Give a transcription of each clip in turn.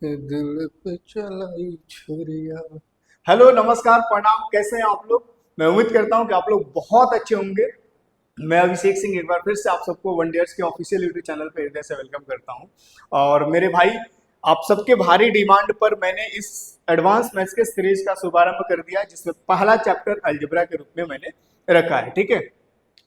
दिल पे चलाई छुरिया। हेलो, नमस्कार, प्रणाम। कैसे हैं आप लोग? मैं उम्मीद करता हूं कि आप लोग बहुत अच्छे होंगे। मैं अभिषेक सिंह एक बार फिर से आप सबको वन डेयर्स के ऑफिशियल यूट्यूब चैनल पर हृदय से वेलकम करता हूं। और मेरे भाई, आप सबके भारी डिमांड पर मैंने इस एडवांस मैथ्स के सीरीज का शुभारंभ कर दिया, जिसमें पहला चैप्टर अलजेब्रा के रूप में मैंने रखा है। ठीक है,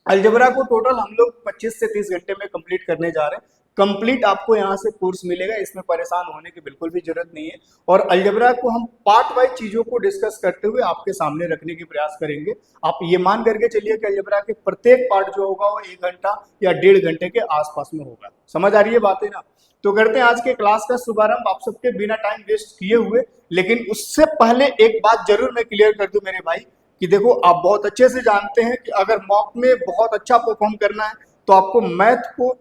अलजेब्रा को टोटल हम लोग 25 से 30 घंटे में कंप्लीट करने जा रहे हैं। कंप्लीट आपको यहाँ से कोर्स मिलेगा, इसमें परेशान होने की बिल्कुल भी जरूरत नहीं है। और अलजेब्रा को हम पार्ट वाइज चीजों को डिस्कस करते हुए आपके सामने रखने की प्रयास करेंगे। आप ये मान करके चलिए कि अलजेब्रा के प्रत्येक पार्ट जो होगा वो 1 घंटा या 1.5 घंटे के आसपास में होगा। समझ आ रही है बातें ना? तो करते हैं आज के क्लास का शुभारंभ आप सबके बिना टाइम वेस्ट किए हुए। लेकिन उससे पहले एक बात जरूर मैं क्लियर कर दूं मेरे भाई, कि देखो, आप बहुत अच्छे से जानते हैं कि अगर मॉक में बहुत अच्छा परफॉर्म करना है तो आपको मैथ को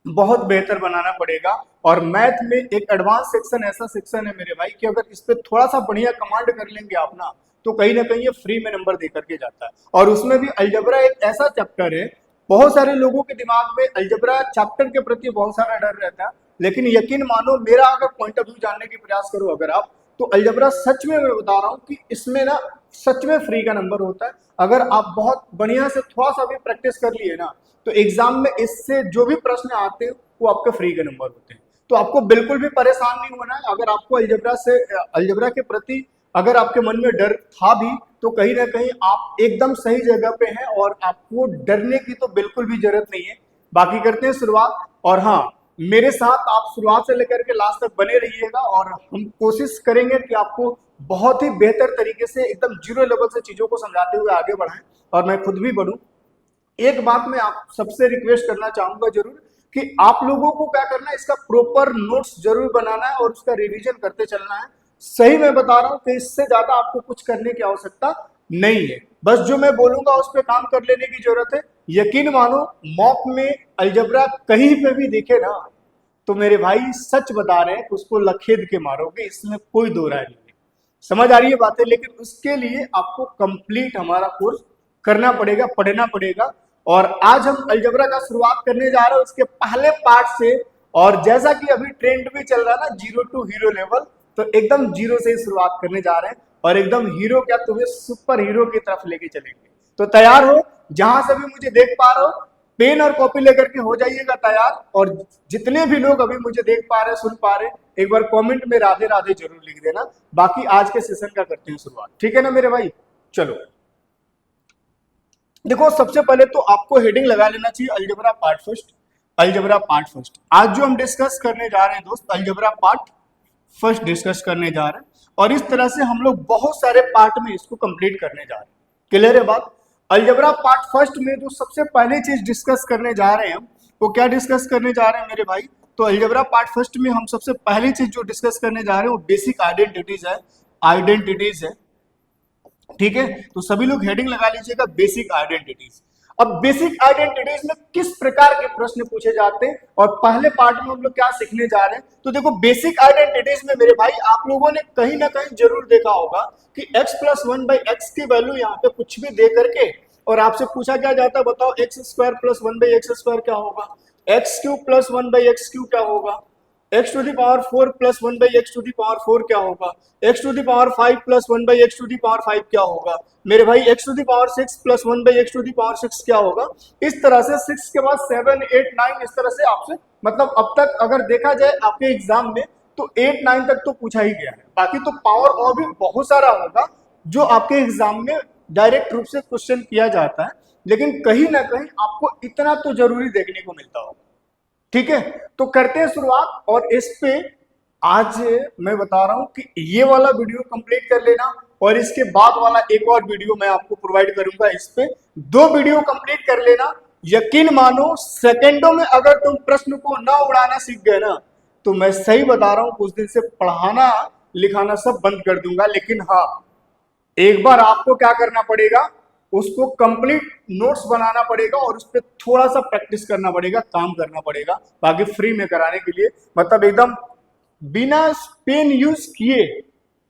बहुत बेहतर बनाना पड़ेगा। और मैथ में एक एडवांस सेक्शन ऐसा सेक्शन है मेरे भाई कि अगर इस पे थोड़ा सा बढ़िया कमांड कर लेंगे आप ना कहीं ये फ्री में नंबर दे करके जाता है। और उसमें भी अलजबरा एक ऐसा चैप्टर है, बहुत सारे लोगों के दिमाग में अलजबरा चैप्टर के प्रति बहुत सारा डर रहता है। लेकिन यकीन मानो, मेरा अगर पॉइंट ऑफ व्यू जानने की प्रयास करो अगर आप, तो अलजबरा सच में मैं बता रहा हूँ कि इसमें ना सच में फ्री का नंबर होता है। अगर आप बहुत बढ़िया से थोड़ा सा भी प्रैक्टिस कर लिए ना, तो एग्जाम में इससे जो भी प्रश्न आते हैं वो आपके फ्री के नंबर होते हैं। तो आपको बिल्कुल भी परेशान नहीं होना है। अगर आपको अलजबरा के प्रति अगर आपके मन में डर था भी, तो कहीं ना कहीं आप एकदम सही जगह पे हैं और आपको डरने की तो बिल्कुल भी जरूरत नहीं है। बाकी करते हैं शुरुआत। और हाँ, मेरे साथ आप शुरुआत से लेकर के लास्ट तक बने रहिएगा और हम कोशिश करेंगे कि आपको बहुत ही बेहतर तरीके से एकदम जीरो लेवल से चीजों को समझाते हुए आगे बढ़ाएं और मैं खुद भी बढ़ूं। एक बात मैं आप सबसे रिक्वेस्ट करना चाहूंगा जरूर, कि आप लोगों को क्या करना है, इसका प्रॉपर नोट्स जरूर बनाना है और उसका रिवीजन करते चलना है। सही मैं बता रहा हूं कि इससे ज्यादा आपको कुछ करने की आवश्यकता नहीं है। बस जो मैं बोलूंगा उस पर काम कर लेने की जरूरत है। यकीन मानो, मॉक में अलजबरा कहीं पे भी दिखे ना, तो मेरे भाई सच बता रहे हैं, उसको लखेद के मारोगे, इसमें कोई दो राय नहीं है। समझ आ रही है बातें? लेकिन उसके लिए आपको कंप्लीट हमारा कोर्स करना पड़ेगा, पढ़ना पड़ेगा। और आज हम अलजबरा का शुरुआत करने जा रहे हैं उसके पहले पार्ट से। और जैसा कि अभी ट्रेंड भी चल रहा है ना, जीरो टू हीरो लेवल, तो एकदम जीरो से ही शुरुआत करने जा रहे हैं और एकदम हीरो क्या, तुम्हें सुपर हीरो की तरफ लेके चलेंगे। तो तैयार हो? जहां से भी मुझे देख पा रहे हो, पेन और कॉपी लेकर के हो जाइएगा तैयार। और जितने भी लोग अभी मुझे देख पा रहे, सुन पा रहे, एक बार कमेंट में राधे राधे जरूर लिख देना। बाकी आज के सेशन का करते हैं शुरुआत, ठीक है ना मेरे भाई? चलो, देखो, सबसे पहले तो आपको हेडिंग लगा लेना चाहिए, algebra part first. Algebra part first आज जो हम डिस्कस करने जा रहे हैं दोस्त, अलजबरा पार्ट फर्स्ट डिस्कस करने जा रहे हैं। और इस तरह से हम लोग बहुत सारे पार्ट में इसको कंप्लीट करने जा रहे हैं। क्लियर है बात? अलजबरा पार्ट फर्स्ट में जो सबसे पहली चीज डिस्कस करने जा रहे हैं हम, वो क्या डिस्कस करने जा रहे हैं मेरे भाई? तो अलजबरा पार्ट फर्स्ट में हम सबसे पहली चीज जो डिस्कस करने जा रहे हैं वो बेसिक आइडेंटिटीज है। आइडेंटिटीज है, ठीक है? तो सभी लोग हेडिंग लगा लीजिएगा, बेसिक आइडेंटिटीज। अब बेसिक आइडेंटिटीज में किस प्रकार के प्रश्न पूछे जाते हैं और पहले पार्ट में हम लोग क्या सीखने जा रहे हैं? तो देखो, बेसिक आइडेंटिटीज में मेरे भाई आप लोगों ने कहीं ना कहीं जरूर देखा होगा कि x plus one by x की वैल्यू यहाँ पे कुछ भी दे करके और आपसे पूछा क्या जाता है, बताओ x square plus one by x square क्या होगा, x cube plus one by x cube क्या होगा, x to the power 4 plus one by x to the power 4 क्या होगा, x to the power 5 plus one by x to the power 5 क्या होगा, मेरे भाई x to the power 6 plus one by x to the power 6 क्या होगा। इस तरह से 6 के बाद 7 8 9 इस तरह से आपसे, मतलब अब तक अगर देखा जाए आपके एग्जाम में, तो 8 9 तक तो पूछा ही गया है। बाकी तो पावर और भी बहुत सारा होगा जो आपके एग्जाम में डायरेक्ट रूप से क्वेश्चन किया जाता है। लेकिन कहीं ना कहीं आपको इतना तो जरूरी देखने को मिलता होगा, ठीक है? तो करते हैं शुरुआत। और इस पे आज मैं बता रहा हूं कि ये वाला वीडियो कंप्लीट कर लेना और इसके बाद वाला एक और वीडियो मैं आपको प्रोवाइड करूंगा। इस पे 2 वीडियो कंप्लीट कर लेना। यकीन मानो, सेकंडों में अगर तुम प्रश्न को ना उड़ाना सीख गए ना, तो मैं सही बता रहा हूं, कुछ दिन से पढ़ाना लिखाना सब बंद कर दूंगा। लेकिन हाँ, एक बार आपको क्या करना पड़ेगा, उसको कंप्लीट नोट्स बनाना पड़ेगा और उस पर थोड़ा सा प्रैक्टिस करना पड़ेगा, काम करना पड़ेगा। बाकी फ्री में कराने के लिए, मतलब एकदम बिना पेन यूज किए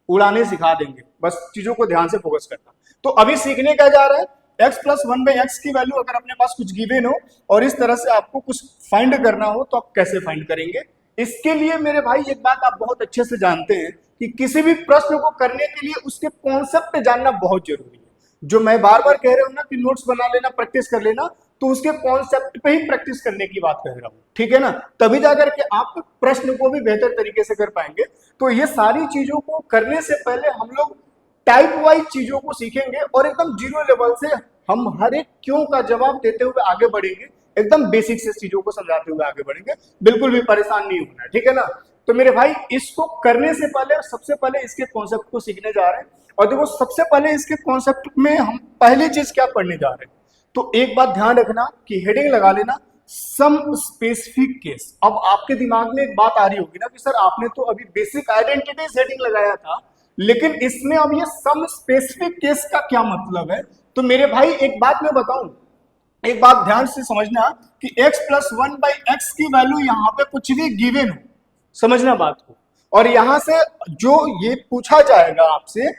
उड़ाने सिखा देंगे। बस चीजों को ध्यान से फोकस करना। तो अभी सीखने का जा रहा है, x plus one by x की वैल्यू अगर अपने पास कुछ गिवन हो और इस तरह से आपको कुछ फाइंड करना हो, तो आप कैसे फाइंड करेंगे इसके लिए मेरे भाई एक बात आप बहुत अच्छे से जानते हैं कि किसी भी प्रश्न को करने के लिए उसके कॉन्सेप्ट जानना बहुत जरूरी है। जो मैं बार बार कह रहा हूं ना कि नोट्स बना लेना, प्रैक्टिस कर लेना, तो उसके कॉन्सेप्ट पे ही प्रैक्टिस करने की बात कह रहा हूं, ठीक है ना। तभी जाकर के आप प्रश्न को भी बेहतर तरीके से कर पाएंगे। तो ये सारी चीजों को करने से पहले हम लोग टाइप वाइज चीजों को सीखेंगे और एकदम जीरो लेवल से हम हर एक क्यों का जवाब देते हुए आगे बढ़ेंगे, एकदम बेसिक से चीजों को समझाते हुए आगे बढ़ेंगे, बिल्कुल भी परेशान नहीं होना, ठीक है ना। तो मेरे भाई इसको करने से पहले सबसे पहले इसके कॉन्सेप्ट को सीखने जा रहे हैं। और देखो सबसे पहले इसके कॉन्सेप्ट में हम पहली चीज क्या पढ़ने जा रहे हैं, तो एक बात ध्यान रखना कि हेडिंग लगा लेना सम स्पेसिफिक केस। अब आपके दिमाग में एक बात आ रही होगी ना कि सर आपने तो अभी बेसिक आइडेंटिटीज हेडिंग लगाया था, लेकिन इसमें अब ये सम स्पेसिफिक केस का क्या मतलब है। तो मेरे भाई एक बात मैं बताऊं, एक बात ध्यान से समझना कि x plus one by x की वैल्यू यहाँ पे कुछ भी गिवन हो, समझना बात को। और यहां से जो ये पूछा जाएगा आपसे,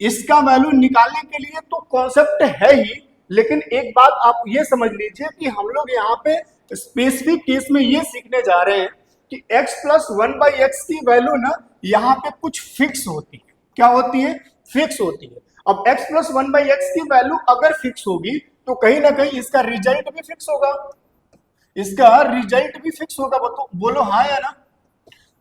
इसका वैल्यू निकालने के लिए तो कॉन्सेप्ट है ही, लेकिन एक बात आप ये समझ लीजिए कि हम लोग यहाँ पे स्पेसिफिक केस में ये सीखने जा रहे हैं कि x plus one by x की वैल्यू ना यहाँ पे कुछ फिक्स होती है। क्या होती है? फिक्स होती है। अब x plus one by x की वैल्यू अगर फिक्स होगी तो कहीं ना कहीं इसका रिजल्ट भी फिक्स होगा, इसका रिजल्ट भी फिक्स होगा। बोलो हाँ या ना।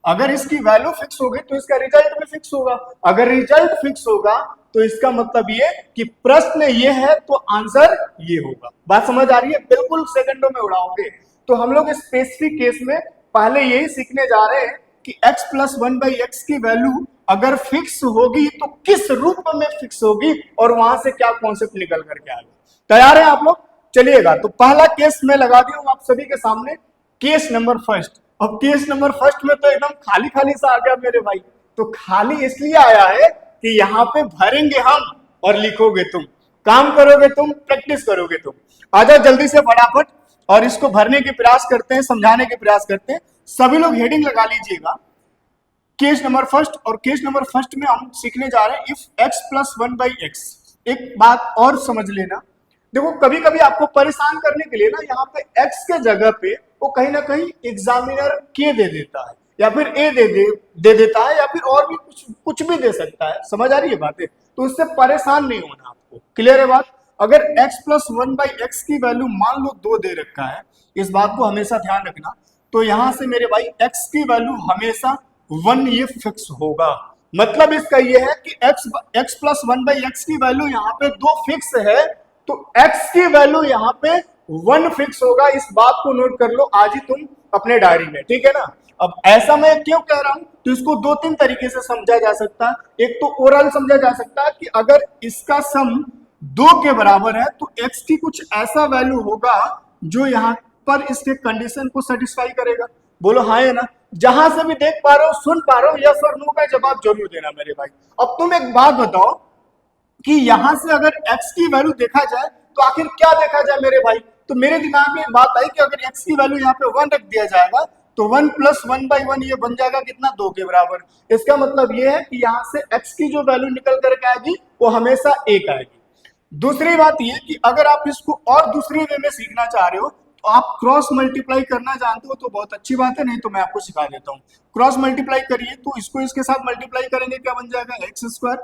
अगर इसकी वैल्यू फिक्स होगी तो इसका रिजल्ट भी फिक्स होगा। अगर रिजल्ट फिक्स होगा तो इसका मतलब ये कि प्रश्न ये है तो आंसर ये होगा। बात समझ आ रही है? बिल्कुल सेकंडों में उड़ाओगे। तो हम लोग स्पेसिफिक केस में पहले यही सीखने जा रहे हैं कि x plus one by x की वैल्यू अगर फिक्स होगी तो किस रूप में फिक्स होगी और वहां से क्या कॉन्सेप्ट निकल करके आएगा। तैयार है आप लोग? चलिएगा। तो पहला केस मैं लगा दी हूं आप सभी के सामने, केस नंबर फर्स्ट। अब केस नंबर फर्स्ट में तो एकदम खाली खाली सा आ गया मेरे भाई। तो खाली इसलिए आया है कि यहाँ पे भरेंगे हम और लिखोगे तुम, काम करोगे तुम, प्रैक्टिस करोगे तुम। आ जाओ जल्दी से फटाफट और इसको भरने के प्रयास करते हैं, समझाने के प्रयास करते हैं। सभी लोग हेडिंग लगा लीजिएगा केस नंबर फर्स्ट। और केस नंबर फर्स्ट में हम सीखने जा रहे हैं if x plus one by x. एक बात और समझ लेना, देखो कभी कभी आपको परेशान करने के लिए ना यहाँ पे x के जगह पे वो कहीं ना कहीं एग्जामिनर के दे देता है या फिर ए दे देता है या फिर और भी कुछ भी दे सकता है। समझ आ रही है बातें? तो उससे परेशान नहीं होना आपको। क्लियर है बात? अगर x plus one by x की वैल्यू मान लो 2 दे रखा है, इस बात को हमेशा ध्यान रखना। तो यहां से मेरे भाई x की वैल्यू हमेशा 1 ये फिक्स होगा। मतलब इसका ये है कि x plus one by x की वैल्यू यहाँ पे 2 फिक्स है, तो x की वैल्यू यहाँ पे 1 फिक्स होगा। इस बात को नोट कर लो आज ही तुम अपने डायरी में, ठीक है ना। अब ऐसा मैं क्यों कह रहा हूं, तो इसको 2-3 तरीके से समझा जा सकता है। एक तो ओरल समझा जा सकता है कि अगर इसका सम 2 के बराबर है तो x की कुछ ऐसा वैल्यू होगा जो यहाँ पर इसके कंडीशन को सेटिस्फाई करेगा। बोलो हाँ या ना। जहां से भी देख पा रहे हो, सुन पा रहे हो, यस और नो का जवाब जरूर देना मेरे भाई। अब तुम एक बात बताओ कि यहां से अगर x की वैल्यू देखा जाए तो आखिर क्या देखा जाए मेरे भाई। तो मेरे दिमाग में एक बात आई कि अगर x की वैल्यू यहाँ पे 1 रख दिया जाएगा तो 1 प्लस वन बाई वन ये बन जाएगा कितना, 2 के बराबर। इसका मतलब ये है कि यहाँ से x की जो वैल्यू निकल करके आएगी वो हमेशा 1 आएगी। दूसरी बात ये कि अगर आप इसको और दूसरे वे में सीखना चाह रहे हो तो आप क्रॉस मल्टीप्लाई करना जानते हो तो बहुत अच्छी बात है, नहीं तो मैं आपको सिखा देता हूँ। क्रॉस मल्टीप्लाई करिए तो इसको इसके साथ मल्टीप्लाई करेंगे, क्या बन जाएगा, एक्स स्क्वायर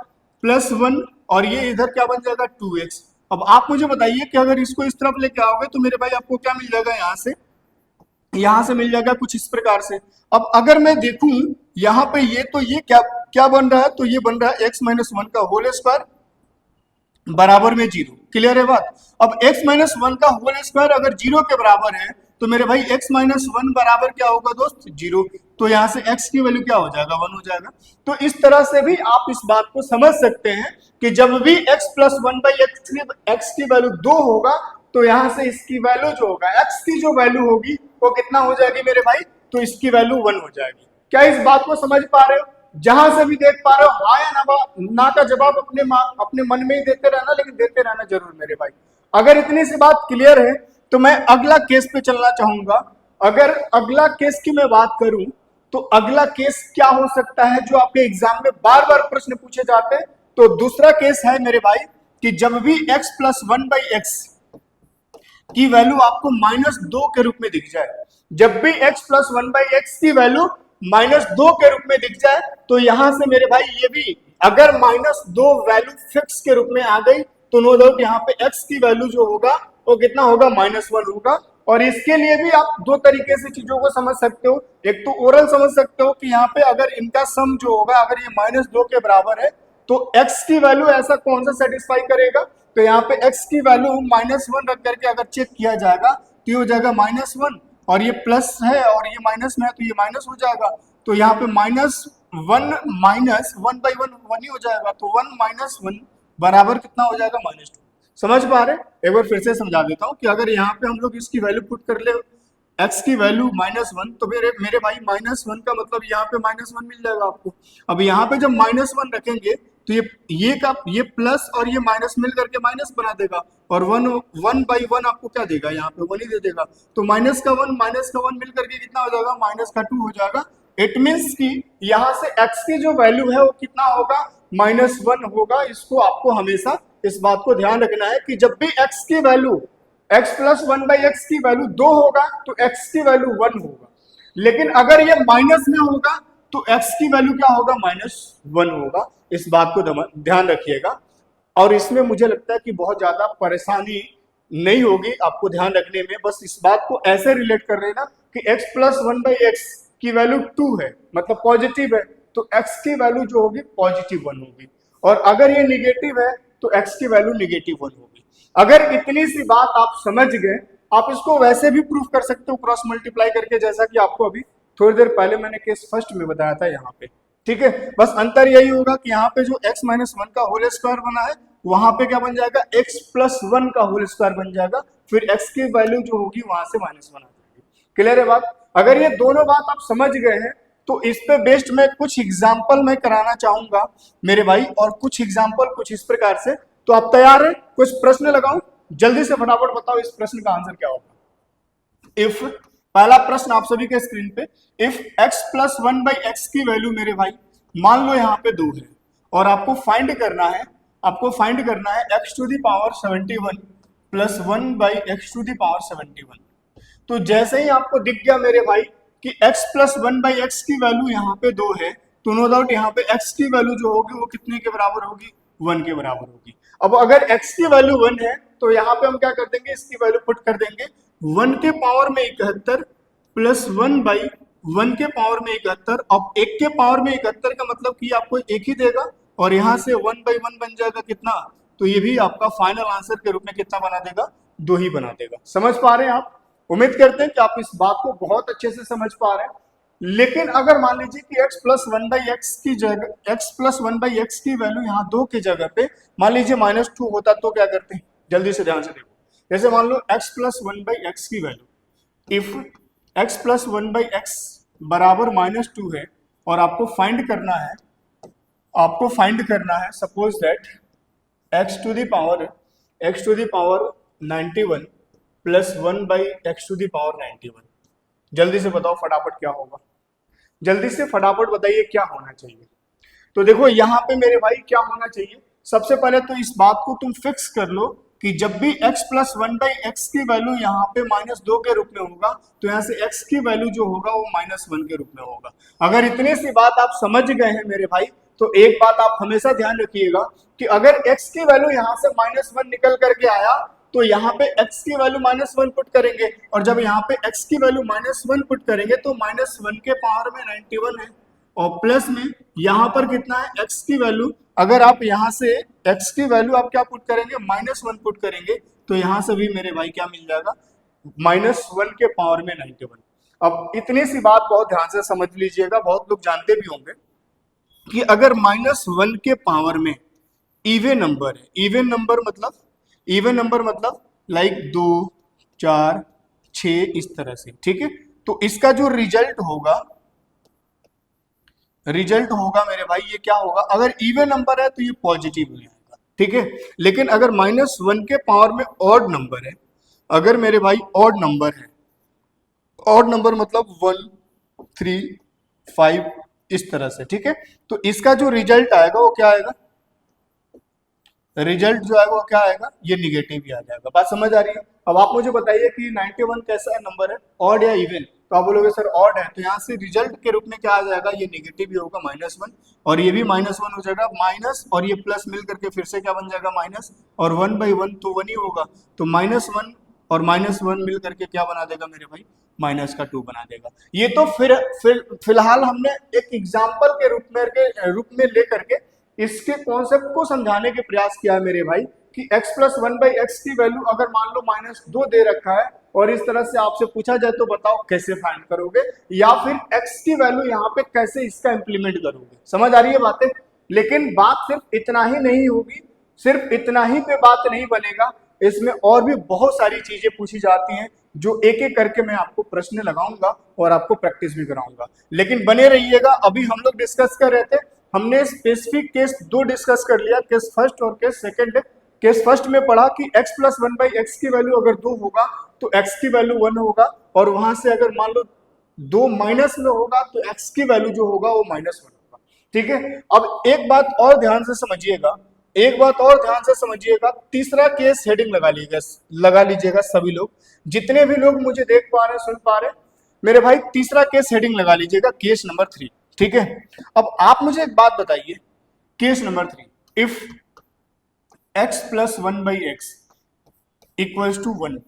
प्लस 1 और ये इधर क्या बन जाएगा 2x। अब आप मुझे बताइए कि अगर इसको इस तरफ लेके आओगे तो मेरे भाई आपको क्या मिल जाएगा, यहां से मिल जाएगा कुछ इस प्रकार से। अब अगर मैं देखूं यहाँ पे ये तो ये क्या बन रहा है, तो ये बन रहा है x माइनस वन का होल स्क्वायर बराबर में 0। क्लियर है बात? अब x माइनस वन का होल स्क्वायर अगर 0 के बराबर है तो मेरे भाई x माइनस वन बराबर क्या होगा दोस्त, 0। तो यहां से x की वैल्यू क्या हो जाएगा, 1 हो जाएगा। तो इस तरह से भी आप इस बात को समझ सकते हैं कि जब भी x plus one by x की वैल्यू 2 होगा तो यहां से इसकी वैल्यू जो होगा, x की जो वैल्यू होगी वो कितना हो जाएगी मेरे भाई, तो इसकी वैल्यू 1 हो जाएगी। क्या इस बात को समझ पा रहे हो? जहां से भी देख पा रहे हो हाँ या ना का जवाब अपने मन में ही देते रहना, लेकिन देते रहना जरूर मेरे भाई। अगर इतनी सी बात क्लियर है तो मैं अगला केस पे चलना चाहूंगा। अगर अगला केस की मैं बात करूं तो अगला केस क्या हो सकता है जो आपके एग्जाम में बार बार प्रश्न पूछे जाते हैं। तो दूसरा केस है मेरे भाई कि जब भी x plus one by x की वैल्यू आपको -2 के रूप में दिख जाए, जब भी x प्लस 1/x की वैल्यू -2 के रूप में दिख जाए, तो यहां से मेरे भाई ये भी अगर -2 वैल्यू फिक्स के रूप में आ गई तो नो डाउट यहाँ पे x की वैल्यू जो होगा वो कितना होगा, -1 होगा। और इसके लिए भी आप दो तरीके से चीजों को समझ सकते हो। एक तो ओरल समझ सकते हो कि यहाँ पे अगर इनका सम जो होगा अगर ये -2 के बराबर है तो x की वैल्यू ऐसा कौन सा सेटिस्फाई करेगा, तो यहाँ पे x की वैल्यू -1 रख करके अगर चेक किया जाएगा तो ये हो जाएगा -1, और ये प्लस है और ये माइनस में है तो ये माइनस हो जाएगा। तो यहाँ पे -1 माइनस 1/1 1 ही हो जाएगा, तो 1 - 1 बराबर कितना हो जाएगा, -2। समझ पा रहे? एक बार फिर से समझा देता हूँ कि अगर यहाँ पे हम लोग इसकी वैल्यू पुट कर ले x की वैल्यू -1, तो मेरे भाई -1 का मतलब यहाँ पे -1 मिल जाएगा आपको। अब यहाँ पे जब -1 रखेंगे तो ये प्लस और ये माइनस मिल करके माइनस बना देगा, और 1/1 आपको क्या देगा, यहाँ पे 1 ही दे देगा। तो माइनस का वन मिल करके कितना हो जाएगा, -2 हो जाएगा। इट मीन्स कि यहाँ से x की जो वैल्यू है वो कितना होगा, -1 होगा। इसको आपको हमेशा इस बात को ध्यान रखना है कि जब भी x की वैल्यू x प्लस 1/x की वैल्यू 2 होगा तो x की वैल्यू 1 होगा, लेकिन अगर ये माइनस में होगा तो x की वैल्यू क्या होगा, -1 होगा। इस बात को ध्यान रखिएगा, और इसमें मुझे लगता है कि बहुत ज्यादा परेशानी नहीं होगी आपको ध्यान रखने में। बस इस बात को ऐसे रिलेट कर लेना कि x प्लस 1/x की वैल्यू 2 है, मतलब पॉजिटिव है, तो x की वैल्यू जो होगी +1 होगी, और अगर ये निगेटिव है तो x की वैल्यू -1 होगी। अगर इतनी सी बात आप समझ गए, आप इसको वैसे भी प्रूफ कर सकते हो क्रॉस मल्टीप्लाई करके, जैसा कि आपको अभी थोड़ी देर पहले मैंने केस फर्स्ट में बताया था यहाँ पे। ठीक है, बस अंतर यही होगा कि यहाँ पे जो x - 1 का होल स्क्वायर बना है वहां पे क्या बन जाएगा, x प्लस 1 का होल स्क्वायर बन जाएगा, फिर x की वैल्यू जो होगी वहां से -1 आ जाएगी। क्लियर है बात? अगर ये दोनों बात आप समझ गए हैं तो इस पे बेस्ड मैं कुछ एग्जाम्पल मैं कराना चाहूंगा मेरे भाई, और कुछ एग्जाम्पल कुछ इस प्रकार से। तो आप तैयार हैं? कुछ प्रश्न लगाऊं? जल्दी से फटाफट बताओ इस प्रश्न का आंसर क्या होगा। इफ पहला प्रश्न आप सभी के स्क्रीन पे, इफ x प्लस 1/x की वैल्यू मेरे भाई मान लो यहाँ पे 2 है, और आपको फाइंड करना है x to the power 71 plus 1/x to the power 71। तो जैसे ही आपको दिख गया मेरे भाई कि x प्लस 1/x की वैल्यू यहाँ पे 2 है, तो नो डाउट यहाँ पे x की वैल्यू जो होगी वो कितने के बराबर होगी, 1 के बराबर होगी। अब अगर x की वैल्यू 1 है तो यहाँ पे हम क्या कर देंगे, इसकी वैल्यू पुट कर देंगे 1 के पावर में 71 प्लस 1/1 के पावर में 71। अब 1 के पावर में 71 का मतलब कि आपको एक ही देगा, और यहाँ से 1/1 बन जाएगा कितना, तो ये भी आपका फाइनल आंसर के रूप में कितना बना देगा, 2 ही बना देगा। समझ पा रहे हैं आप? उम्मीद करते हैं कि आप इस बात को बहुत अच्छे से समझ पा रहे हैं। लेकिन अगर मान लीजिए कि x प्लस 1/x की जगह x प्लस 1/x की वैल्यू यहाँ 2 की जगह पे मान लीजिए -2 होता तो क्या करते हैं, जल्दी से ध्यान से देखो। जैसे मान लो x प्लस 1/x की value, if x plus 1/x बराबर -2 है, और आपको फाइंड करना है suppose that x to the power 91 plus 1/x to the power 91। जल्दी से बताओ फटाफट क्या होगा, जल्दी से फटाफट बताइए क्या होना चाहिए। तो देखो यहाँ पे मेरे भाई क्या होना चाहिए, सबसे पहले तो इस बात को तुम फिक्स कर लो कि जब भी x प्लस 1/x की वैल्यू यहाँ पे -2 के रूप में होगा तो यहाँ से x की वैल्यू जो होगा वो -1 के रूप में होगा। अगर इतनी सी बात आप समझ गए हैं मेरे भाई, तो एक बात आप हमेशा ध्यान रखिएगा कि अगर x की वैल्यू यहाँ से -1 निकल करके आया तो यहाँ पे x की वैल्यू -1 पुट करेंगे, और जब यहाँ पे x की वैल्यू -1 पुट करेंगे तो -1 के पावर में 91 है, और प्लस में यहाँ पर कितना है x की वैल्यू, अगर आप यहाँ से x की वैल्यू आप क्या पुट करेंगे, -1 पुट करेंगे, तो यहाँ से भी मेरे भाई क्या मिल जाएगा, -1 के पावर में 91। अब इतनी सी बात बहुत ध्यान से समझ लीजिएगा, बहुत लोग जानते भी होंगे कि अगर -1 के पावर में इवन नंबर है, इवन नंबर मतलब लाइक 2 4 6 इस तरह से, ठीक है, तो इसका जो रिजल्ट होगा मेरे भाई ये क्या होगा, अगर इवन नंबर है तो ये पॉजिटिव हो जाएगा, ठीक है। लेकिन अगर -1 के पावर में ऑड नंबर है, अगर मेरे भाई ऑड नंबर मतलब 1 3 5 इस तरह से, ठीक है, तो इसका जो रिजल्ट आएगा वो क्या आएगा, रिजल्ट जो है वो क्या आएगा, ये निगेटिव ही आ जाएगा। बात समझ आ रही है? अब आप मुझे बताइए कि 91 कैसा नंबर है, ऑड या इवन? तो आप बोलोगे सर ऑड है, तो यहाँ से रिजल्ट के रूप में क्या आ जाएगा, ये निगेटिव ही होगा -1, और ये भी -1 हो जाएगा, माइनस और ये प्लस मिल करके फिर से क्या बन जाएगा माइनस, और 1/1 तो 1 ही होगा, तो -1 और -1 मिल करके क्या बना देगा मेरे भाई, -2 बना देगा। ये तो फिर फिलहाल हमने एक एग्जाम्पल के रूप में लेकर के इसके कॉन्सेप्ट को समझाने के प्रयास किया है मेरे भाई, कि x + 1/x की वैल्यू अगर मान लो -2 दे रखा है और इस तरह से आपसे पूछा जाए तो बताओ कैसे फाइंड करोगे, या फिर x की वैल्यू यहाँ पे कैसे इसका इंप्लीमेंट करोगे। समझ आ रही है बातें? लेकिन बात सिर्फ इतना ही नहीं होगी, सिर्फ इतना ही पे बात नहीं बनेगा, इसमें और भी बहुत सारी चीजें पूछी जाती हैं जो एक एक करके मैं आपको प्रश्न लगाऊंगा और आपको प्रैक्टिस भी कराऊंगा। लेकिन बने रहिएगा। अभी हम लोग डिस्कस कर रहे थे, हमने स्पेसिफिक केस 2 डिस्कस कर लिया, केस फर्स्ट और केस सेकंड। केस फर्स्ट में पढ़ा कि x + 1/x की वैल्यू अगर 2 होगा तो x की वैल्यू 1 होगा, और वहां से अगर मान लो 2 माइनस में होगा तो x की वैल्यू जो होगा वो -1 होगा। ठीक है, अब एक बात और ध्यान से समझिएगा, एक बात और ध्यान से समझिएगा, तीसरा केस हेडिंग लगा लीजिएगा सभी लोग, जितने भी लोग मुझे देख पा रहे सुन पा रहे मेरे भाई, तीसरा केस हेडिंग लगा लीजिएगा, केस नंबर 3। ठीक है, अब आप मुझे एक बात बताइए, case number 3, if x + 1/x = 1।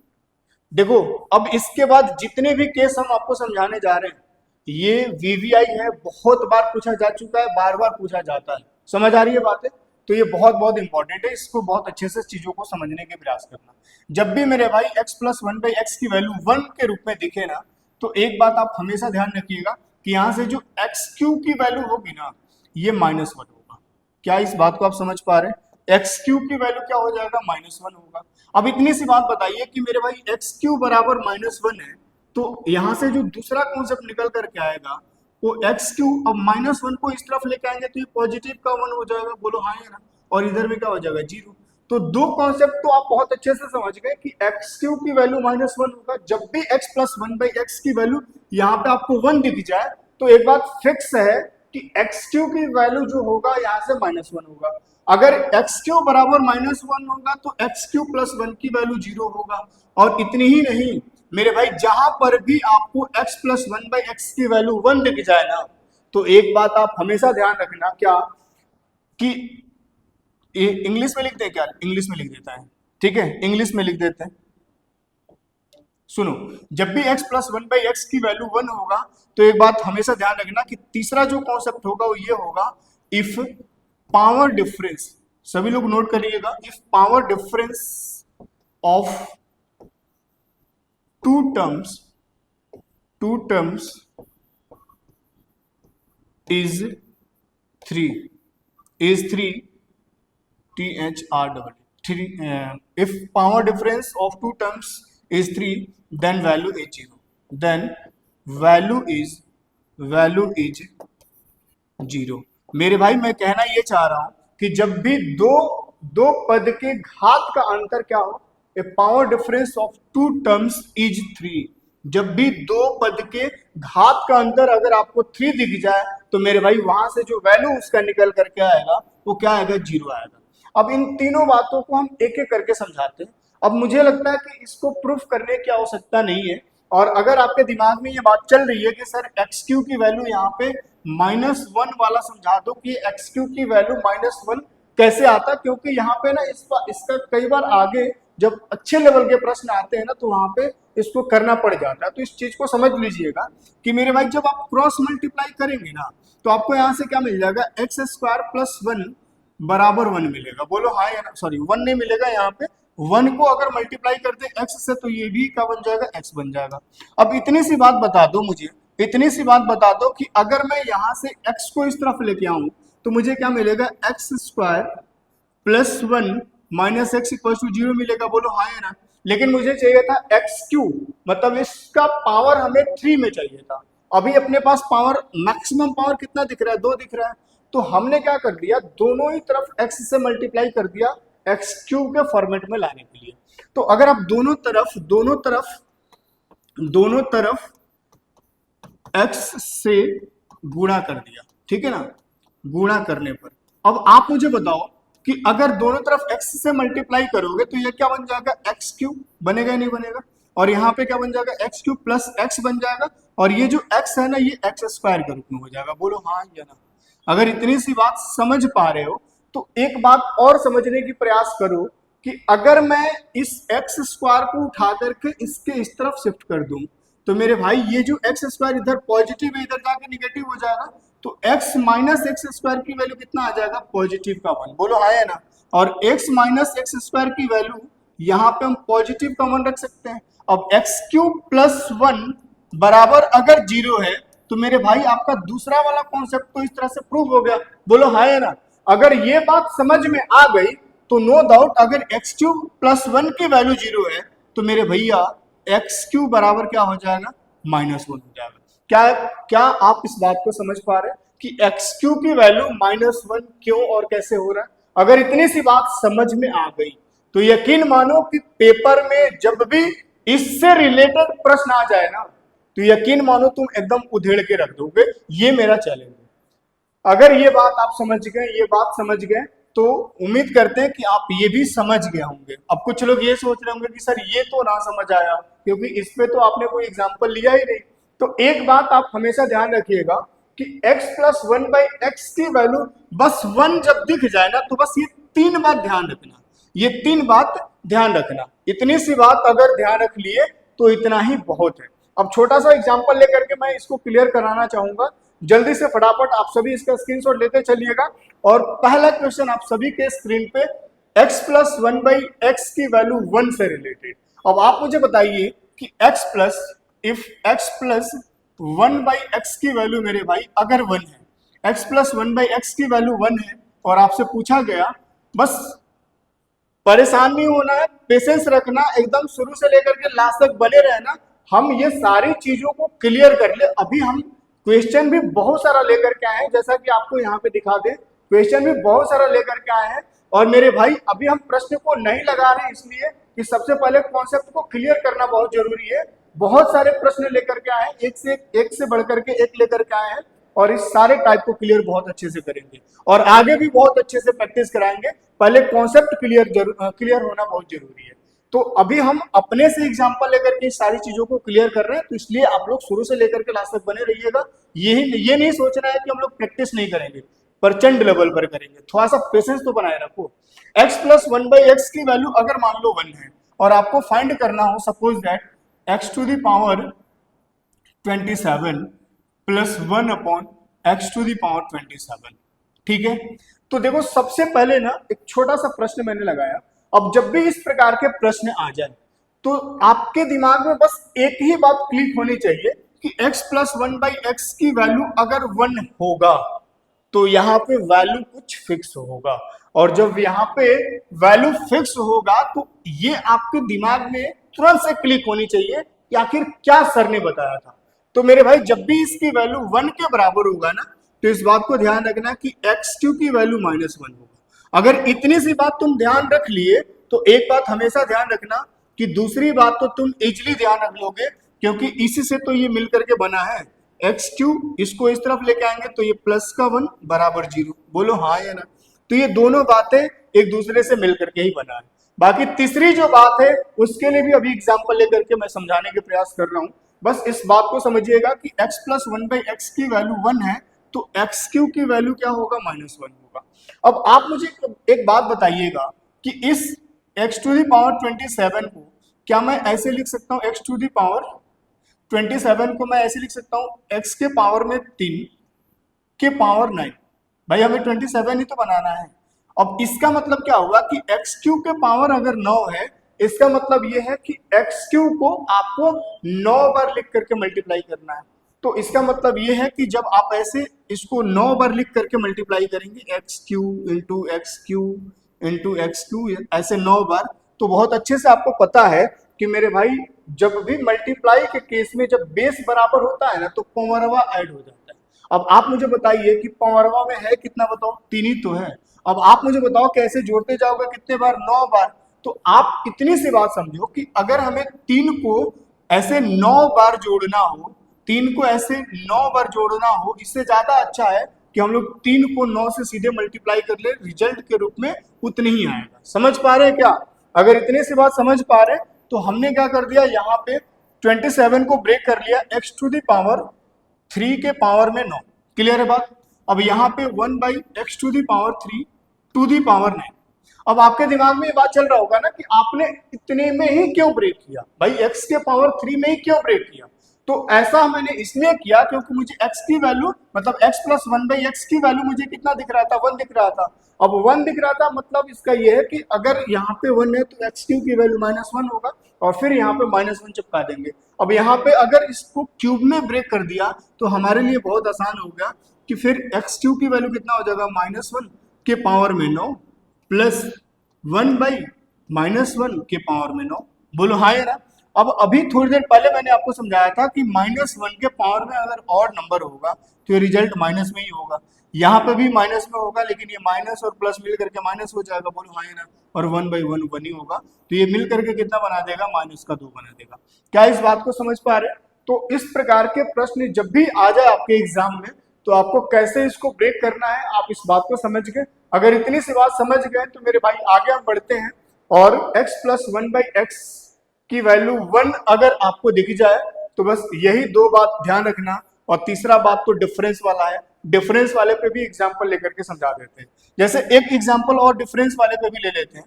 देखो, अब इसके बाद जितने भी केस हम आपको समझाने जा रहे हैं, ये वीवीआई है, बहुत बार पूछा जा चुका है, बार बार पूछा जाता है। समझ आ रही है बातें? तो ये बहुत बहुत इंपॉर्टेंट है, इसको बहुत अच्छे से चीजों को समझने के प्रयास करना। जब भी मेरे भाई x + 1/x की वैल्यू 1 के रूप में दिखे ना, तो एक बात आप हमेशा ध्यान रखिएगा कि यहां से जो x³ की वैल्यू होगी ना, ये -1 होगा। क्या इस बात को आप समझ पा रहे हैं? x³ की वैल्यू क्या हो जाएगा, -1 होगा। अब इतनी सी बात बताइए कि मेरे भाई x³ बराबर -1 है, तो यहां से जो दूसरा कॉन्सेप्ट निकल करके आएगा वो x³, अब -1 को इस तरफ लेके आएंगे तो ये पॉजिटिव का 1 हो जाएगा, बोलो हाँ या ना, और इधर में क्या हो जाएगा 0। तो दो कॉन्सेप्ट तो आप बहुत अच्छे से समझ गए कि x³ की वैल्यू -1 होगा। जब भी x + 1/x की वैल्यू यहाँ पे आपको 1 दिख जाए तो एक बात फिक्स है कि x³ की वैल्यू जो होगा यहाँ से -1 होगा। अगर x³ बराबर -1 होगा तो x³ + 1 की वैल्यू 0 होगा। और इतनी ही नहीं मेरे भाई, जहां पर भी आपको x + 1/x की वैल्यू 1 दिख जाए ना, तो एक बात आप हमेशा ध्यान रखना, क्या कि इंग्लिश में लिख दे, क्या इंग्लिश में लिख देता है, ठीक है, इंग्लिश में लिख देते हैं। सुनो, जब भी x + 1/x की वैल्यू 1 होगा तो एक बात हमेशा ध्यान रखना कि तीसरा जो कॉन्सेप्ट होगा वो ये होगा, इफ पावर डिफरेंस, सभी लोग नोट करिएगा, if power difference of two terms is 3 if power difference of two terms is 3, then value is 0, then value is 0। मेरे भाई मैं कहना ये चाह रहा हूं कि जब भी दो पद के घात का अंतर क्या हो, a power difference of two terms is 3, जब भी दो पद के घात का अंतर अगर आपको 3 दिख जाए तो मेरे भाई वहां से जो वैल्यू उसका निकल करके आएगा वो क्या आएगा, 0 आएगा। अब इन तीनों बातों को हम एक एक करके समझाते हैं। अब मुझे लगता है कि इसको प्रूफ करने की आवश्यकता नहीं है, और अगर आपके दिमाग में ये बात चल रही है कि सर x³ की वैल्यू यहाँ पे -1 वाला समझा दो कि x³ की वैल्यू -1 कैसे आता, क्योंकि यहाँ पे ना इसका कई बार आगे जब अच्छे लेवल के प्रश्न आते हैं ना तो वहां पे इसको करना पड़ जाता है। तो इस चीज को समझ लीजिएगा कि मेरे भाई जब आप क्रॉस मल्टीप्लाई करेंगे ना तो आपको यहाँ से क्या मिल जाएगा, x² + 1 बराबर 1 मिलेगा, बोलो हाँ या ना, सॉरी 1 नहीं मिलेगा, यहाँ पे 1 को अगर मल्टीप्लाई करते x से तो ये भी क्या बन जाएगा, x बन जाएगा। अब इतनी सी बात बता दो मुझे, इतनी सी बात बता दो कि अगर मैं यहाँ से x को इस तरफ लेके आऊं तो मुझे क्या मिलेगा, x² + 1 - x = 0 मिलेगा, बोलो हाँ या ना। लेकिन मुझे चाहिए था x³, मतलब इसका पावर हमें 3 में चाहिए था। अभी अपने पास पावर, मैक्सिमम पावर कितना दिख रहा है, 2 दिख रहा है, तो हमने क्या कर दिया, दोनों ही तरफ x से मल्टीप्लाई कर दिया x³ के फॉर्मेट में लाने के लिए। तो अगर आप दोनों तरफ x से गुणा कर दिया, ठीक है ना, गुणा करने पर अब आप मुझे बताओ कि अगर दोनों तरफ x से मल्टीप्लाई करोगे तो ये क्या बन जाएगा, एक्स क्यूब बनेगा, नहीं बनेगा। और यहाँ पे क्या बन जाएगा, एक्स क्यूब प्लस एक्स बन जाएगा, और ये जो x है ना ये एक्स स्क्वायर के रूप में हो जाएगा। बोलो हाँ या ना। अगर इतनी सी बात समझ पा रहे हो तो एक बात और समझने की प्रयास करो कि अगर मैं इस एक्स स्क्वायर को उठा करके इसके इस तरफ शिफ्ट कर दूं तो मेरे भाई ये जो एक्स स्क्वायर इधर पॉजिटिव है, इधर जाके निगेटिव हो जाएगा, तो x माइनस एक्स स्क्वायर की वैल्यू कितना आ जाएगा, पॉजिटिव का 1। बोलो हाँ या ना। और x माइनस एक्स स्क्वायर की वैल्यू यहाँ पे हम पॉजिटिव कॉमन रख सकते हैं। अब एक्स क्यूब प्लस 1 बराबर अगर 0 है तो मेरे भाई आपका दूसरा वाला कॉन्सेप्ट तो इस तरह से प्रूव हो गया। बोलो हाँ या ना। अगर ये बात समझ में आ गई तो नो डाउट अगर एक्स क्यूब प्लस 1 की वैल्यू 0 है तो मेरे भैया एक्स क्यूब बराबर क्या हो जाएगा, -1 हो जाएगा। क्या आप इस बात को समझ पा रहे हैं कि एक्स क्यूब की वैल्यू -1 क्यों और कैसे हो रहा है? अगर इतनी सी बात समझ में आ गई तो यकीन मानो कि पेपर में जब भी इससे रिलेटेड प्रश्न आ जाए ना तो यकीन मानो तुम एकदम उधेड़ के रख दोगे। ये मेरा चैलेंज है। अगर ये बात आप समझ गए, ये बात समझ गए तो उम्मीद करते हैं कि आप ये भी समझ गए होंगे। अब कुछ लोग ये सोच रहे होंगे कि सर ये तो ना समझ आया क्योंकि इस पे तो आपने कोई एग्जाम्पल लिया ही नहीं। तो एक बात आप हमेशा ध्यान रखिएगा कि x प्लस 1/x की वैल्यू बस 1 जब दिख जाए ना तो बस ये 3 बात ध्यान रखना, ये 3 बात ध्यान रखना। इतनी सी बात अगर ध्यान रख लिए तो इतना ही बहुत है। अब छोटा सा एग्जाम्पल लेकर के मैं इसको क्लियर कराना चाहूंगा। जल्दी से फटाफट आप सभी इसका स्क्रीनशॉट लेते चलिएगा। और पहला क्वेश्चन आप सभी के स्क्रीन पे x प्लस 1/x की वैल्यू 1 से रिलेटेड। अब आप मुझे बताइए कि x प्लस 1/x की वैल्यू मेरे भाई अगर 1 है, x प्लस 1/x की वैल्यू 1 है और आपसे पूछा गया, बस परेशान नहीं होना है, पेशेंस रखना, एकदम शुरू से लेकर के लास्ट तक बने रहना। हम ये सारी चीजों को क्लियर कर ले। अभी हम क्वेश्चन भी बहुत सारा लेकर के आए हैं, जैसा कि आपको यहाँ पे दिखा दे, क्वेश्चन भी बहुत सारा लेकर के आए हैं। और मेरे भाई अभी हम प्रश्न को नहीं लगा रहे हैं इसलिए कि सबसे पहले कॉन्सेप्ट को क्लियर करना बहुत जरूरी है। बहुत सारे प्रश्न लेकर के आए हैं, एक से बढ़कर के एक लेकर के आए हैं, और इस सारे टाइप को क्लियर बहुत अच्छे से करेंगे और आगे भी बहुत अच्छे से प्रैक्टिस कराएंगे। पहले कॉन्सेप्ट क्लियर होना बहुत जरूरी है। तो अभी हम अपने से एग्जांपल लेकर के सारी चीजों को क्लियर कर रहे हैं, तो इसलिए आप लोग शुरू से लेकर के लास्ट तक बने रहिएगा। ये नहीं सोचना है कि हम लोग प्रैक्टिस नहीं करेंगे, प्रचंड लेवल पर करेंगे। थोड़ा सा पेशेंस तो बनाए रखो। x प्लस 1/x की वैल्यू अगर मान लो 1 है और आपको फाइंड करना हो suppose that x to the power 27 plus 1 upon x to the power 27, ठीक है। तो देखो सबसे पहले ना एक छोटा सा प्रश्न मैंने लगाया। अब जब भी इस प्रकार के प्रश्न आ जाए तो आपके दिमाग में बस एक ही बात क्लिक होनी चाहिए कि x प्लस 1/x की वैल्यू अगर 1 होगा तो यहाँ पे वैल्यू कुछ फिक्स होगा, और जब यहाँ पे वैल्यू फिक्स होगा तो ये आपके दिमाग में तुरंत से क्लिक होनी चाहिए कि आखिर क्या सर ने बताया था। तो मेरे भाई जब भी इसकी वैल्यू 1 के बराबर होगा ना तो इस बात को ध्यान रखना कि x2 की वैल्यू -1 होगा। अगर इतनी सी बात तुम ध्यान रख लिए तो एक बात हमेशा ध्यान रखना कि दूसरी बात तो तुम इजीली ध्यान रख लोगे, क्योंकि इसी से तो ये मिलकर के बना है। x3 इसको इस तरफ लेके आएंगे तो ये प्लस का 1 बराबर 0। बोलो हाँ या ना। तो ये दोनों बातें एक दूसरे से मिलकर के ही बना है। बाकी तीसरी जो बात है उसके लिए भी अभी एग्जाम्पल लेकर के मैं समझाने के प्रयास कर रहा हूं। बस इस बात को समझिएगा कि x प्लस 1/x की वैल्यू 1 है तो x3 की वैल्यू क्या होगा, -1 होगा। अब आप मुझे एक बात बताइएगा कि इस x टू द पावर 27 को क्या मैं ऐसे लिख सकता हूँ, x टू द पावर 27 को मैं ऐसे लिख सकता हूँ x के पावर में 3 के पावर 9। भाई हमें 27 ही तो बनाना है। अब इसका मतलब क्या हुआ कि x3 के पावर अगर 9 है, इसका मतलब ये है कि x3 को आपको 9 बार लिख करके मल्टीप्लाई करना है। तो इसका मतलब ये है कि जब आप ऐसे इसको 9 बार लिख करके मल्टीप्लाई करेंगे x3 into x3 into x3 ऐसे 9 बार, तो बहुत अच्छे से आपको पता है कि मेरे भाई जब भी मल्टीप्लाई के केस में जब बेस बराबर होता है ना तो पावरवा ऐड हो जाता है। अब आप मुझे बताइए कि पावरवा में है कितना, बताओ 3 ही तो है। अब आप मुझे बताओ कैसे जोड़ते जाओगे, कितने बार, 9 बार। तो आप इतनी सी बात समझो कि अगर हमें 3 को ऐसे 9 बार जोड़ना हो, 3 को ऐसे 9 बार जोड़ना हो, इससे ज्यादा अच्छा है कि हम लोग 3 को 9 से सीधे मल्टीप्लाई कर ले, रिजल्ट के रूप में उतने ही आएगा। समझ पा रहे हैं क्या? अगर इतने से बात समझ पा रहे तो हमने क्या कर दिया, यहाँ पे 27 को ब्रेक कर लिया x टू द पावर 3 के पावर में 9। क्लियर है बात? अब यहाँ पे 1/x to the power 3 to the power 9। अब आपके दिमाग में ये बात चल रहा होगा ना कि आपने इतने में ही क्यों ब्रेक किया भाई, x के पावर 3 में ही क्यों ब्रेक किया? तो ऐसा मैंने इसलिए किया क्योंकि मुझे x की वैल्यू मतलब x प्लस 1/x की वैल्यू मुझे कितना दिख रहा था, 1 दिख रहा था। अब 1 दिख रहा था मतलब इसका ये है कि अगर यहाँ पे 1 है तो x क्यूब की वैल्यू -1 होगा और फिर यहाँ पे -1 चिपका देंगे। अब यहाँ पे अगर इसको क्यूब में ब्रेक कर दिया तो हमारे लिए बहुत आसान हो गया कि फिर x क्यूब की वैल्यू कितना हो जाएगा, -1 के पावर में 9 प्लस 1/-1 के पावर में 9। बोलो हाँ या ना? अब अभी थोड़ी देर पहले मैंने आपको समझाया था कि -1 के पावर में अगर ऑड नंबर होगा तो ये रिजल्ट माइनस में ही होगा। यहाँ पे भी माइनस में होगा लेकिन ये माइनस और प्लस मिल करके माइनस हो जाएगा। बोलो हाँ या ना? और 1/1 1 ही होगा तो ये मिल करके कितना बना देगा, -2 बना देगा। क्या इस बात को समझ पा रहे हैं? तो इस प्रकार के प्रश्न जब भी आ जाए आपके एग्जाम में तो आपको कैसे इसको ब्रेक करना है आप इस बात को समझ गए। अगर इतनी सी बात समझ गए तो मेरे भाई आगे हम बढ़ते हैं और x प्लस 1/x की वैल्यू 1 अगर आपको दिख जाए तो बस यही 2 बात ध्यान रखना। और तीसरा बात तो डिफरेंस वाला है, डिफरेंस वाले पे भी एग्जांपल लेकर के समझा देते हैं। जैसे एक एग्जांपल और डिफरेंस वाले पे भी ले लेते हैं।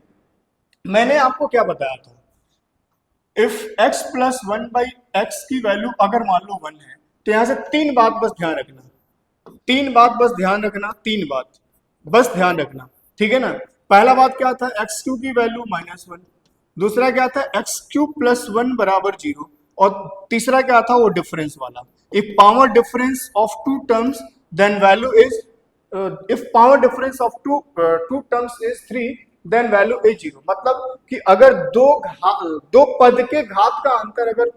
मैंने आपको क्या बताया था, इफ x प्लस 1/x की वैल्यू अगर मान लो 1 है तो यहां से 3 बात बस ध्यान रखना, 3 बात बस ध्यान रखना, 3 बात बस ध्यान रखना, ठीक है ना। पहला बात क्या था, एक्स क्यूब की वैल्यू -1। दूसरा क्या था, एक्स क्यूब प्लस 1 बराबर 0। और तीसरा क्या था, वो डिफरेंस वाला, if power difference of two terms then value is if power difference of two terms is 3 then value is 0। मतलब कि अगर दो पद के घात का अंतर अगर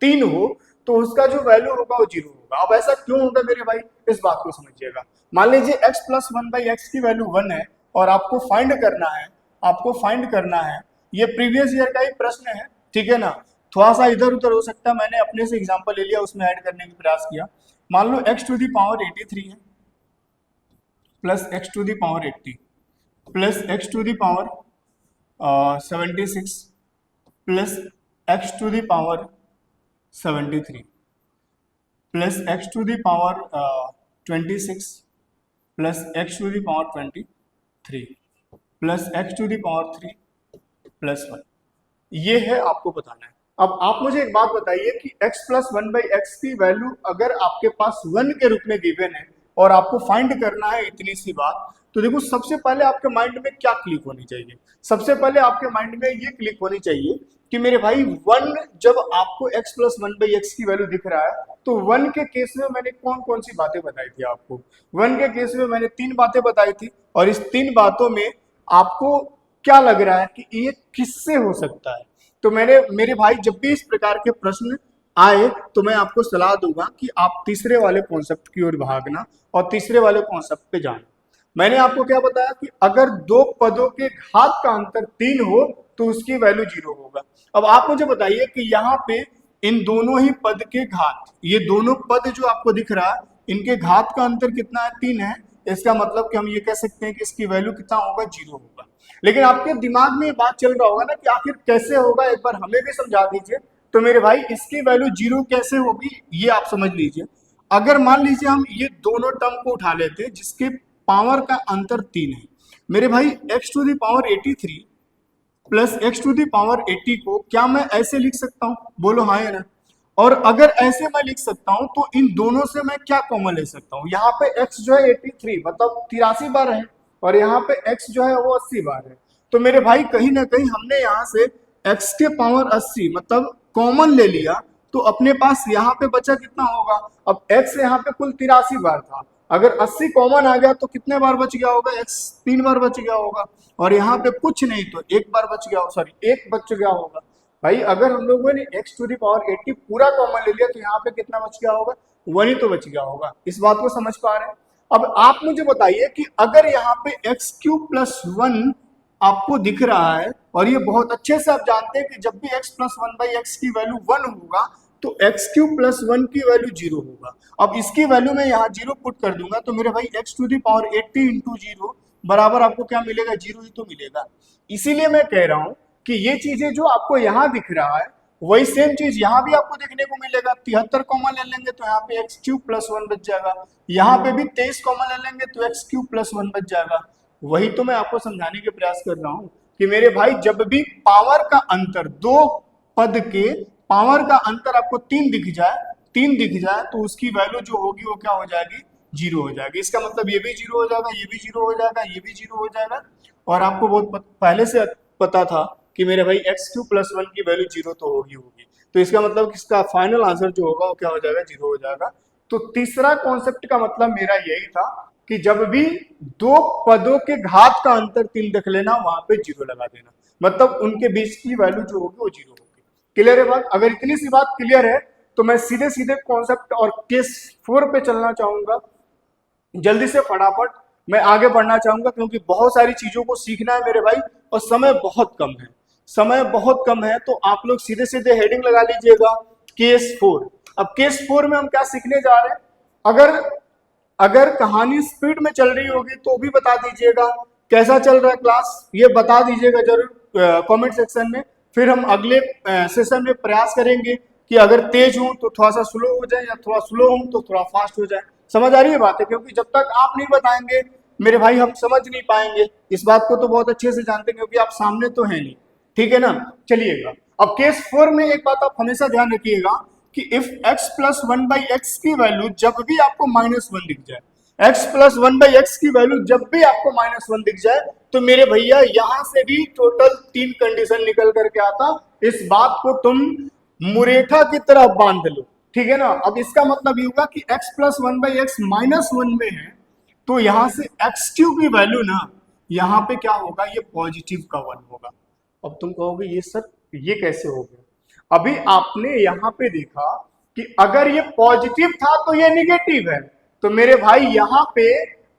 3 हो तो उसका जो वैल्यू होगा वो 0 होगा। अब ऐसा क्यों होगा मेरे भाई, इस बात को समझिएगा। मान लीजिए x प्लस 1/x की वैल्यू 1 है और आपको फाइंड करना है, ये प्रीवियस ईयर का ही प्रश्न है, ठीक है ना। थोड़ा सा इधर उधर हो सकता है, मैंने अपने से एग्जांपल ले लिया, उसमें ऐड करने का प्रयास किया। मान लो x टू दी पावर 83 है plus x to the power 80 plus x to the power 76 plus x to the power 73 plus x to the power 26 plus x to the power 23 plus x to the power 3 plus 1। ये है आपको बताना है। अब आप मुझे एक बात बताइए कि x प्लस 1/x की वैल्यू अगर आपके पास 1 के रूप में गिवन है और आपको फाइंड करना है इतनी सी बात, तो देखो सबसे पहले आपके माइंड में क्या क्लिक होनी चाहिए, सबसे पहले आपके माइंड में ये क्लिक होनी चाहिए कि मेरे भाई 1 जब आपको x प्लस 1/x की वैल्यू दिख रहा है तो 1 के केस में मैंने कौन कौन सी बातें बताई थी आपको। 1 के केस में मैंने 3 बातें बताई थी और इस 3 बातों में आपको क्या लग रहा है कि ये किससे हो सकता है। तो मेरे भाई जब भी इस प्रकार के प्रश्न आए तो मैं आपको सलाह दूंगा कि आप तीसरे वाले कॉन्सेप्ट की ओर भागना और तीसरे वाले कॉन्सेप्ट पे जाना। मैंने आपको क्या बताया कि अगर 2 पदों के घात का अंतर 3 हो तो उसकी वैल्यू 0 होगा। अब आप मुझे बताइए कि यहाँ पे इन दोनों ही पद के घात, ये दोनों पद जो आपको दिख रहा है इनके घात का अंतर कितना है, 3 है। इसका मतलब कि हम ये कह सकते हैं कि इसकी वैल्यू कितना होगा, 0 होगा। लेकिन आपके दिमाग में ये बात चल रहा होगा ना कि आखिर कैसे होगा, एक बार हमें भी समझा दीजिए। तो मेरे भाई इसकी वैल्यू 0 कैसे होगी ये आप समझ लीजिए। अगर मान लीजिए हम ये दोनों टर्म को उठा लेते हैं जिसके पावर का अंतर 3 है, मेरे भाई x to the power 83 plus x to the power 80 को क्या मैं ऐसे लिख सकता हूं, बोलो हाँ या ना। और अगर ऐसे मैं लिख सकता हूं तो इन दोनों से मैं क्या कॉमन ले सकता हूं, यहाँ पे x जो है 83 मतलब 83 बार है और यहाँ पे x जो है वो 80 बार है। तो मेरे भाई कहीं ना कहीं हमने यहाँ से x के पावर 80 मतलब कॉमन ले लिया, तो अपने पास यहाँ पे बचा कितना होगा। अब x यहाँ पे कुल 83 बार था, अगर 80 कॉमन आ गया तो कितने बार बच गया होगा, x 3 बार बच गया होगा। और यहाँ पे कुछ नहीं तो 1 बार बच गया, सॉरी 1 बच गया होगा। भाई अगर हम लोगों ने x टू दी पावर 80 पूरा कॉमन ले लिया तो यहाँ पे कितना बच गया होगा, 1 ही तो बच गया होगा। इस बात को समझ पा रहे हैं। अब आप मुझे बताइए कि अगर यहाँ पे x क्यूब प्लस 1 आपको दिख रहा है और ये बहुत अच्छे से आप जानते हैं कि जब भी x प्लस 1/x की वैल्यू 1 होगा तो एक्स क्यूब प्लस 1 की वैल्यू 0 होगा। अब इसकी वैल्यू मैं यहाँ 0 पुट कर दूंगा तो मेरे भाई x to the power 80 into 0 बराबर आपको क्या मिलेगा, 0 ही तो मिलेगा। इसीलिए मैं कह रहा हूं कि ये चीजें जो आपको यहाँ दिख रहा है वही सेम चीज यहाँ भी आपको देखने को मिलेगा। 73 कॉमन ले लेंगे तो यहाँ पे एक्स क्यूब प्लस 1 बच जाएगा, यहाँ पे भी 23 कॉमन ले लेंगे तो एक्स क्यूब प्लस 1 बच जाएगा। वही तो मैं आपको समझाने के प्रयास कर रहा हूं कि मेरे भाई जब भी पावर का अंतर, दो पद के पावर का अंतर आपको 3 दिख जाए तो उसकी वैल्यू जो होगी वो क्या हो जाएगी, 0 हो जाएगी। इसका मतलब ये भी 0 हो जाएगा, ये भी 0 हो जाएगा, ये भी 0 हो जाएगा। और आपको बहुत पहले से पता था कि मेरे भाई एक्स क्यूब प्लस 1 की वैल्यू 0 तो होगी। तो इसका मतलब इसका फाइनल आंसर जो होगा वो क्या हो जाएगा, 0 हो जाएगा। तो तीसरा कॉन्सेप्ट का मतलब मेरा यही था कि जब भी दो पदों के घात का अंतर 3 देख लेना वहां पे 0 लगा देना, मतलब उनके बीच की वैल्यू जो होगी वो 0 होगी। क्लियर है बात? अगर इतनी सी बात क्लियर है तो मैं सीधे सीधे कॉन्सेप्ट और केस 4 पे चलना चाहूंगा। जल्दी से फटाफट मैं आगे बढ़ना चाहूंगा क्योंकि बहुत सारी चीजों को सीखना है मेरे भाई और समय बहुत कम है, समय बहुत कम है। तो आप लोग सीधे सीधे हेडिंग लगा लीजिएगा केस 4। अब केस 4 में हम क्या सीखने जा रहे हैं, अगर अगर कहानी स्पीड में चल रही होगी तो भी बता दीजिएगा, कैसा चल रहा है क्लास ये बता दीजिएगा जरूर कमेंट सेक्शन में। फिर हम अगले सेशन में प्रयास करेंगे कि अगर तेज हूं तो थोड़ा सा स्लो हो जाए या थोड़ा स्लो हूं तो थोड़ा फास्ट हो जाए। समझ आ रही है बात है? क्योंकि जब तक आप नहीं बताएंगे मेरे भाई हम समझ नहीं पाएंगे। इस बात को तो बहुत अच्छे से जानते हैं क्योंकि आप सामने तो है नहीं, ठीक है ना। चलिएगा अब केस 4 में एक बात आप हमेशा ध्यान रखिएगा कि if x plus 1 by x की वैल्यू जब भी आपको -1 दिख जाए, x प्लस 1 बाई एक्स की वैल्यू जब भी आपको -1 दिख जाए तो मेरे भैया यहां से भी टोटल 3 कंडीशन निकल करके आता। इस बात को तुम मुरेठा की तरह बांध लो, ठीक है ना। अब इसका मतलब ये होगा कि x प्लस 1 बाई एक्स -1 में है तो यहां से x क्यूब की वैल्यू ना यहां पे क्या होगा, ये पॉजिटिव का 1 होगा। अब तुम कहोगे ये सर ये कैसे हो गया? अभी आपने यहां पे देखा कि अगर ये पॉजिटिव था तो ये निगेटिव है, तो मेरे भाई यहां पे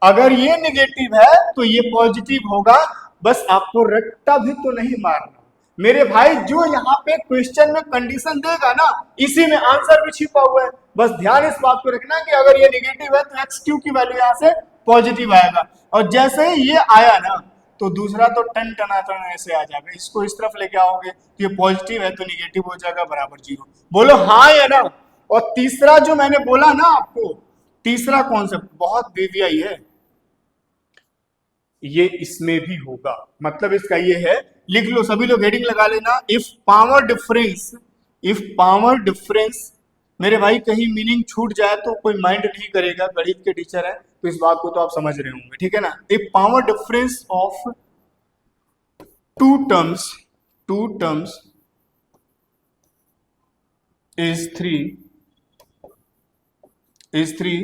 अगर ये निगेटिव है तो ये पॉजिटिव होगा। बस आपको रट्टा भी तो नहीं मारना मेरे भाई, जो यहाँ पे क्वेश्चन में कंडीशन देगा ना इसी में आंसर भी छिपा हुआ है। बस ध्यान इस बात को रखना कि अगर ये निगेटिव है तो एक्स क्यू की वैल्यू यहाँ से पॉजिटिव आएगा, और जैसे ही ये आया ना तो दूसरा तो टन टनाटन ऐसे आ जाएगा। इसको इस तरफ लेके आओगे तो ये पॉजिटिव है तो निगेटिव हो जाएगा बराबर 0। बोलो हाँ या ना। और तीसरा जो मैंने बोला ना आपको, तीसरा कॉन्सेप्ट बहुत बेवियाई है, ये इसमें भी होगा। मतलब इसका ये है, लिख लो सभी लोग हेडिंग लगा लेना, इफ पावर डिफरेंस मेरे भाई कहीं मीनिंग छूट जाए तो कोई माइंड नहीं करेगा, गणित के टीचर है तो इस बात को तो आप समझ रहे होंगे, ठीक है ना। If power difference of two terms is 3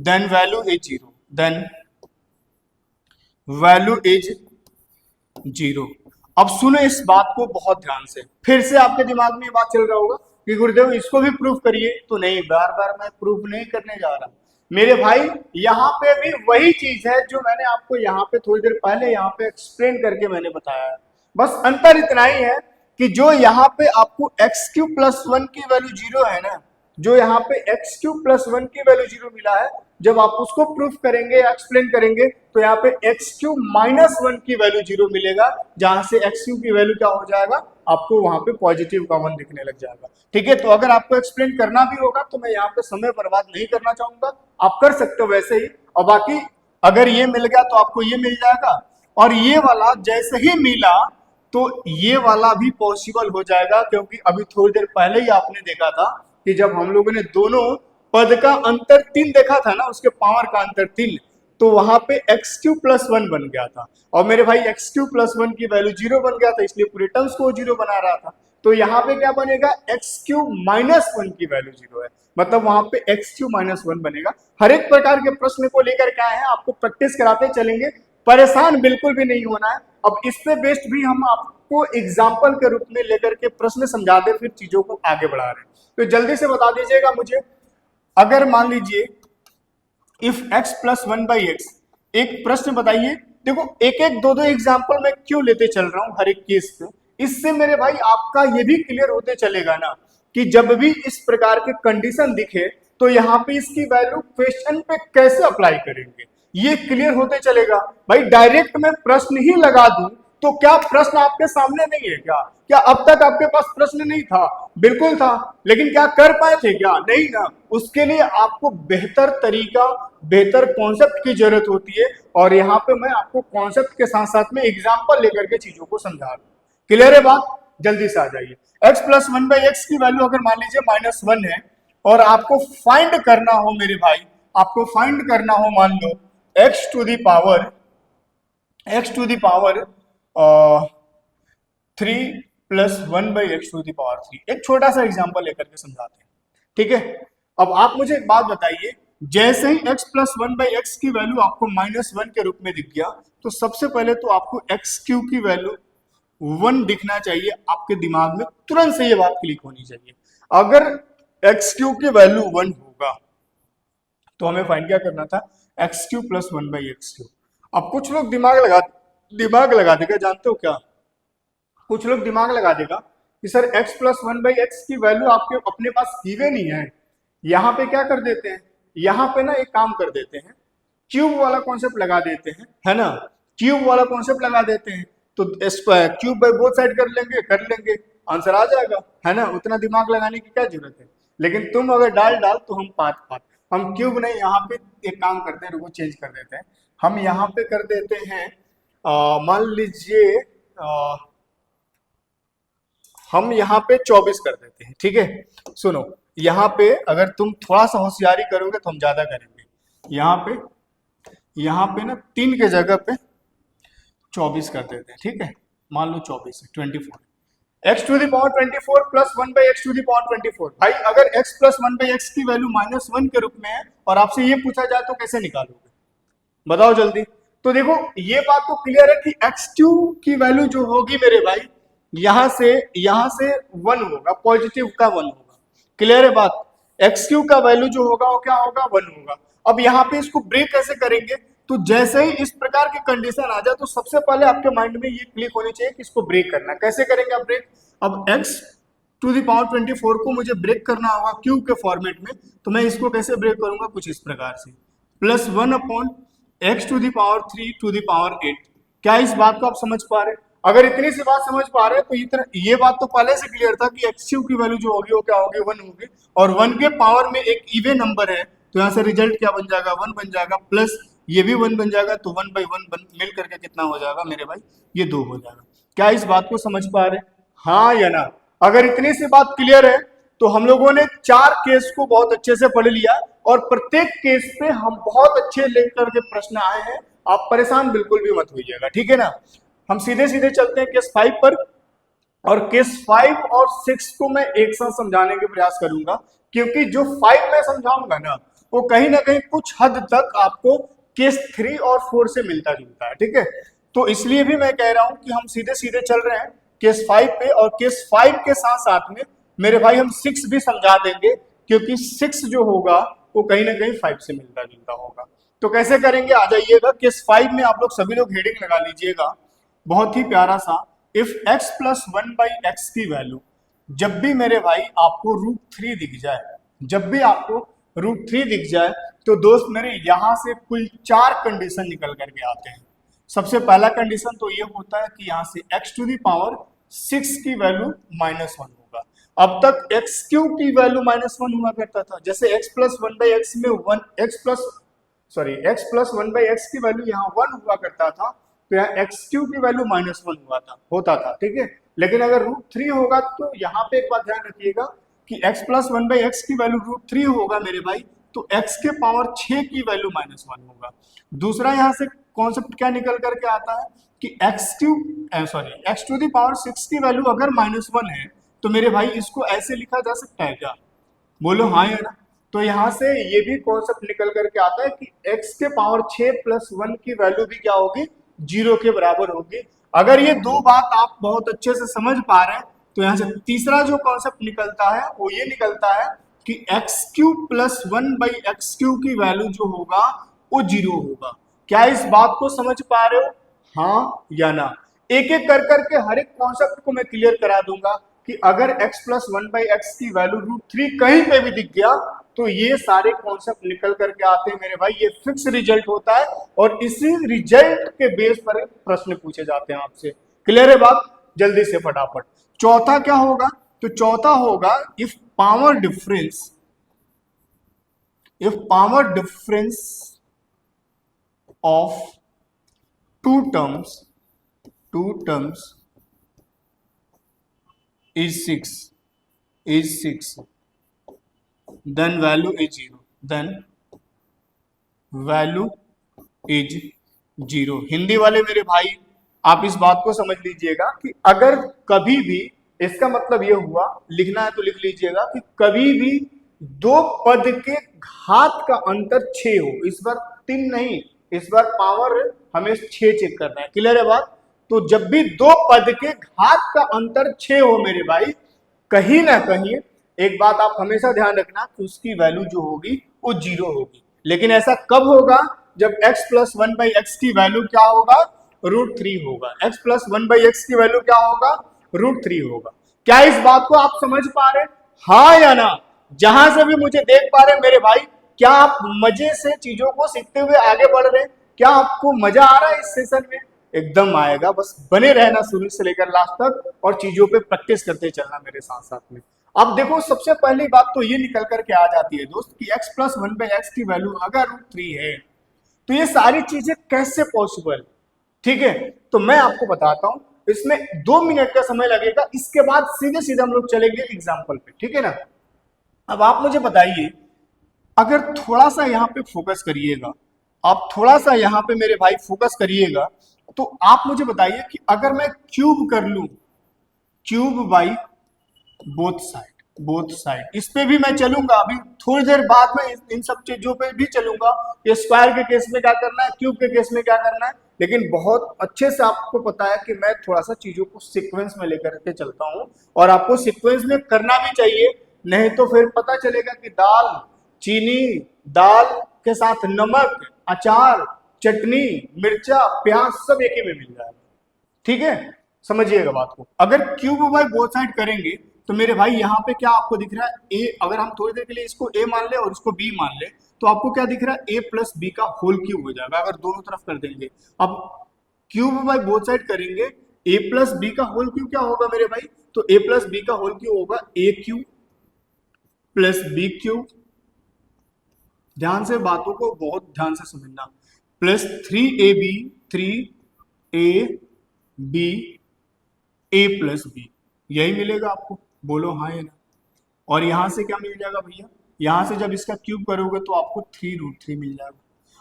then value is 0, then value is 0। अब सुनो इस बात को बहुत ध्यान से, फिर से आपके दिमाग में ये बात चल रहा होगा कि गुरुदेव इसको भी प्रूफ करिए, तो नहीं, बार बार मैं प्रूफ नहीं करने जा रहा मेरे भाई। यहाँ पे भी वही चीज है जो मैंने आपको यहाँ पे थोड़ी देर पहले यहाँ पे एक्सप्लेन करके मैंने बताया है। बस अंतर इतना ही है कि जो यहाँ पे आपको एक्स क्यूब प्लस 1 की वैल्यू 0 है ना, जो यहाँ पे एक्स क्यूब प्लस 1 की वैल्यू 0 मिला है, जब आप उसको प्रूफ करेंगे या एक्सप्लेन करेंगे तो यहाँ पे एक्स क्यूब -1 की वैल्यू 0 मिलेगा, जहां से एक्स क्यूब की वैल्यू क्या हो जाएगा, आपको वहां पे पॉजिटिव का 1 दिखने लग जाएगा, ठीक है। तो अगर आपको एक्सप्लेन करना भी होगा तो मैं यहाँ पे समय बर्बाद नहीं करना चाहूंगा, आप कर सकते हो वैसे ही। और बाकी अगर ये मिल गया तो आपको ये मिल जाएगा, और ये वाला जैसे ही मिला तो ये वाला भी पॉसिबल हो जाएगा, क्योंकि अभी थोड़ी देर पहले ही आपने देखा था कि जब हम लोगों ने दोनों पद का अंतर 3 देखा था ना, उसके पावर का अंतर 3, तो वहां पे एक्स क्यूब प्लस 1 बन गया था, और मेरे भाई एक्स क्यूब प्लस 1 की वैल्यू 0 बन गया था, इसलिए पूरे टर्म्स को 0 बना रहा था। तो यहाँ पे क्या बनेगा, एक्स क्यूब -1 की वैल्यू 0 है, मतलब वहां पे एक्स क्यूब -1 बनेगा। हर एक प्रकार के प्रश्न को लेकर क्या है, आपको प्रैक्टिस कराते चलेंगे, परेशान बिल्कुल भी नहीं होना है। अब इससे बेस्ट भी हम आपको एग्जाम्पल के रूप में लेकर के प्रश्न समझाते फिर चीजों को आगे बढ़ा रहे हैं। तो जल्दी से बता दीजिएगा मुझे, अगर मान लीजिए if x plus 1 by x, एक प्रश्न बताइए। देखो एक एक दो एग्जाम्पल मैं क्यों लेते चल रहा हूं हर एक केस पे, इससे मेरे भाई आपका ये भी क्लियर होते चलेगा ना कि जब भी इस प्रकार के कंडीशन दिखे तो यहाँ पे इसकी वैल्यू क्वेश्चन पे कैसे अप्लाई करेंगे, ये क्लियर होते चलेगा। भाई डायरेक्ट मैं प्रश्न ही लगा दूं तो क्या प्रश्न आपके सामने नहीं है क्या? क्या अब तक आपके पास प्रश्न नहीं था? बिल्कुल था, लेकिन क्या कर पाए थे क्या? नहीं ना। उसके लिए आपको बेहतर तरीका, बेहतर कॉन्सेप्ट की जरूरत होती है, और यहाँ पे मैं आपको कॉन्सेप्ट के साथ साथ में एग्जाम्पल लेकर के चीजों को समझा रहा हूं। क्लियर है बात? जल्दी से आ जाइए। x plus one by x की वैल्यू अगर मान लीजिए -1 है, और आपको फाइंड करना हो मेरे भाई, आपको फाइंड करना हो, मान लो x to the power 3 plus 1 by x to the power 3। एक छोटा सा एग्जांपल लेकर के समझाते हैं, ठीक है? अब आप मुझे एक बात बताइए, जैसे ही x प्लस 1 बाई एक्स की वैल्यू आपको -1 के रूप में दिख गया, तो सबसे पहले तो आपको एक्स क्यू की वैल्यू 1 दिखना चाहिए आपके दिमाग में, तुरंत से ये बात क्लिक होनी चाहिए। अगर एक्स क्यू की वैल्यू 1 होगा तो हमें फाइंड क्या करना था, x Q plus 1 by x Q. अब कुछ लोग दिमाग लगा देगा, जानते हो क्या? कुछ लोग दिमाग लगा देगा कि sir x plus 1 by x की वैल्यू आपके अपने पास गिवन नहीं है, यहाँ पे क्या कर देते हैं, यहाँ पे ना एक काम कर देते हैं, क्यूब वाला कॉन्सेप्ट लगा देते हैं, है ना? क्यूब वाला कॉन्सेप्ट लगा देते हैं, तो क्यूब बाई बोथ साइड कर लेंगे, आंसर आ जाएगा, है ना? उतना दिमाग लगाने की क्या जरूरत है? लेकिन तुम अगर डाल तो हम पात, हम क्यूब नहीं, यहाँ पे एक काम करते हैं, रुको चेंज कर देते हैं, हम यहाँ पे कर देते हैं, मान लीजिए हम यहाँ पे 24 कर देते हैं, ठीक है? सुनो, यहाँ पे अगर तुम थोड़ा सा होशियारी करोगे तो हम ज्यादा करेंगे। यहाँ पे ना 3 के जगह पे 24 कर देते हैं, ठीक है? मान लो 24 है 24, x to the power 24 plus 1 by x to the power 24। भाई अगर x प्लस 1 बाई एक्स की वैल्यू -1 के रूप में है और आपसे ये पूछा जाए तो कैसे निकालोगे, बताओ जल्दी। तो देखो ये बात तो क्लियर है कि x2 की वैल्यू जो होगी मेरे भाई, यहां से 1 होगा, पॉजिटिव का 1 होगा। क्लियर है बात? x3 का वैल्यू जो होगा वो क्या होगा, 1 होगा। अब यहाँ पे इसको ब्रेक कैसे करेंगे? तो जैसे ही इस प्रकार की कंडीशन आ जाए तो सबसे पहले आपके माइंड में ये क्लिक होनी चाहिए कि इसको ब्रेक करना। कैसे करेंगे आप ब्रेक? अब x टू दी पावर 24 को मुझे ब्रेक करना होगा क्यूब के फॉर्मेट में, तो मैं इसको कैसे ब्रेक करूंगा? कुछ इस प्रकार से, plus 1 upon x to the power 3 to the power 8। क्या इस बात को आप समझ पा रहे हैं? अगर इतनी सी बात समझ पा रहे हैं तो इतना ये बात तो पहले से क्लियर था कि x की वैल्यू जो होगी वो क्या होगी, 1 होगी, और 1 के पावर में एक इवन नंबर है, तो यहाँ से रिजल्ट क्या बन जाएगा, 1 बन जाएगा, प्लस ये भी 1 बन जाएगा, तो 1 बाई 1 मिल करके कितना हो जाएगा मेरे भाई, ये 2 हो जाएगा। क्या इस बात को समझ पा रहे हैं, हाँ या ना? अगर इतनी सी बात क्लियर है तो हम लोगों ने 4 केस को बहुत अच्छे से पढ़ लिया, और प्रत्येक केस पे हम बहुत अच्छे लेकर के प्रश्न आए हैं, आप परेशान बिल्कुल भी मत होइएगा, ठीक है ना? हम सीधे सीधे चलते हैं केस 5 पर, और केस 5 और 6 को मैं एक साथ समझाने के प्रयास करूंगा, क्योंकि जो 5 मैं समझाऊंगा ना वो कहीं ना कहीं कुछ हद तक आपको केस 3 और 4 से मिलता जुलता है, ठीक है? तो इसलिए भी मैं कह रहा हूं कि हम सीधे सीधे चल रहे हैं केस 5 पे, और केस 5 के साथ साथ में मेरे भाई हम 6 भी समझा देंगे, क्योंकि 6 जो होगा वो कहीं ना कहीं 5 से मिलता जुलता होगा। तो कैसे करेंगे, आ जाइएगा केस 5 में। आप लोग सभी लोग हेडिंग लगा लीजिएगा, बहुत ही प्यारा सा, if x plus 1 by x की वैल्यू, जब भी मेरे भाई आपको √3 दिख जाए, जब भी आपको √3 दिख जाए, तो दोस्त मेरे यहां से कुल 4 कंडीशन निकल करके आते हैं। सबसे पहला कंडीशन तो ये होता है कि यहां से x टू दी पावर 6 की वैल्यू -1 होगा। अब तक एक्स क्यू की वैल्यू -1 हुआ करता था, जैसे x प्लस 1 बाई एक्स में x प्लस 1 बाई एक्स की वैल्यू यहाँ 1 हुआ करता था, तो यहाँ एक्स क्यू की वैल्यू -1 होता था, ठीक है? लेकिन अगर √3 होगा तो यहाँ पे एक बात ध्यान रखिएगा कि x प्लस 1 बाई एक्स की वैल्यू √3 होगा मेरे भाई, तो x के पावर 6 की वैल्यू -1 होगा। दूसरा यहाँ से कॉन्सेप्ट क्या निकल करके आता है कि x टू दी पावर 6 की वैल्यू अगर -1 है तो मेरे भाई इसको ऐसे लिखा जा सकता है क्या, बोलो हाँ या ना? तो यहाँ से ये भी कॉन्सेप्ट निकल करके आता है कि x के पावर 6 प्लस 1 की वैल्यू भी क्या होगी, 0 के बराबर होगी। अगर ये दो बात आप बहुत अच्छे से समझ पा रहे हैं तो यहाँ से तीसरा जो कॉन्सेप्ट निकलता है वो ये निकलता है कि x Q plus 1 by x Q की वैल्यू जो होगा वो 0 होगा। क्या इस बात को समझ पा रहे हो, हाँ या ना? एक एक कर करके हर एक कॉन्सेप्ट को मैं क्लियर करा दूंगा, कि अगर x प्लस 1/x की वैल्यू √3 कहीं पे भी दिख गया तो ये सारे कॉन्सेप्ट निकल करके आते हैं मेरे भाई, ये फिक्स रिजल्ट होता है और इसी रिजल्ट के बेस पर प्रश्न पूछे जाते हैं आपसे। क्लियर है बात? जल्दी से फटाफट। चौथा क्या होगा? तो चौथा होगा if power difference of two terms is 6 then value is 0 Hindi वाले मेरे भाई आप इस बात को समझ लीजिएगा कि अगर कभी भी, इसका मतलब ये हुआ, लिखना है तो लिख लीजिएगा कि कभी भी दो पद के घात का अंतर 6 हो, इस बार 3 नहीं, इस बार पावर हमें 6 चेक करना है। क्लियर है बात? तो जब भी दो पद के घात का अंतर 6 हो मेरे भाई, कहीं ना कहीं एक बात आप हमेशा ध्यान रखना कि उसकी वैल्यू जो होगी वो 0 होगी। लेकिन ऐसा कब होगा? जब x प्लस 1/x की वैल्यू क्या होगा? √3 होगा। x प्लस 1/x की वैल्यू क्या होगा? √3 होगा। क्या इस बात को आप समझ पा रहे? हाँ या ना? जहां से भी मुझे देख पा रहे मेरे भाई, क्या आप मजे से चीजों को सीखते हुए आगे बढ़ रहे? क्या आपको मजा आ रहा है इस सेशन में? एकदम आएगा, बस बने रहना शुरू से लेकर लास्ट तक और चीजों पे प्रैक्टिस करते चलना मेरे साथ साथ में। अब देखो, सबसे पहली बात तो ये निकल करके आ जाती है दोस्त कि x प्लस 1/x की वैल्यू अगर √3 है तो ये सारी चीजें कैसे पॉसिबल? ठीक है, तो मैं आपको बताता हूं, इसमें 2 मिनट का समय लगेगा, इसके बाद सीधे सीधे हम लोग चलेंगे एग्जाम्पल पे। ठीक है ना? अब आप मुझे बताइए, अगर थोड़ा सा यहाँ पे फोकस करिएगा, आप थोड़ा सा यहाँ पे मेरे भाई फोकस करिएगा, तो आप मुझे बताइए कि अगर मैं क्यूब कर लूं, क्यूब बाई बोथ साइड, इस पे भी मैं चलूंगा, अभी थोड़ी देर बाद में इन सब चीजों पे भी चलूंगा, ये स्क्वायर के केस में क्या करना है, क्यूब के केस में क्या करना है, लेकिन बहुत अच्छे से आपको पता है कि मैं थोड़ा सा चीजों को सीक्वेंस में लेकर के चलता हूं और आपको सीक्वेंस में करना भी चाहिए, नहीं तो फिर पता चलेगा कि दाल, चीनी, दाल के साथ नमक, अचार, चटनी, मिर्चा, प्याज सब एक ही में मिल जाएगा। ठीक है, समझिएगा बात को। अगर क्यूब बाय बोथ साइड करेंगे तो मेरे भाई यहाँ पे क्या आपको दिख रहा है? ए, अगर हम थोड़ी देर के लिए इसको ए मान ले और इसको बी मान ले तो आपको क्या दिख रहा है? ए प्लस बी का होल क्यूब हो जाएगा अगर दोनों तरफ कर देंगे। अब क्यूब बाय बोथ साइड करेंगे, ए प्लस बी का होल क्यूब क्या होगा मेरे भाई? तो ए प्लस बी का होल क्यूब होगा ए क्यूब प्लस बी क्यूब, ध्यान से बातों को बहुत ध्यान से समझना, plus 3ab 3ab a plus B, यही मिलेगा आपको। बोलो हाँ या ना? और यहां से क्या मिल जाएगा भैया? यहां से जब इसका क्यूब करोगे तो आपको 3√3 मिल जाएगा।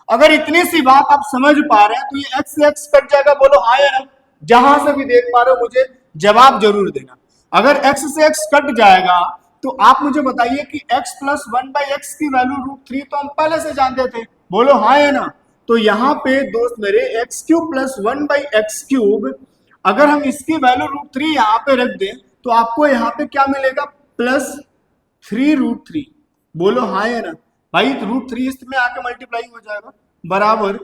अगर इतनी सी बात आप समझ पा रहे हैं तो ये x से x कट जाएगा। बोलो हाँ या ना? जहां से भी देख पा रहे हो मुझे जवाब जरूर देना। अगर x से x कट जाएगा तो आप मुझे बताइए कि x प्लस 1/x की वैल्यू √3 तो हम पहले से जानते थे। बोलो हाँ या ना? तो यहाँ पे दोस्त मेरे x³ प्लस 1/x³, अगर हम इसकी वैल्यू √3 यहाँ पे रख दें तो आपको यहाँ पे क्या मिलेगा? प्लस 3√3। बोलो हाँ या ना? भाई √3 इसमें आके मल्टीप्लाई हो जाएगा बराबर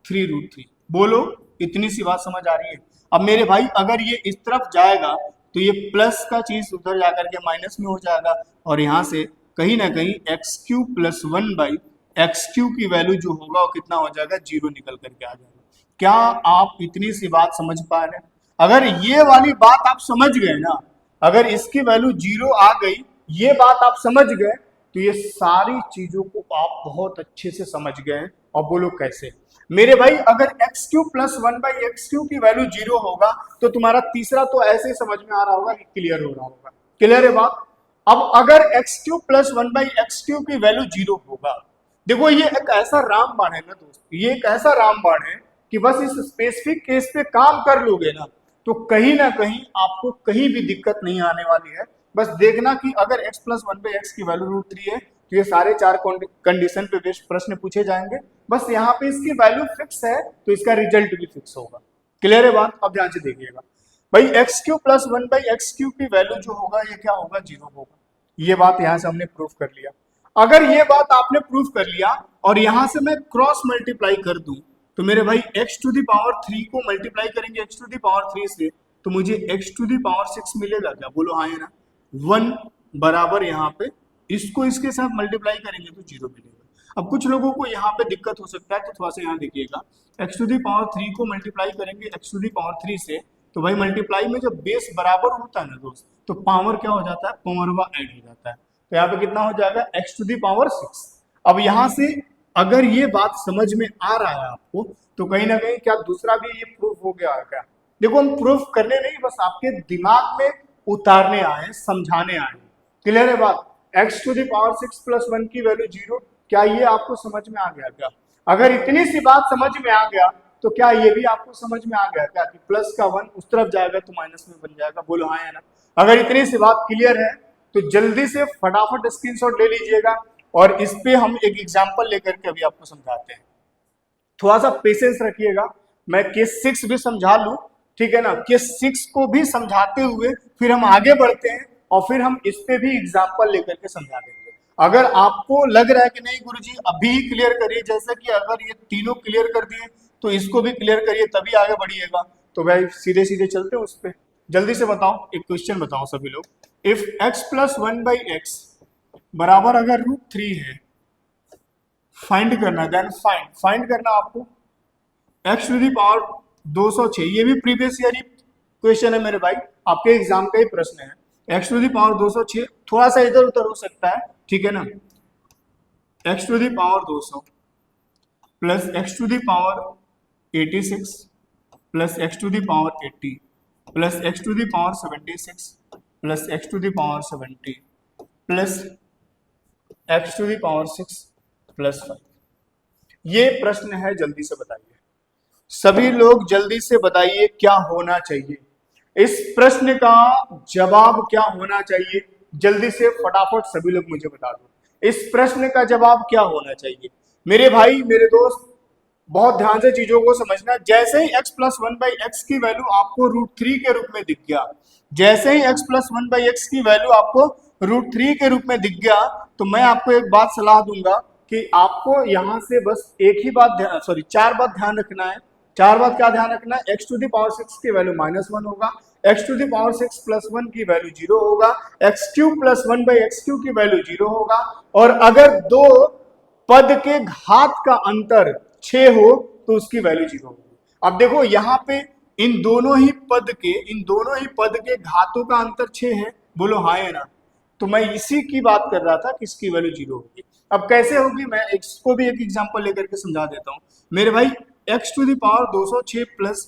3√3। बोलो इतनी सी बात समझ आ रही है? अब मेरे भाई अगर ये इस तरफ जाएगा तो ये प्लस का चीज उधर जाकर के माइनस में हो जाएगा और यहाँ से कहीं ना कहीं x³ प्लस 1/x³ की वैल्यू जो होगा वो कितना हो जाएगा? 0 निकल करके आ जाएगा। क्या आप इतनी सी बात समझ पा रहे हैं? अगर ये वाली बात आप समझ गए ना, अगर इसकी वैल्यू 0 आ गई, ये बात आप समझ गए तो ये सारी चीजों को आप बहुत अच्छे से समझ गए। और बोलो कैसे? मेरे भाई अगर x³ प्लस 1/x³ की वैल्यू 0 होगा तो तुम्हारा तीसरा तो ऐसे ही समझ में आ रहा होगा कि क्लियर हो रहा होगा। क्लियर है बात? अब अगर x³ प्लस 1/x³ की वैल्यू 0 होगा, देखो ये एक ऐसा रामबाण है ना दोस्त, ये एक ऐसा रामबाण है कि बस इस स्पेसिफिक केस पे काम कर लोगे ना तो कहीं ना कहीं आपको कहीं भी दिक्कत नहीं आने वाली है। बस देखना कि अगर x प्लस 1/x की वैल्यू √3 है तो ये सारे 4 कंडीशन पे बेस्ड प्रश्न पूछे जाएंगे। बस यहाँ पे इसकी वैल्यू फिक्स है तो इसका रिजल्ट भी फिक्स होगा। क्लियर है बात? अब ध्यान से देखिएगा भाई, x³ प्लस 1/x³ की वैल्यू जो होगा ये क्या होगा? 0 होगा। ये बात यहाँ से हमने प्रूफ कर लिया। अगर ये बात आपने प्रूफ कर लिया और यहां से मैं क्रॉस मल्टीप्लाई कर दूं तो मेरे भाई x⁴ को मल्टीप्लाई करेंगे x⁴ से तो मुझे x टू दी पावर 6 मिलेगा क्या? बोलो हाँ या ना। 1 बराबर यहाँ पे इसको इसके साथ मल्टीप्लाई करेंगे तो 0 मिलेगा। अब कुछ लोगों को यहाँ पे दिक्कत हो सकता है, तो थोड़ा सा यहाँ देखिएगा, x टू दी पावर 3 को मल्टीप्लाई करेंगे x टू दी पावर 3 से, तो भाई मल्टीप्लाई में जब बेस बराबर होता है ना दोस्त, तो पावर क्या हो जाता है? पावरवा ऐड हो जाता है। तो यहाँ पे कितना हो जाएगा? x to the power 6। अब यहाँ से अगर ये बात समझ में आ रहा है आपको, तो कहीं ना कहीं क्या दूसरा भी ये प्रूफ हो गया है क्या? देखो हम प्रूफ करने नहीं, बस आपके दिमाग में उतारने आए, समझाने आए। क्लियर है बात? x to the power 6 plus 1 की वैल्यू 0, क्या ये आपको समझ में आ गया क्या? अगर इतनी सी बात समझ में आ गया, तो क्या ये भी आपको समझ में आ गया क्या कि प्लस का 1 उस तरफ जाएगा तो माइनस में बन जाएगा? बोलो हाँ या ना। अगर इतनी सी बात क्लियर है तो जल्दी से फटाफट स्क्रीनशॉट ले लीजिएगा, और इस पे हम एक एग्जांपल लेकर के अभी आपको समझाते हैं। थोड़ा सा पेशेंस रखिएगा, मैं केस 6 भी समझा लूं, ठीक है ना। केस 6 को भी समझाते हुए फिर हम आगे बढ़ते हैं, और फिर हम इस पे भी एग्जांपल लेकर के समझा देंगे। अगर आपको लग रहा है कि नहीं गुरुजी अभी ही क्लियर करिए, जैसे कि अगर ये तीनों क्लियर कर दिए तो इसको भी क्लियर करिए तभी आगे बढ़िएगा, तो भाई सीधे सीधे चलते हैं उस पे। जल्दी से बताओ, एक क्वेश्चन बताओ सभी लोग। इफ x प्लस 1/x बराबर अगर √3 है, फाइंड करना, देन फाइंड करना आपको x टू दी पावर 206। ये भी प्रीवियस ईयर क्वेश्चन है मेरे भाई, आपके एग्जाम का ही प्रश्न है। x टू दी पावर 206, थोड़ा सा इधर उधर हो सकता है, ठीक है ना। x to the power 200 plus x to the power 86 plus x to the power 80 plus x to the power 76 plus x to the power 70 plus x to the power 6 plus 5। ये प्रश्न है, जल्दी से बताइए सभी लोग, जल्दी से बताइए क्या होना चाहिए, इस प्रश्न का जवाब क्या होना चाहिए? जल्दी से फटाफट सभी लोग मुझे बता दो, इस प्रश्न का जवाब क्या होना चाहिए? मेरे भाई मेरे दोस्त, बहुत ध्यान से चीजों को समझना। जैसे ही x प्लस 1/x की वैल्यू आपको √3 के रूप में दिख गया, जैसे ही x प्लस 1/x की वैल्यू आपको √3 के रूप में दिख गया, तो मैं आपको एक बात सलाह दूंगा कि आपको यहां से बस एक ही बात चार बात ध्यान रखना है। चार बात क्या ध्यान रखना है? x टू दी पावर 6 की वैल्यू -1 होगा, x to the power 6 plus 1 की वैल्यू 0 होगा, x³ प्लस 1/x³ की वैल्यू 0 होगा, और अगर दो पद के घात का अंतर 6 हो तो उसकी वैल्यू 0 होगी। अब देखो यहाँ पे इन दोनों ही पद के घातों का अंतर 6 है, बोलो हाँ या ना। तो मैं इसी की बात कर रहा था कि इसकी वैल्यू 0 होगी। अब कैसे होगी, मैं इसको भी एक एग्जांपल लेकर के समझा देता हूँ मेरे भाई। x to the power 206 plus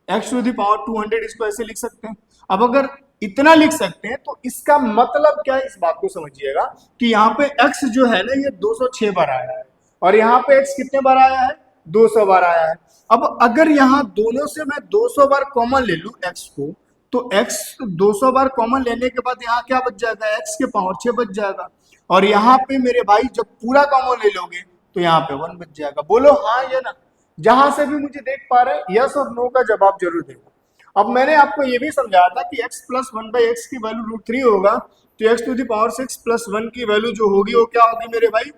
x to the power 200, इसको ऐसे लिख सकते हैं। अब अगर इतना लिख सकते हैं तो इसका मतलब क्या है, इस बात को समझिएगा कि यहाँ पे x जो है ना ये 206 बार आया है, और यहाँ पे x कितने बार आया है? 200 बार आया है। अब अगर यहाँ दोनों से मैं 200 बार कॉमन ले लूं x को, तो x 200 बार कॉमन लेने के बाद यहाँ क्या बच जाएगा? x के पावर 6 बच जाएगा, और यहाँ पे मेरे भाई जब पूरा कॉमन ले लोगे तो यहाँ पे 1 बच जाएगा। बोलो हाँ या ना। जहां से भी मुझे देख पा रहे हैं यस और नो का जवाब जरूर देगा। अब मैंने आपको ये भी समझाया था कि x प्लस 1/x की वैल्यू √3 होगा, तो x to the power 6 plus 1 की वैल्यू जो होगी वो क्या होगी मेरे भाई?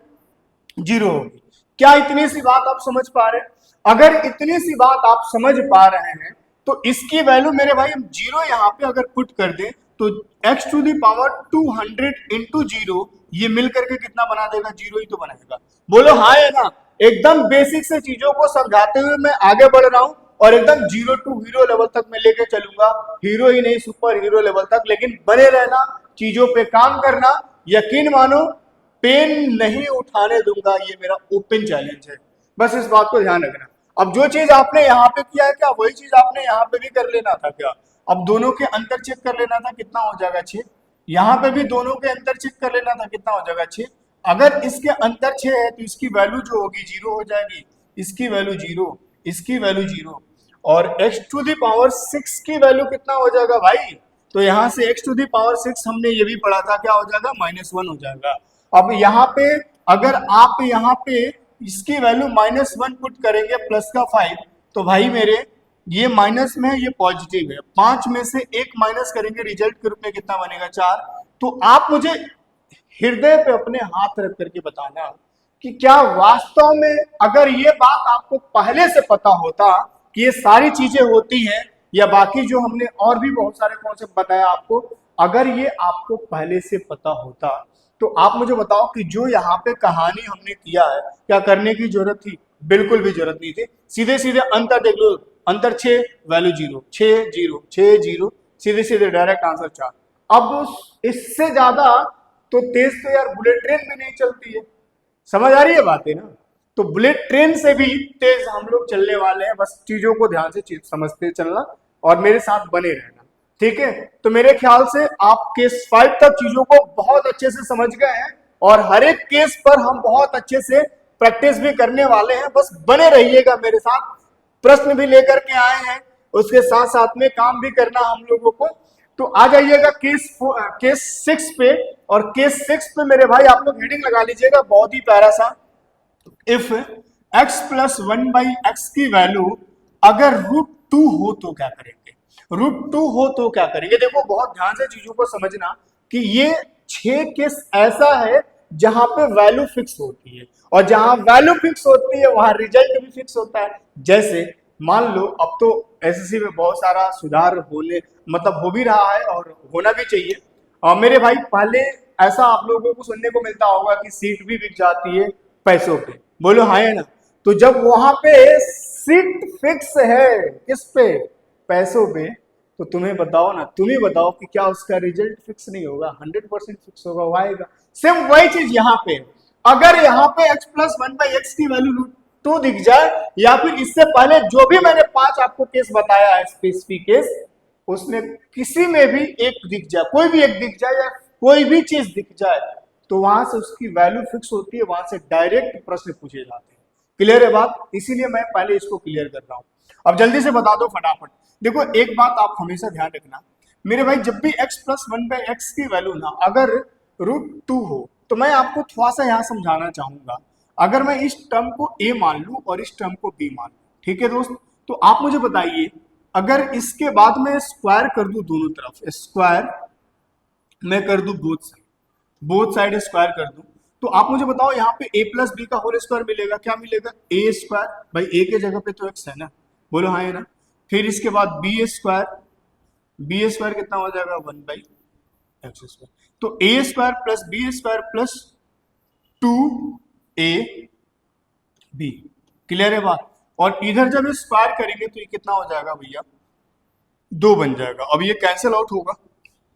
0 होगी। क्या इतनी सी बात आप समझ पा रहे हैं? अगर इतनी सी बात आप समझ पा रहे हैं तो इसकी वैल्यू मेरे भाई हम 0 यहाँ पे अगर पुट कर दें तो x to the power 200 into 0, ये मिल करके कितना बना देगा? 0 ही तो बनाएगा। बोलो हाँ या ना। एकदम बेसिक से चीजों को समझाते हुए मैं आगे बढ़ रहा हूं, और एकदम 0 टू हीरो लेवल तक मैं लेके चलूंगा, हीरो ही नहीं सुपर हीरो लेवल तक। लेकिन बने रहना, चीजों पे काम करना, यकीन मानो पेन नहीं उठाने दूंगा, ये मेरा ओपन चैलेंज है। बस इस बात को ध्यान रखना। अब जो चीज आपने यहाँ पे किया है, क्या वही चीज आपने यहाँ पे भी कर लेना था क्या? अब दोनों के अंतर चेक कर लेना था, कितना हो जाएगा? 6। यहाँ पे भी दोनों के अंतर चेक कर लेना था, कितना हो जाएगा? 6। अगर इसके अंतर 6 है तो इसकी वैल्यू जो होगी 0 हो जाएगी, इसकी वैल्यू 0, इसकी वैल्यू 0, और x टू दी पावर 6 की वैल्यू कितना हो जाएगा भाई? तो यहाँ से x टू दी पावर 6 हमने ये भी पढ़ा था, क्या हो जाएगा? -1 हो जाएगा। अब यहाँ पे अगर आप यहाँ पे इसकी वैल्यू -1 पुट करेंगे प्लस का 5, तो भाई मेरे ये माइनस में है, ये पॉजिटिव है, 5 में से 1 माइनस करेंगे, रिजल्ट के रूप में कितना बनेगा? 4। तो आप मुझे हृदय पे अपने हाथ रख करके बताना कि क्या वास्तव में अगर ये बात आपको पहले से पता होता कि ये सारी चीजें होती हैं, या बाकी जो हमने और भी बहुत सारे कॉन्सेप्ट बताया आपको, अगर ये आपको पहले से पता होता तो आप मुझे बताओ कि जो यहाँ पे कहानी हमने किया है, क्या करने की जरूरत थी? बिल्कुल भी जरूरत नहीं थी। सीधे सीधे अंतर देख लो, अंतर 6, वैल्यू 0, 6 0 6 0, सीधे सीधे डायरेक्ट आंसर 4। अब इससे ज्यादा तो तेज तो यार बुलेट ट्रेन भी नहीं चलती है। समझ आ रही है बातें ना? तो बुलेट ट्रेन से भी तेज हम लोग चलने वाले हैं, बस चीजों को ध्यान से समझते चलना और मेरे साथ बने रहना, ठीक है? तो मेरे ख्याल से आप केस 5 तक चीजों को बहुत अच्छे से समझ गए हैं और हर एक केस पर हम बहुत अच्छे से प्रैक्टिस भी करने वाले हैं। बस बने रहिएगा मेरे साथ, प्रश्न भी लेकर के आए हैं, उसके साथ साथ में काम भी करना हम लोगों को। तो आ जाइएगा केस 6 पे, और केस 6 पे मेरे भाई आप लोग हेडिंग लगा लीजिएगा, बहुत ही प्यारा सा, इफ x प्लस 1/x की वैल्यू अगर √2 हो तो क्या करेंगे? √2 हो तो क्या करेंगे? देखो बहुत ध्यान से चीजों को समझना कि ये 6 केस ऐसा है जहां पे वैल्यू फिक्स होती है, और जहां वैल्यू फिक्स होती है वहां रिजल्ट भी फिक्स होता है। जैसे मान लो अब तो एसएससी में बहुत सारा सुधार होने मतलब हो भी रहा है और होना भी चाहिए। और मेरे भाई पहले ऐसा आप लोगों को सुनने को मिलता होगा कि सीट भी बिक जाती है पैसों पे, बोलो हाँ है ना? तो जब वहां पे सीट फिक्स है किस पे? पैसों पे, तो तुम्हें बताओ ना, तुम ही बताओ कि क्या उसका रिजल्ट फिक्स नहीं होगा? 100% फिक्स होगा, वो आएगा। सेम वही चीज यहाँ पे, अगर यहाँ पे x प्लस 1/x की वैल्यू √2 दिख जाए, या फिर इससे पहले जो भी मैंने 5 आपको केस बताया है स्पेसिफिक केस, उसमें किसी में भी एक दिख जाए, कोई भी एक दिख जाए या कोई भी चीज दिख जाए, तो वहां से उसकी वैल्यू फिक्स होती है, वहां से डायरेक्ट प्रश्न पूछे जाते हैं। क्लियर है बात? इसीलिए मैं पहले इसको क्लियर कर रहा हूं। अब जल्दी से बता दो फटाफट। देखो एक बात आप हमेशा ध्यान रखना मेरे भाई, जब भी x प्लस 1/x की वैल्यू ना अगर √2 हो, तो मैं आपको थोड़ा सा यहां समझाना चाहूंगा। अगर मैं इस टर्म को a मान लूं और इस टर्म को b मान लूं, ठीक है दोस्त, तो आप मुझे बताइए, अगर इसके बाद मैं स्क्वायर कर दूं दोनों तरफ, स्क्वायर मैं कर दूं बोथ साइड स्क्वायर कर दूं, तो आप मुझे बताओ यहाँ पे a प्लस बी का होल स्क्वायर मिलेगा, क्या मिलेगा? a स्क्वायर, भाई a के जगह पे तो x है ना, बोलो हाँ है ना? फिर इसके बाद बी स्क्वायर कितना हो जाएगा? 1/x square. तो a square plus B square plus 2ab, clear है बात? और इधर जब स्क्वायर करेंगे तो ये कितना हो जाएगा भैया? 2 बन जाएगा। अब ये कैंसिल आउट होगा,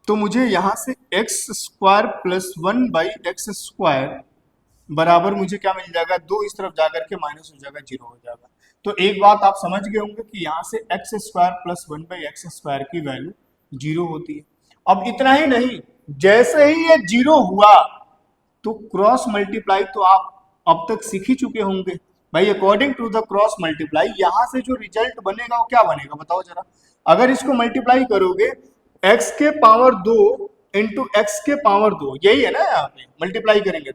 तो मुझे यहां से x square plus 1/x square बराबर मुझे क्या मिल जाएगा? 2 इस तरफ जाकर के माइनस हो जाएगा, 0 हो जाएगा। तो एक बात आप समझ गए होंगे कि यहाँ से x square plus 1/x square की वैल्यू 0 होती है। अब इतना ही नहीं, जैसे ही ये 0 हुआ तो क्रॉस मल्टीप्लाई तो आप अब तक सीख ही चुके होंगे भाई। According to the cross multiply यहां से जो रिजल्ट बनेगा वो क्या बनेगा बताओ जरा? अगर इसको मल्टीप्लाई करोगे x के पावर 2 इंटू एक्स के पावर 2, यही है ना, यहाँ पे मल्टीप्लाई करेंगे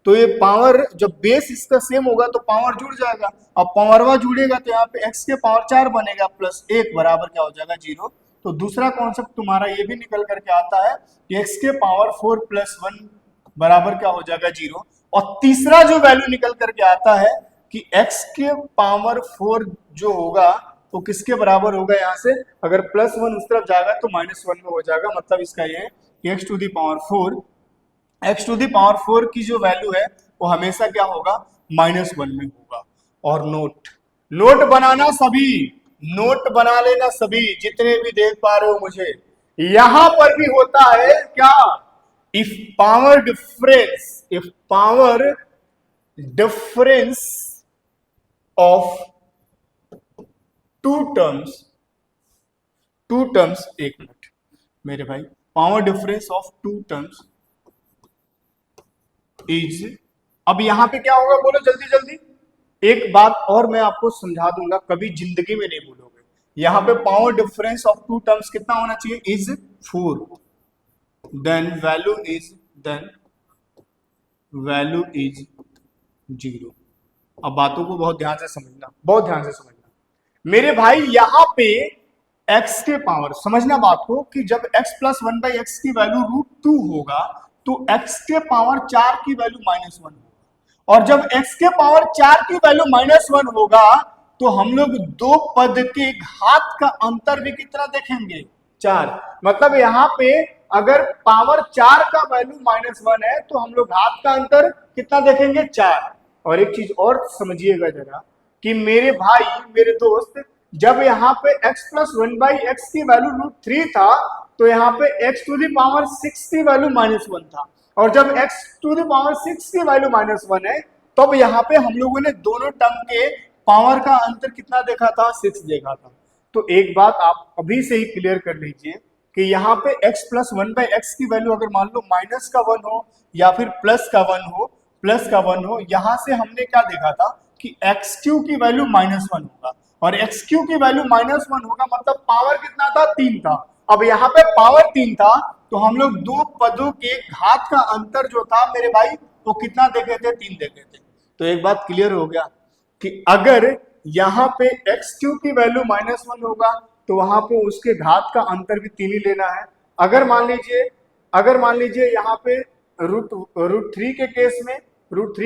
तो ये पावर जब बेस इसका सेम होगा तो पावर जुड़ जाएगा, अब पावरवा जुड़ेगा तो यहाँ पे x के पावर 4 बनेगा प्लस 1 बराबर क्या हो जाएगा? 0। तो दूसरा कॉन्सेप्ट तुम्हारा ये भी निकल करके आता है कि x के पावर 4 प्लस 1 बराबर क्या हो जाएगा? 0। और तीसरा जो वैल्यू निकल करके आता है कि x के पावर 4 जो होगा वो किसके बराबर होगा? यहाँ से अगर प्लस 1 उस तरफ जाएगा तो -1 में हो जाएगा। मतलब इसका ये है कि x टू दी पावर 4 की जो वैल्यू है वो हमेशा क्या होगा? -1 में होगा। और नोट बनाना सभी, नोट बना लेना सभी जितने भी देख पा रहे हो मुझे, यहां पर भी होता है क्या? If power difference of two terms, एक मिनट मेरे भाई, power difference of two terms is, अब यहां पे क्या होगा बोलो जल्दी जल्दी? एक बात और मैं आपको समझा दूंगा, कभी जिंदगी में नहीं भूलोगे। यहां पे power difference of two terms कितना होना चाहिए? Is 4, then value is 0। अब बातों को बहुत ध्यान से समझना मेरे भाई। यहां पे x के पावर, समझना बात को, कि जब x प्लस 1/x की वैल्यू √2 होगा तो x के पावर 4 की वैल्यू -1 होगा, और जब x के पावर 4 की वैल्यू -1 होगा तो हम लोग दो पद के घात का अंतर भी कितना देखेंगे, 4। मतलब यहाँ पे अगर पावर 4 का वैल्यू -1 है तो हम लोग घात का अंतर कितना देखेंगे, 4। और एक चीज और समझिएगा जरा कि मेरे भाई मेरे दोस्त, जब यहाँ पे x प्लस 1/x की वैल्यू √3 था तो यहाँ पे x टू द पावर 6 की वैल्यू -1 था, और जब x टू द पावर 6 की वैल्यू -1 है तब यहाँ पे हम लोगों ने दोनों टर्म के पावर का अंतर कितना देखा था, 6 देखा था। तो एक बात आप अभी से ही क्लियर कर लीजिए कि यहाँ पे x प्लस 1/x की वैल्यू अगर मान लो -1 हो या फिर +1 हो, यहाँ से हमने क्या देखा था कि x³ की वैल्यू -1 होगा, और x³ की वैल्यू -1 होगा मतलब पावर कितना था, 3 था। अब यहाँ पे पावर 3 था तो हम लोग दो पदों के घात का अंतर जो था मेरे भाई वो कितना देखे थे, 3 देखे थे। तो एक बात क्लियर हो गया कि अगर यहाँ पे x³ की वैल्यू -1 होगा तो वहां पे उसके घात का अंतर भी 3 ही लेना है। अगर मान लीजिए यहाँ पे √3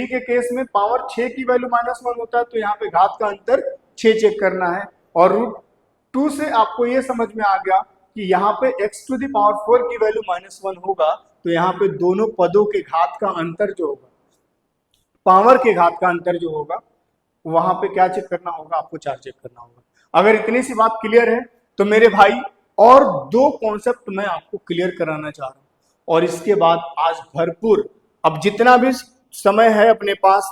के केस में पावर 6 की वैल्यू -1 होता है तो यहाँ पे घात का अंतर 6 चेक करना है। और √2 से आपको ये समझ में आ गया कि यहाँ पे x टू द पावर 4 की वैल्यू -1 होगा तो यहाँ पे दोनों पदों के घात का अंतर जो होगा, पावर के घात का अंतर जो होगा, वहां पे क्या चेक करना होगा, आपको 4 चेक करना होगा। अगर इतनी सी बात क्लियर है तो मेरे भाई और दो कॉन्सेप्ट मैं आपको क्लियर कराना चाह रहा हूं, और इसके बाद आज भरपूर, अब जितना भी समय है अपने पास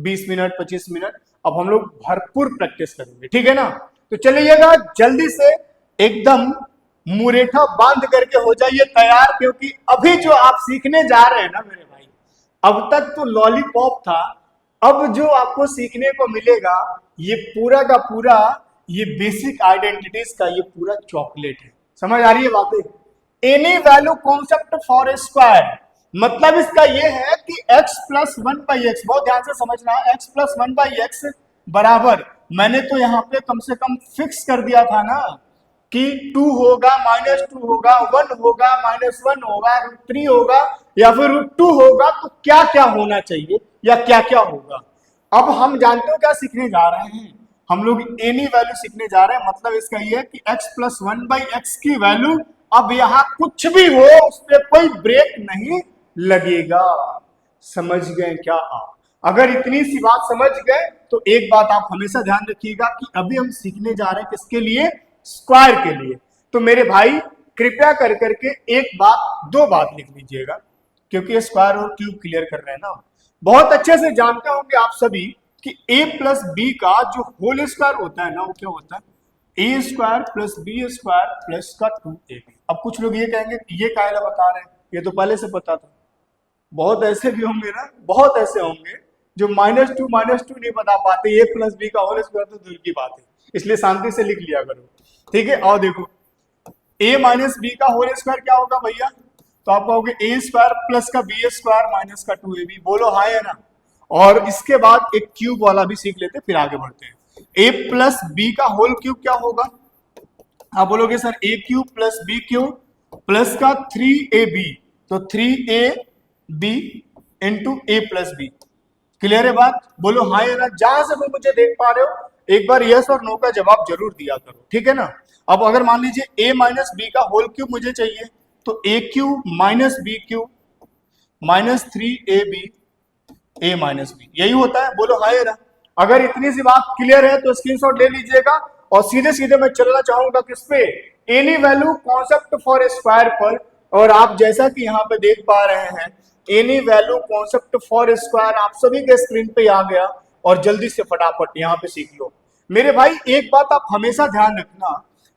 20 मिनट 25 मिनट, अब हम लोग भरपूर प्रैक्टिस करेंगे, ठीक है ना। तो चलिएगा जल्दी से एकदम मुरेठा बांध करके हो जाइए तैयार, क्योंकि अभी जो आप सीखने जा रहे हैं ना मेरे भाई, अब तक तो लॉलीपॉप था, अब जो आपको सीखने को मिलेगा ये पूरा का पूरा, ये बेसिक आइडेंटिटीज का ये पूरा चॉकलेट है। समझ आ रही है बातें। Any value concept for a square, मतलब इसका ये है कि x प्लस 1/x, बहुत ध्यान से समझना, x प्लस 1/x बराबर, मैंने तो यहाँ पे कम से कम फिक्स कर दिया था ना कि 2 होगा, -2 होगा, 1 होगा, -1 होगा, √3 होगा या फिर √2 होगा, तो क्या क्या होना चाहिए या क्या क्या होगा। अब हम जानते हो क्या सीखने जा रहे हैं, हम लोग एनी वैल्यू सीखने जा रहे हैं। मतलब इसका ये है कि x प्लस 1/x की वैल्यू, अब यहां कुछ भी हो उस पर कोई ब्रेक नहीं लगेगा। समझ गए क्या आप? अगर इतनी सी बात समझ गए तो एक बात आप हमेशा ध्यान रखिएगा कि अभी हम सीखने जा रहे हैं किसके लिए, स्क्वायर के लिए। तो मेरे भाई कृपया कर करके एक बात दो बात लिख लीजिएगा, क्योंकि स्क्वायर और क्यूब क्लियर कर रहे हैं ना। बहुत अच्छे से जानते होंगे आप सभी कि a प्लस बी का जो होल स्क्वायर होता है ना, वो क्या होता है, a² प्लस b² प्लस का 2ab। अब कुछ लोग ये कहेंगे ये कायला बता रहे हैं, ये तो पहले से पता था। बहुत ऐसे भी होंगे ना, बहुत ऐसे होंगे जो -2 नहीं बता पाते, a प्लस बी का होल स्क्वायर तो दूर की बात है, इसलिए शांति से लिख लिया करो, ठीक है। और देखो a माइनस बी का होल स्क्वायर क्या होगा भैया, तो आप कहोगे a² प्लस का b² माइनस का 2ab, बोलो हाँ है ना। और इसके बाद एक क्यूब वाला भी सीख लेते, फिर आगे बढ़ते हैं। a प्लस बी का होल क्यूब क्या होगा, आप बोलोगे sir a³ plus b³ plus का 3ab, तो 3ab into a plus b. Clear है बात, बोलो हाँ या ना। जहां से भी मुझे देख पा रहे हो एक बार यस और नो का जवाब जरूर दिया करो, ठीक है ना। अब अगर मान लीजिए a माइनस बी का होल क्यूब मुझे चाहिए, तो a³ minus b³ minus 3ab a minus b, यही होता है, बोलो हाँ या ना। अगर इतनी सी बात क्लियर है तो स्क्रीनशॉट ले लीजिएगा, और सीधे सीधे मैं चलना चाहूंगा किस पे, any value concept for a square पर। और आप जैसा कि यहाँ पे देख पा रहे हैं any value concept for a square आप सभी के स्क्रीन पे आ गया, और जल्दी से फटाफट यहाँ पे सीख लो। मेरे भाई एक बात आप हमेशा ध्यान रखना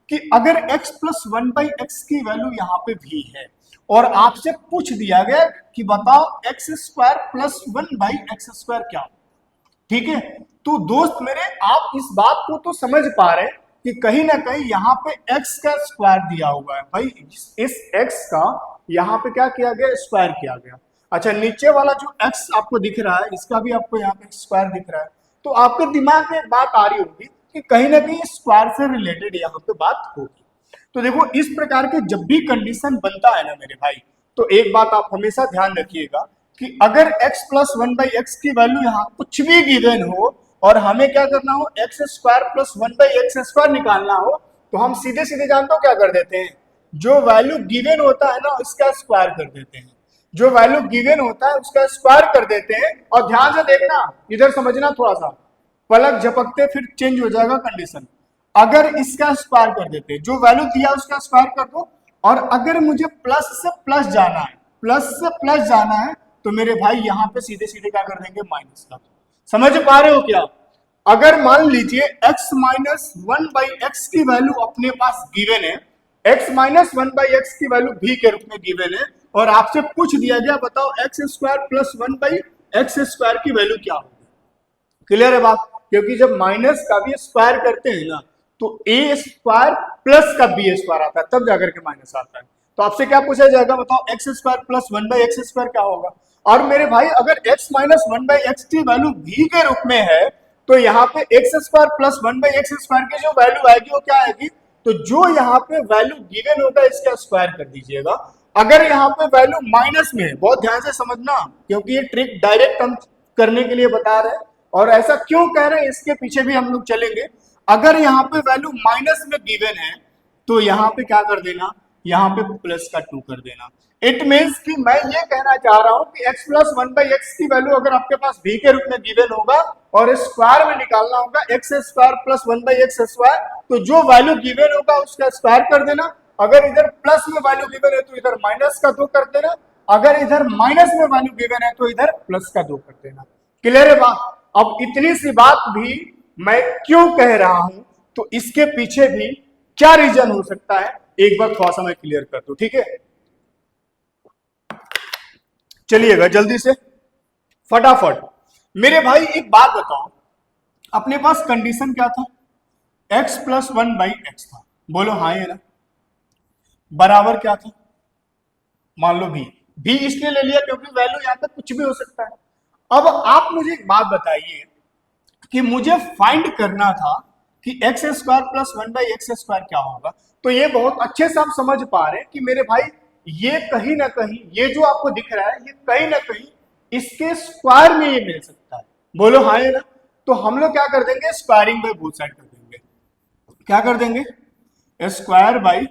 कि अगर x प्लस 1/x की वैल्यू यहाँ पे भी है और आपसे पूछ दिया गया कि बताओ x² प्लस 1/x² क्या, ठीक है, तो दोस्त मेरे आप इस बात को तो समझ पा रहे कि कहीं ना कहीं यहाँ पे x का स्क्वायर दिया हुआ है भाई, इस x का यहाँ पे क्या किया गया, स्क्वायर किया गया। अच्छा नीचे वाला जो x आपको दिख रहा है इसका भी आपको यहाँ पे स्क्वायर दिख रहा है, तो आपके दिमाग में एक बात आ रही होगी कि कहीं ना कहीं स्क्वायर से रिलेटेड यहाँ पे बात होगी। तो देखो इस प्रकार के जब भी कंडीशन बनता है ना मेरे भाई, तो एक बात आप हमेशा ध्यान रखिएगा कि अगर x प्लस 1/x की वैल्यू यहाँ कुछ भी गिवन हो और हमें क्या करना हो, एक्स स्क्वायर प्लस 1/x² निकालना हो, तो हम सीधे सीधे जानते हो क्या कर देते हैं, जो वैल्यू गिवन होता है ना उसका स्क्वायर कर देते हैं, जो वैल्यू गिवन होता है उसका स्क्वायर कर देते हैं। और ध्यान से देखना, इधर समझना, थोड़ा सा पलक झपकते फिर चेंज हो जाएगा कंडीशन। अगर इसका स्क्वायर कर देते, जो वैल्यू दिया उसका स्क्वायर कर दो, और अगर मुझे प्लस से प्लस जाना है, प्लस से प्लस जाना है, तो मेरे भाई यहां पे सीधे सीधे क्या कर देंगे, माइनस का। समझ पा रहे हो क्या? अगर मान लीजिए x माइनस 1/x की वैल्यू अपने पास गिवन है, x माइनस 1/x की वैल्यू भी के रूप में गिवन है, और आपसे पूछ दिया गया बताओ x स्क्वायर प्लस 1/x² की वैल्यू क्या होगी। क्लियर है बात? क्योंकि जब माइनस का भी स्क्वायर करते हैं ना, तो a स्क्वायर प्लस का b स्क्वायर आता है, तब जाकर के माइनस आता है। तो आपसे क्या पूछा जाएगा, बताओ x स्क्वायर प्लस 1/x² क्या होगा। और मेरे भाई अगर x माइनस 1/x की वैल्यू v के रूप में है, तो यहाँ पे x स्क्वायर प्लस 1/x² की जो वैल्यू आएगी वो क्या आएगी, तो जो यहाँ पे वैल्यू गिवन होगा इसका स्क्वायर कर दीजिएगा। अगर यहाँ पे वैल्यू माइनस में है, बहुत ध्यान से समझना, क्योंकि ये ट्रिक डायरेक्ट हम करने के लिए बता रहे हैं, और ऐसा क्यों कह रहे हैं इसके पीछे भी हम लोग चलेंगे। अगर यहाँ पे वैल्यू माइनस में गिवन है, तो यहाँ पे क्या कर देना, यहाँ पे प्लस का 2 कर देना। इट मीन्स कि मैं ये कहना चाह रहा हूं कि x प्लस 1/x की वैल्यू अगर आपके पास v के रूप में गिवन होगा और स्क्वायर में निकालना होगा x स्क्वायर प्लस 1/x², तो जो वैल्यू गिवन होगा उसका स्क्वायर कर देना। अगर इधर प्लस में वैल्यू गिवन है तो इधर माइनस का 2 कर देना, अगर इधर माइनस में वैल्यू गिवन है तो इधर प्लस का 2 कर देना। क्लियर है बात? अब इतनी सी बात भी मैं क्यों कह रहा हूं, तो इसके पीछे भी क्या रीजन हो सकता है, एक बार थोड़ा सा मैं क्लियर कर दूं, ठीक है? चलिएगा जल्दी से फटाफट। मेरे भाई एक बात बताओ, अपने पास कंडीशन क्या था, x प्लस 1/x था, बोलो हाँ या ना, बराबर क्या था, मान लो भी इसलिए ले लिया क्योंकि वैल्यू यहां तक कुछ भी हो सकता है। अब आप मुझे एक बात बताइए कि मुझे फाइंड करना था कि x स्क्वायर प्लस 1/x² क्या होगा। तो ये बहुत अच्छे से आप समझ पा रहे हैं कि मेरे भाई ये कहीं ना कहीं, ये जो आपको दिख रहा है ये कहीं ना कहीं इसके स्क्वायर में ये मिल सकता है, बोलो हाँ या ना। तो हम लोग क्या कर देंगे, स्क्वायरिंग बाय बोथ साइड कर देंगे। क्या कर देंगे, स्क्वायर बाय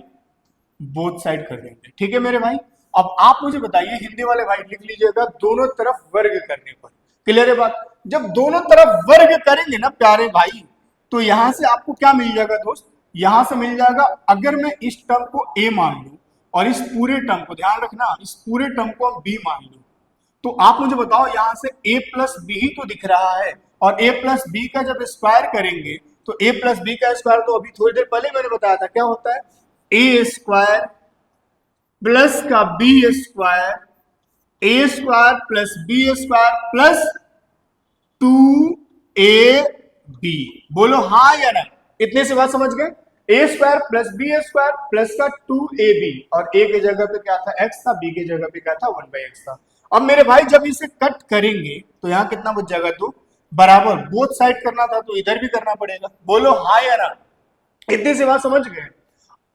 बोथ साइड कर देंगे, ठीक है मेरे भाई। अब आप मुझे बताइए, हिंदी वाले भाई लिख लीजिएगा, दोनों तरफ वर्ग करने पर। क्लियर है बात? जब दोनों तरफ वर्ग करेंगे ना प्यारे भाई, तो यहां से आपको क्या मिल जाएगा दोस्त, यहां से मिल जाएगा, अगर मैं इस टर्म को a मान लूं और इस पूरे टर्म को, ध्यान रखना, इस पूरे टर्म को हम b मान लूं, तो आप मुझे बताओ यहां से a प्लस बी ही तो दिख रहा है, और a प्लस बी का जब स्क्वायर करेंगे तो a प्लस बी का स्क्वायर, तो अभी थोड़ी देर पहले मैंने बताया था क्या होता है, a स्क्वायर प्लस का B square, A square plus B square plus 2ab। बोलो हाँ या ना, इतने से बात समझ गए। A square plus B square plus का 2ab, और a की जगह पे क्या था, x था, b की जगह पे क्या था, 1/x था। अब मेरे भाई जब इसे कट करेंगे तो यहाँ कितना बच जाएगा, तो बराबर, बोथ साइड करना था तो इधर भी करना पड़ेगा, बोलो हाँ या ना, इतनी सी बात समझ गए।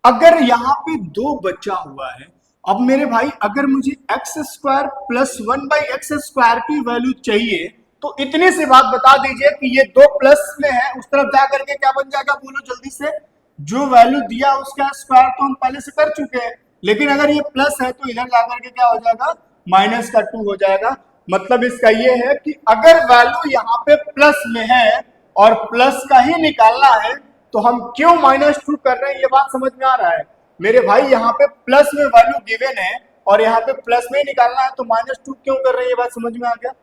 अगर यहाँ पे 2 बचा हुआ है, अब मेरे भाई अगर मुझे x स्क्वायर प्लस 1/x² की वैल्यू चाहिए, तो इतनी सी बात बता दीजिए कि ये 2 प्लस में है, उस तरफ जाकर के क्या बन जाएगा, बोलो जल्दी से। जो वैल्यू दिया उसका स्क्वायर तो हम पहले से कर चुके हैं, लेकिन अगर ये प्लस है तो इधर जाकर के क्या हो जाएगा, माइनस का 2 हो जाएगा। मतलब इसका ये है कि अगर वैल्यू यहाँ पे प्लस में है और प्लस का ही निकालना है, तो हम क्यों -2 कर रहे हैं, ये बात समझ में आ रहा है मेरे भाई। यहाँ पे प्लस में वैल्यू गिवन है और यहाँ पे प्लस में ही निकालना है, तो -2 क्यों कर रहे हैं, ये बात समझ में आ गया।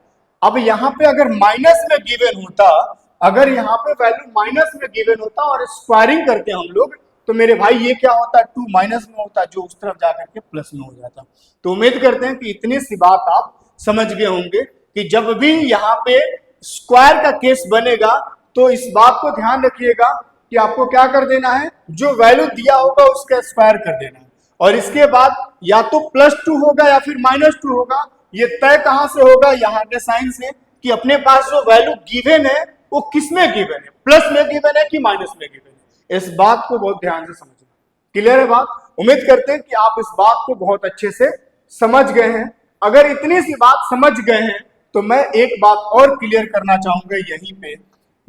अब यहाँ पे अगर माइनस में गिवन होता, अगर यहाँ पे वैल्यू माइनस में गिवन होता और स्क्वायरिंग करते हम लोग, तो मेरे भाई ये क्या होता, 2 माइनस में होता, जो उस तरफ जाकर के प्लस में हो जाता। तो उम्मीद करते हैं कि इतनी सी बात आप समझ गए होंगे कि जब भी यहाँ पे स्क्वायर का केस बनेगा तो इस बात को ध्यान रखिएगा कि आपको क्या कर देना है, जो वैल्यू दिया होगा उसका स्क्वायर कर देना है, और इसके बाद या तो +2 होगा या फिर -2 होगा। ये तय कहां से होगा, यहाँ के साइन से, कि अपने पास जो वैल्यू गिवन है वो किस में गिवन है, प्लस में गिवन है कि माइनस में गिवन है। इस बात को बहुत ध्यान से समझना। क्लियर है बात? उम्मीद करते हैं कि आप इस बात को बहुत अच्छे से समझ गए हैं। अगर इतनी सी बात समझ गए हैं तो मैं एक बात और क्लियर करना चाहूंगा यहीं पे।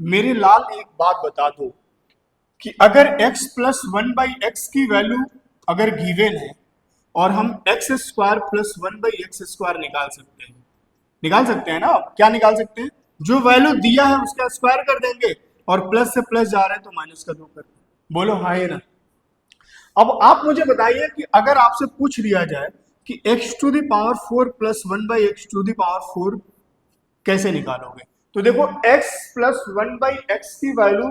मेरे लाल एक बात बता दो कि अगर x प्लस 1/x की वैल्यू अगर गिवन है और हम x square plus 1/x square निकाल सकते हैं ना, क्या निकाल सकते हैं? जो वैल्यू दिया है उसका स्क्वायर कर देंगे और प्लस से प्लस जा रहे हैं तो माइनस का 2 कर देंगे। बोलो हाँ या ना। अब आप मुझे बताइए कि अगर आपसे पूछ दिया जाए कि x to the power 4 plus 1/x to the power 4 कैसे निकालोगे, तो देखो x प्लस 1/x की वैल्यू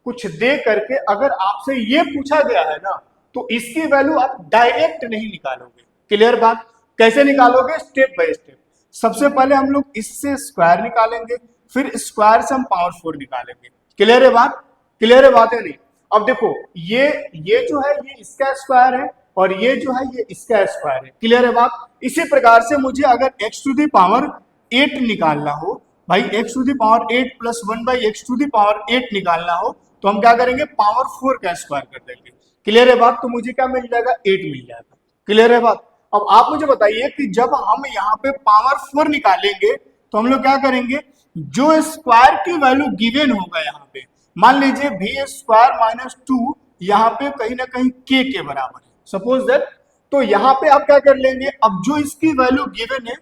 कुछ दे करके अगर आपसे ये पूछा गया है ना, तो इसकी वैल्यू आप डायरेक्ट नहीं निकालोगे। क्लियर बात? कैसे निकालोगे? Step by step. सबसे पहले हम लोग इससे स्क्वायर निकालेंगे, फिर स्क्वायर से हम पावर 4 निकालेंगे। क्लियर है बात? क्लियर है बात है नहीं? अब देखो ये जो है ये इसका स्क्वायर है और ये जो है ये इसका स्क्वायर है। क्लियर है बात? इसी प्रकार से मुझे अगर x टू द पावर 8 निकालना हो, भाई x to the power 8 plus 1/x to the power 8 निकालना हो, तो हम क्या करेंगे? पावर 4 का स्क्वायर कर देंगे। क्लियर है बात? तो मुझे क्या मिल जाएगा? 8 मिल जाएगा। क्लियर है बात? अब आप मुझे बताइए कि जब हम यहाँ पे पावर 4 निकालेंगे तो हम लोग क्या करेंगे? जो स्क्वायर की वैल्यू गिवन होगा यहाँ पे, मान लीजिए भी स्क्वायर माइनस 2 यहाँ पे कहीं ना कहीं के बराबर है, सपोज दैट। तो यहाँ पे आप क्या कर लेंगे? अब जो इसकी वैल्यू गिवन है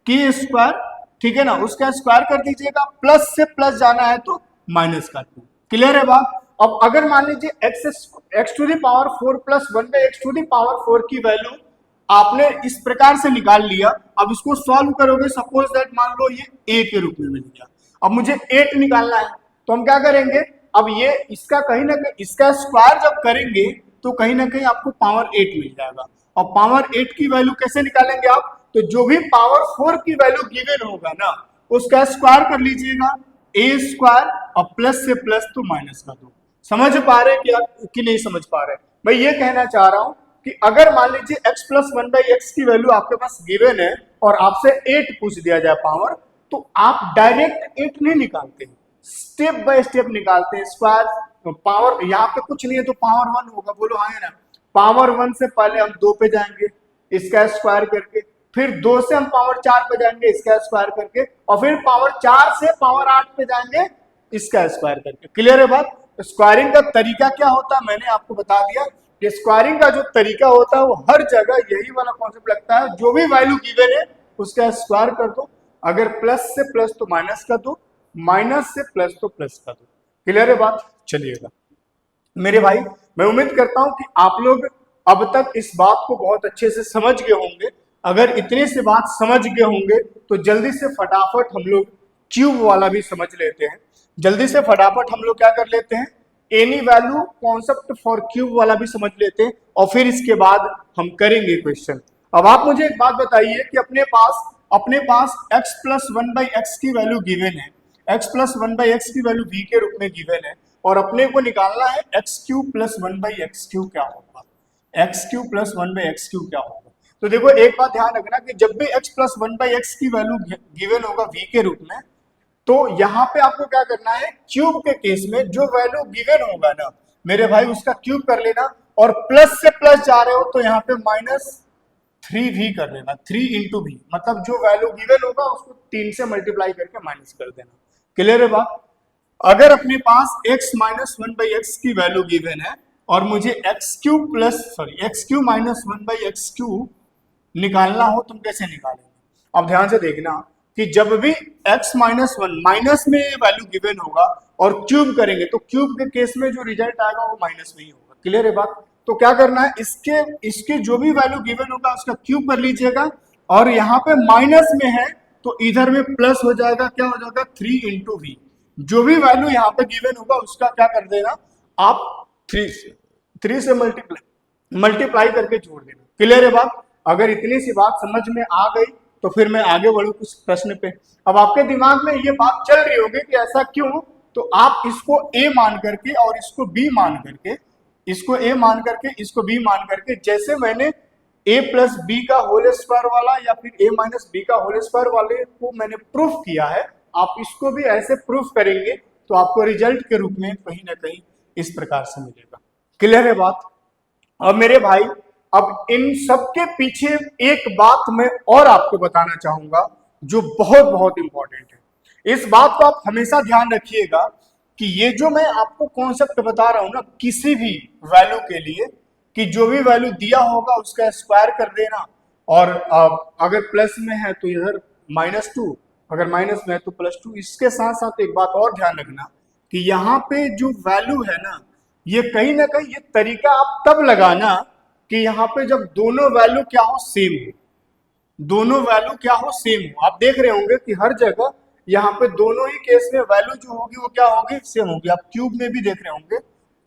के स्क्वायर, ठीक है ना, उसका स्क्वायर कर दीजिएगा। प्लस से प्लस जाना है तो माइनस का 2। क्लियर है बात? अब अगर मान लीजिए x to the power 4 plus 1/x to the power 4 की वैल्यू आपने इस प्रकार से निकाल लिया, अब इसको सॉल्व करोगे, सपोज दैट मान लो ये a के रूप में मिल गया। अब मुझे 8 निकालना है तो हम क्या करेंगे? अब ये इसका कहीं ना कहीं इसका स्क्वायर जब करेंगे तो कहीं ना कहीं आपको पावर 8 मिल जाएगा। और पावर 8 की वैल्यू कैसे निकालेंगे आप? तो जो भी पावर 4 की वैल्यू गिवन होगा ना, उसका स्क्वायर कर लीजिएगा, a स्क्वायर और प्लस से प्लस तो माइनस का 2। समझ पा रहे क्या कि नहीं समझ पा रहे? मैं ये कहना चाह रहा हूं कि अगर मान लीजिए x प्लस 1/x की वैल्यू आपके पास गिवन है और आपसे 8 पूछ दिया जाए पावर, तो आप डायरेक्ट 8 नहीं निकालते, स्टेप बाय स्टेप निकालते हैं। स्क्वायर पावर यहाँ पे कुछ नहीं है तो पावर 1 होगा। बोलो हाँ है ना? पावर 1 से पहले हम 2 पे जाएंगे इसका स्क्वायर करके, फिर 2 से हम पावर 4 पे जाएंगे इसका स्क्वायर करके, और फिर पावर 4 से पावर 8 पे जाएंगे इसका स्क्वायर करके। क्लियर है बात? स्क्वायरिंग का तरीका क्या होता है मैंने आपको बता दिया। कि स्क्वायरिंग का जो तरीका होता है वो हर जगह यही वाला कॉन्सेप्ट लगता है, जो भी वैल्यू गिवन है उसका स्क्वायर कर दो, अगर प्लस से प्लस तो माइनस कर दो, माइनस से प्लस तो प्लस कर दो। क्लियर है बात? चलिएगा मेरे भाई, मैं उम्मीद करता हूं कि आप लोग अब तक इस बात को बहुत अच्छे से समझ गए होंगे। अगर इतने से बात समझ गए होंगे तो जल्दी से फटाफट हम लोग क्यूब वाला भी समझ लेते हैं। जल्दी से फटाफट हम लोग क्या कर लेते हैं? Any value concept for cube वाला भी समझ लेते हैं और फिर इसके बाद हम करेंगे क्वेश्चन। अब आप मुझे एक बात बताइए कि अपने पास x प्लस 1/x की वैल्यू गिवन है, x प्लस 1/x की वैल्यू v के रूप में गिवन है, और अपने को निकालना है x³ प्लस 1/x³ क्या होगा, x³ प्लस 1/x³ क्या होगा। तो देखो एक बात ध्यान रखना कि जब भी x प्लस 1/x की वैल्यू गिवन होगा v के रूप में, तो यहाँ पे आपको क्या करना है? क्यूब के केस में जो वैल्यू गिवन होगा ना मेरे भाई उसका क्यूब कर लेना, और प्लस से प्लस जा रहे हो तो यहाँ पे -3v कर लेना, 3 इंटू v, मतलब जो वैल्यू गिवन होगा उसको 3 से मल्टीप्लाई करके माइनस कर देना। क्लियर है बात? अगर अपने पास x माइनस 1/x की वैल्यू गिवन है और मुझे x³ माइनस 1/x³ निकालना हो, तुम कैसे निकालेंगे? अब ध्यान से देखना कि जब भी x माइनस 1 माइनस में ये वैल्यू गिवन होगा और क्यूब करेंगे तो क्यूब के केस में जो रिजल्ट आएगा वो माइनस में ही होगा। क्लियर है बात? तो क्या करना है? इसके जो भी वैल्यू गिवन होगा उसका क्यूब कर लीजिएगा, और यहाँ पे माइनस में है तो इधर में प्लस हो जाएगा, क्या हो जाएगा? 3 इंटू वी। जो भी वैल्यू यहाँ पे गिवन होगा उसका क्या कर देना आप? 3 से मल्टीप्लाई करके जोड़ देना। क्लियर है बात? अगर इतनी सी बात समझ में आ गई तो फिर मैं आगे बढ़ू कुछ प्रश्न पे। अब आपके दिमाग में ये बात चल रही होगी कि ऐसा क्यों, तो आप इसको a मान करके और इसको b मान करके, इसको a मान करके इसको b मान करके, जैसे मैंने a प्लस बी का होल स्क्वायर वाला या फिर a माइनस बी का होल स्क्वायर वाले को मैंने प्रूफ किया है, आप इसको भी ऐसे प्रूफ करेंगे तो आपको रिजल्ट के रूप में कहीं ना कहीं इस प्रकार से मिलेगा। क्लियर है बात? अब मेरे भाई, अब इन सब के पीछे एक बात मैं और आपको बताना चाहूंगा जो बहुत बहुत इंपॉर्टेंट है। इस बात को आप हमेशा ध्यान रखिएगा कि ये जो मैं आपको कॉन्सेप्ट बता रहा हूं ना किसी भी वैल्यू के लिए, कि जो भी वैल्यू दिया होगा उसका स्क्वायर कर देना, और अगर प्लस में है तो इधर -2, अगर माइनस में है तो +2। इसके साथ साथ एक बात और ध्यान रखना कि यहाँ पे जो वैल्यू है ना, ये कहीं ना कहीं ये तरीका आप तब लगाना कि यहाँ पे जब दोनों वैल्यू क्या हो, सेम हो, दोनों वैल्यू क्या हो, सेम हो। आप देख रहे होंगे कि हर जगह यहाँ पे दोनों ही केस में वैल्यू जो होगी वो क्या होगी, सेम होगी। आप क्यूब में भी देख रहे होंगे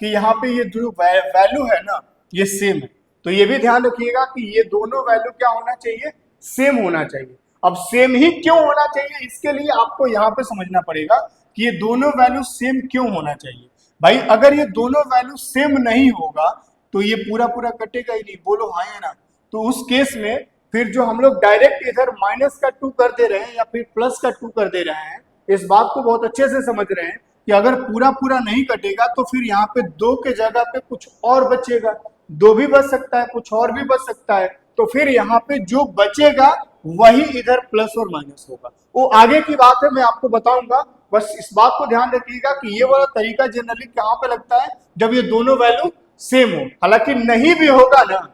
कि यहाँ पे ये जो वैल्यू है ना ये सेम है। तो ये भी ध्यान रखिएगा कि ये दोनों वैल्यू क्या होना चाहिए, सेम होना चाहिए। अब सेम ही क्यों होना चाहिए, इसके लिए आपको यहाँ पे समझना पड़ेगा कि ये दोनों वैल्यू सेम क्यों होना चाहिए। भाई अगर ये दोनों वैल्यू सेम नहीं होगा तो ये पूरा पूरा कटेगा ही नहीं, बोलो हाँ या ना। तो उस केस में फिर जो हम लोग डायरेक्ट इधर -2 कर दे रहे हैं या फिर +2 कर दे रहे हैं, इस बात को बहुत अच्छे से समझ रहे हैं कि अगर पूरा पूरा नहीं कटेगा तो फिर यहाँ पे 2 के जगह पे कुछ और बचेगा, 2 भी बच सकता है, कुछ और भी बच सकता है। तो फिर यहाँ पे जो बचेगा वही इधर प्लस और माइनस होगा। वो आगे की बात है, मैं आपको बताऊंगा। बस इस बात को ध्यान रखिएगा कि ये वाला तरीका जनरली कहाँ पे लगता है, जब ये दोनों वैल्यू सेम हो। हालांकि नहीं भी होगा ना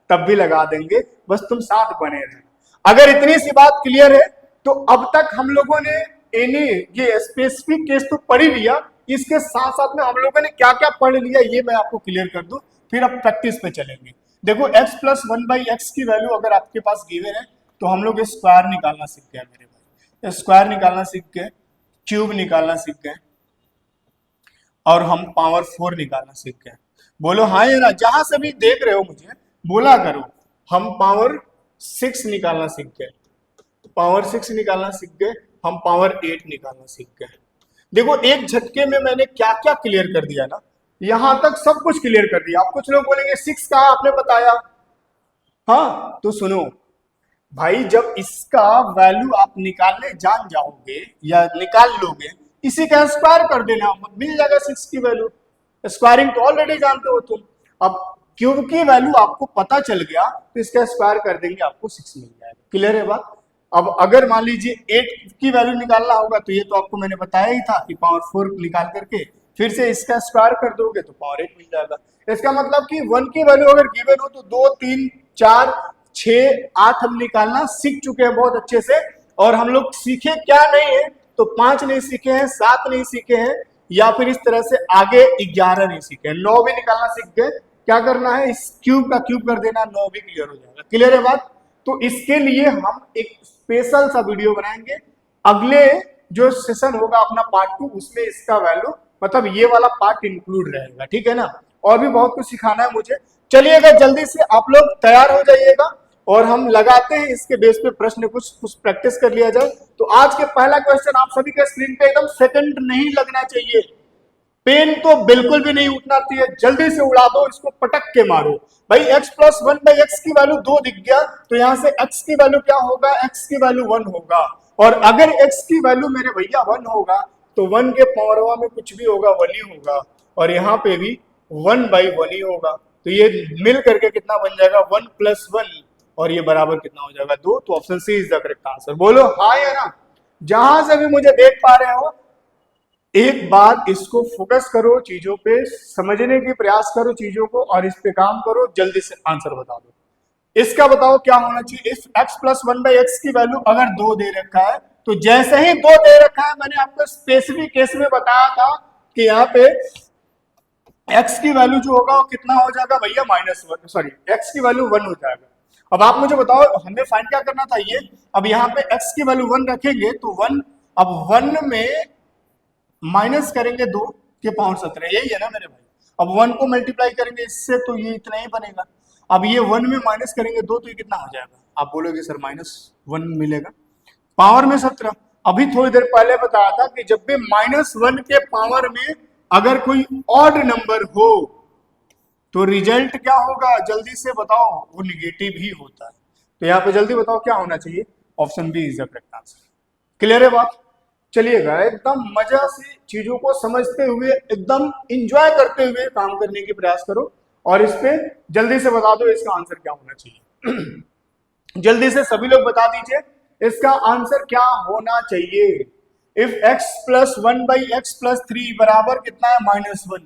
तब भी लगा देंगे, बस तुम साथ बने रहे। अगर इतनी सी बात क्लियर है तो अब तक हम लोगों ने ये स्पेसिफिक केस तो पढ़ ही लिया, इसके साथ साथ में हम लोगों ने क्या क्या पढ़ लिया ये मैं आपको क्लियर कर दूं, फिर अब प्रैक्टिस पे चलेंगे। देखो x + 1/x की वैल्यू अगर आपके पास गिवन है तो हम लोग स्क्वायर निकालना सीख गए मेरे भाई, स्क्वायर निकालना सीख गए, क्यूब निकालना सीख गए, और हम पावर 4 निकालना सीख गए। बोलो हाँ या ना, जहां से भी देख रहे हो मुझे बोला करो। हम पावर 6 निकालना सीख गए, पावर 6 निकालना सीख गए, हम पावर 8 निकालना सीख गए। देखो एक झटके में मैंने क्या क्या क्लियर कर दिया ना, यहां तक सब कुछ क्लियर कर दिया। आप कुछ लोग बोलेंगे 6 कहा आपने बताया, हाँ तो सुनो भाई, जब इसका वैल्यू आप निकालने जान जाओगे या निकाल लोगे, इसी का स्क्वायर कर देना, मिल जाएगा 6 की वैल्यू। स्क्वायरिंग तो ऑलरेडी जानते हो तुम। अब क्यूब की वैल्यू आपको पता चल गया तो इसका स्क्वायर कर देंगे, आपको 6 मिल जाएगा। क्लियर है बात। अब अगर मान लीजिए 8 की वैल्यू निकालना होगा तो ये तो आपको मैंने बताया ही था कि पावर 4 निकाल करके फिर से इसका स्क्वायर कर दोगे तो पावर 8 मिल जाएगा। इसका मतलब कि 1 की वैल्यू अगर गिवन हो तो 2 3 4 6 8 हम निकालना सीख चुके हैं बहुत अच्छे से। और हम लोग सीखे क्या नहीं है, तो 5 नहीं सीखे हैं, 7 नहीं सीखे हैं, या फिर इस तरह से आगे 11 नहीं सीखे, 9 भी निकालना सीख गए। क्या करना है, इस क्यूब का क्यूब कर देना, 9 भी क्लियर हो जाएगा। क्लियर है बात। तो इसके लिए हम एक स्पेशल सा वीडियो बनाएंगे, अगले जो सेशन होगा अपना पार्ट 2, उसमें इसका वैल्यू मतलब ये वाला पार्ट इंक्लूड रहेगा, ठीक है ना। और भी बहुत कुछ सिखाना है मुझे। चलिएगा जल्दी से आप लोग तैयार हो जाइएगा और हम लगाते हैं इसके बेस पे प्रश्न, कुछ प्रैक्टिस कर लिया जाए। तो आज के पहला क्वेश्चन आप सभी के स्क्रीन पे एकदम सेकंड नहीं लगना चाहिए, पेन तो बिल्कुल भी नहीं उठना चाहिए, जल्दी से उड़ा दो इसको, पटक के मारो। भाई x + 1/x की वैल्यू 2 दिख गया तो यहां से x की वैल्यू क्या होगा, x की वैल्यू 1 होगा। और अगर x की वैल्यू मेरे भैया 1 होगा तो 1 के पावरवा में कुछ भी होगा 1 ही होगा, और यहाँ पे भी 1/1 ही होगा। तो ये मिल करके कितना बन जाएगा, 1 + 1, और ये बराबर कितना हो जाएगा, 2। तो option C is the correct answer. बोलो हाँ या ना। जहां से भी मुझे देख पा रहे हो एक बार इसको फोकस करो, चीजों पे समझने की प्रयास करो चीजों को, और इस पे काम करो, जल्दी से आंसर बता दो। इसका बताओ क्या होना चाहिए। इस x + 1/x की वैल्यू अगर 2 दे रखा है तो जैसे ही 2 दे रखा है, मैंने आपको स्पेसिफिक केस में बताया था कि यहाँ पे x की वैल्यू जो होगा वो कितना हो जाएगा भैया, -1, सॉरी x की वैल्यू 1 हो जाएगा। अब आप मुझे बताओ हमें फाइंड क्या करना था ये। अब यहाँ पे x की वैल्यू 1 रखेंगे तो 1, अब 1 में माइनस करेंगे 2 के पावर 17, यही है ना मेरे भाई। अब 1 को मल्टीप्लाई करेंगे इससे तो ये इतना ही बनेगा। अब ये 1 में माइनस करेंगे 2 तो ये कितना हो जाएगा, आप बोलोगे सर -1 मिलेगा, पावर में 17। अभी थोड़ी देर पहले बताया था कि जब भी -1 के पावर में अगर कोई ऑड नंबर हो तो रिजल्ट क्या होगा, जल्दी से बताओ, वो निगेटिव ही होता है। तो यहाँ पे जल्दी बताओ क्या होना चाहिए, option B is the correct answer. Clear है बात। चलिएगा एकदम मजा से चीजों को समझते हुए, एकदम इंजॉय करते हुए काम करने की प्रयास करो, और इस पे जल्दी से बता दो इसका आंसर क्या होना चाहिए। जल्दी से सभी लोग बता दीजिए इसका आंसर क्या होना चाहिए। इफ x प्लस 1/x+3 बराबर कितना है -1।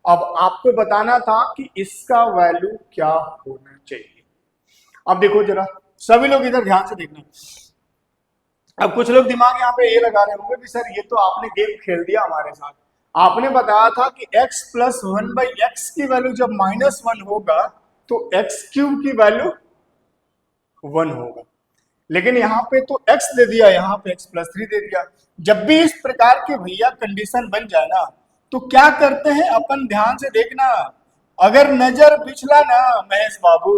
अब आपको बताना था कि इसका वैल्यू क्या होना चाहिए। अब देखो जरा, सभी लोग इधर ध्यान से देखना। अब कुछ लोग दिमाग यहाँ पे ये लगा रहे होंगे कि सर ये तो आपने गेम खेल दिया हमारे साथ। आपने बताया था कि x प्लस 1/x की वैल्यू जब -1 होगा तो x³ की वैल्यू 1 होगा, लेकिन यहाँ पे तो x दे दिया, यहाँ पे x+3 दे दिया। जब भी इस प्रकार के भैया कंडीशन बन जाए ना, तो क्या करते हैं अपन, ध्यान से देखना। अगर नजर पिछला ना महेश बाबू,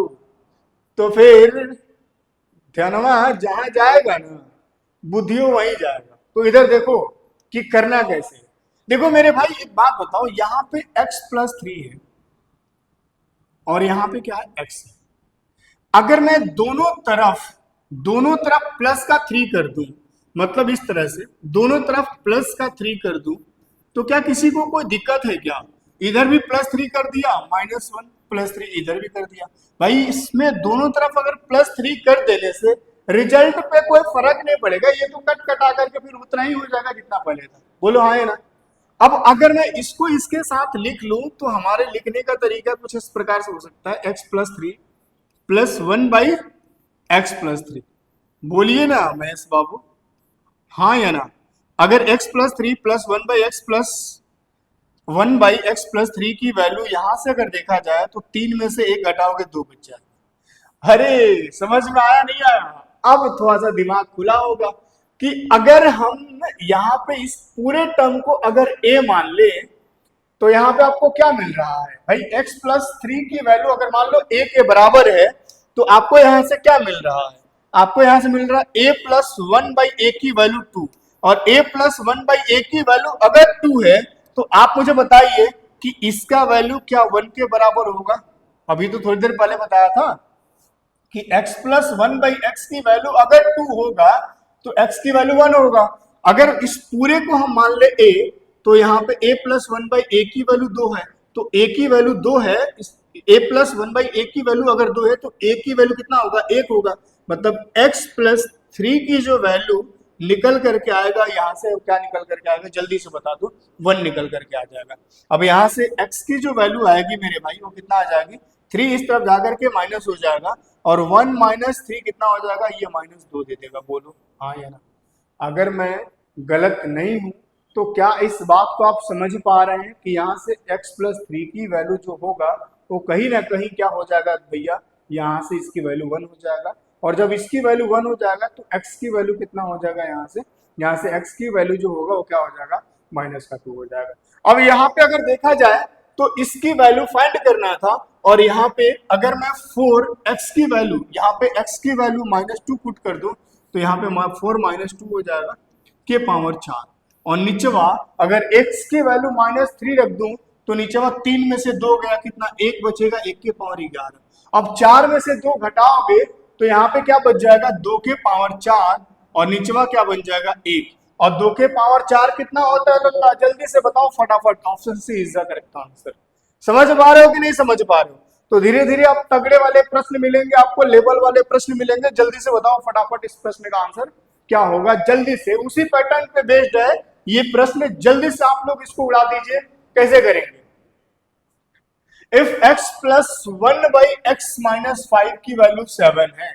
तो फिर ध्यानवा जहां जाएगा ना, बुद्धियों वहीं जाएगा। तो इधर देखो कि करना कैसे। देखो मेरे भाई एक बात बताओ, यहाँ पे x+3 है और यहाँ पे क्या है, x है। अगर मैं दोनों तरफ प्लस का 3 कर दूं, मतलब इस तरह से दोनों तरफ प्लस का 3 कर दूं, तो क्या किसी को कोई दिक्कत है क्या? इधर भी +3 कर दिया, -1 +3 इधर भी कर दिया। भाई इसमें दोनों तरफ अगर +3 कर देने से रिजल्ट पे कोई फर्क नहीं पड़ेगा, ये तो कट कटा करके फिर उतना ही हो जाएगा जितना पहले था। बोलो हाँ है ना। अब अगर मैं इसको इसके साथ लिख लूं तो हमारे लिखने का तरीका कुछ इस प्रकार से हो सकता है, x+3 + 1/x+3। बोलिए ना महेश बाबू, हाँ या ना। अगर x+3 + 1/x+3 की वैल्यू यहां से अगर देखा जाए तो 3 में से 1 घटाओगे 2 बच जाएगा। अरे समझ में आया नहीं आया? अब थोड़ा सा दिमाग खुला होगा कि अगर हम यहाँ पे इस पूरे टर्म को अगर a मान ले तो यहाँ पे आपको क्या मिल रहा है भाई, x+3 की वैल्यू अगर मान लो a के बराबर है तो आपको यहाँ से क्या मिल रहा है, आपको यहाँ से मिल रहा है a + 1/a की वैल्यू 2, और a + 1/a की वैल्यू अगर 2 है तो आप मुझे बताइए कि इसका वैल्यू क्या 1 के बराबर होगा? अभी तो थोड़ी देर पहले बताया था कि x + 1/x की वैल्यू अगर 2 होगा तो x की वैल्यू 1 होगा। अगर इस पूरे को हम मान ले a, तो यहाँ पे a + 1/a की वैल्यू 2 है, तो a की वैल्यू 2 है, a + 1/a की वैल्यू अगर 2 है तो a की वैल्यू कितना होगा, 1 होगा। मतलब x+3 की जो वैल्यू निकल करके आएगा, यहाँ से क्या निकल करके आएगा जल्दी से बता दो, 1 निकल करके आ जाएगा। अब यहाँ से x की जो वैल्यू आएगी मेरे भाई वो कितना आ जाएगी, 3 इस तरफ जाकर के माइनस हो जाएगा, और 1 - 3 कितना हो जाएगा, ये -2 दे देगा। बोलो हाँ या ना। अगर मैं गलत नहीं हूं तो क्या इस बात को आप समझ पा रहे हैं कि यहाँ से x+3 की वैल्यू जो होगा वो कहीं ना कहीं क्या हो जाएगा भैया, यहाँ से इसकी वैल्यू 1 हो जाएगा, और जब इसकी वैल्यू 1 हो जाएगा तो x की वैल्यू कितना हो जाएगा, यहाँ से x की वैल्यू जो होगा वो क्या हो जाएगा, -2 हो जाएगा। अब यहाँ पे अगर देखा जाए तो इसकी वैल्यू फाइंड करना था, और यहाँ पे अगर मैं 4x की वैल्यू, यहाँ पे x की वैल्यू -2 पुट कर दूं तो यहाँ पे 4 - 2 हो जाएगा के पावर 4, और नीचेवा अगर x की वैल्यू -3 रख दूं तो नीचेवा 3 में से 2 गया, कितना 1 बचेगा, 1 के पावर 11। अब 4 में से 2 घटाओगे तो यहाँ पे क्या बच जाएगा, 2 के पावर 4, और नीचेवा क्या बन जाएगा 1, और 2 के पावर 4 कितना होता है लल्ला, जल्दी से बताओ फटाफट, option C is the correct answer. समझ पा रहे हो कि नहीं समझ पा रहे हो? तो धीरे धीरे अब तगड़े वाले प्रश्न मिलेंगे आपको, लेवल वाले प्रश्न मिलेंगे, जल्दी से बताओ फटाफट इस प्रश्न का आंसर क्या होगा, जल्दी से। उसी पैटर्न पे बेस्ड है ये प्रश्न, जल्दी से आप लोग इसको उड़ा दीजिए। कैसे करेंगे, इफ x + 1/x-5 की वैल्यू 7 है,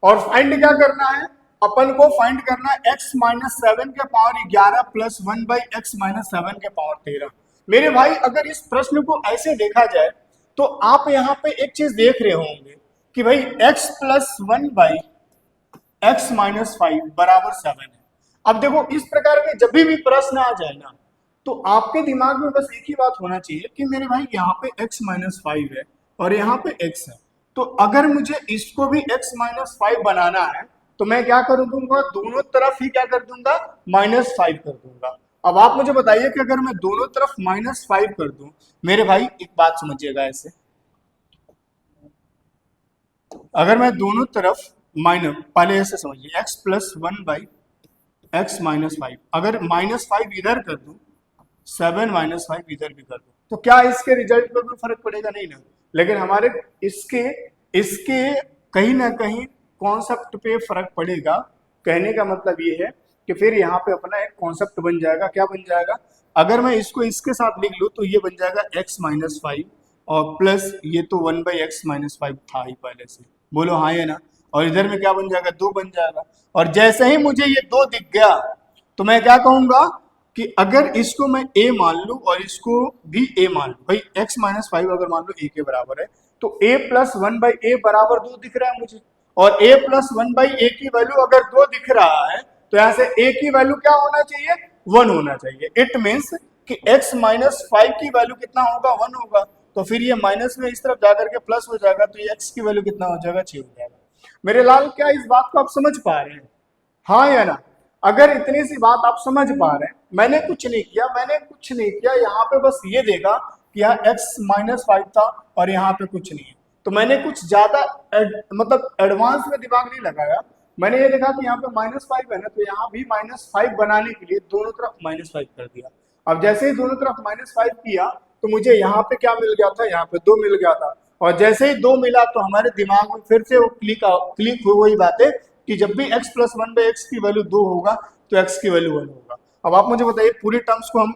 और फाइंड क्या करना है अपन को, फाइंड करना है x - 7 के पावर 11 + 1/x - 7 के पावर 13। मेरे भाई अगर इस प्रश्न को ऐसे देखा जाए तो आप यहाँ पे एक चीज देख रहे होंगे कि भाई x + 1/x-5 बराबर 7 है। अब देखो इस प्रकार के जब भी प्रश्न आ जाए ना, तो आपके दिमाग में बस एक ही बात होना चाहिए कि मेरे भाई यहाँ पे x - 5 है और यहाँ पे x है, तो अगर मुझे इसको भी x - 5 बनाना है तो मैं क्या कर दूंगा, दोनों तरफ ही क्या कर दूंगा, -5 कर दूंगा। अब आप मुझे बताइए कि अगर मैं दोनों तरफ -5 कर दूं, मेरे भाई एक बात समझिएगा ऐसे, अगर मैं दोनों तरफ पहले ऐसे समझिए, x + 1/x - 5, अगर -5 इधर कर दूं, 7 - 5 इधर भी कर दूं, तो क्या इसके रिजल्ट में कोई फर्क पड़ेगा, नहीं ना। लेकिन हमारे इसके इसके कहीं ना कहीं कॉन्सेप्ट पे फर्क पड़ेगा। कहने का मतलब ये है कि फिर यहाँ पे अपना एक कॉन्सेप्ट बन जाएगा। क्या बन जाएगा? अगर मैं इसको इसके साथ लिख लूँ तो ये बन जाएगा x-5 और प्लस ये तो 1/x-5 था ही पहले से, बोलो हाँ या ना। और इधर में क्या बन जाएगा? 2 बन जाएगा। और जैसे ही मुझे ये 2 दिख गया तो मैं क्या कहूंगा कि अगर इसको मैं a मान लूं और इसको भी a मान लूं, भाई x-5 अगर मान लो a के बराबर है तो a प्लस 1/a बराबर 2 दिख रहा है मुझे, और a प्लस 1/a की वैल्यू अगर 2 दिख रहा है तो यहाँ से a की वैल्यू क्या होना चाहिए? 1 होना चाहिए। इट मीन्स कि x-5 की वैल्यू कितना होगा? 1 होगा। तो फिर ये माइनस में इस तरफ जाकर के प्लस हो जाएगा, तो ये x की वैल्यू कितना हो जाएगा? 6 हो जाएगा। मेरे लाल, क्या इस बात को आप समझ पा रहे हैं? हाँ या ना? अगर इतनी सी बात आप समझ पा रहे हैं, मैंने कुछ नहीं किया, यहाँ पे बस ये देखा कि यहाँ x-5 था और यहाँ पे कुछ नहीं है, तो मैंने कुछ ज्यादा मतलब एडवांस में दिमाग नहीं लगाया। मैंने ये देखा कि यहाँ पे -5 है ना, तो यहाँ भी -5 बनाने के लिए दोनों तरफ -5 कर दिया। अब जैसे ही दोनों तरफ -5 किया तो मुझे यहाँ पे क्या मिल गया था? यहाँ पे 2 मिल गया था। और जैसे ही 2 मिला तो हमारे दिमाग में फिर से वो क्लिक हुई वही बातें कि जब भी x प्लस 1/x की वैल्यू 2 होगा तो x की वैल्यू 1 होगा। अब आप मुझे बताइए, पूरी टर्म्स को हम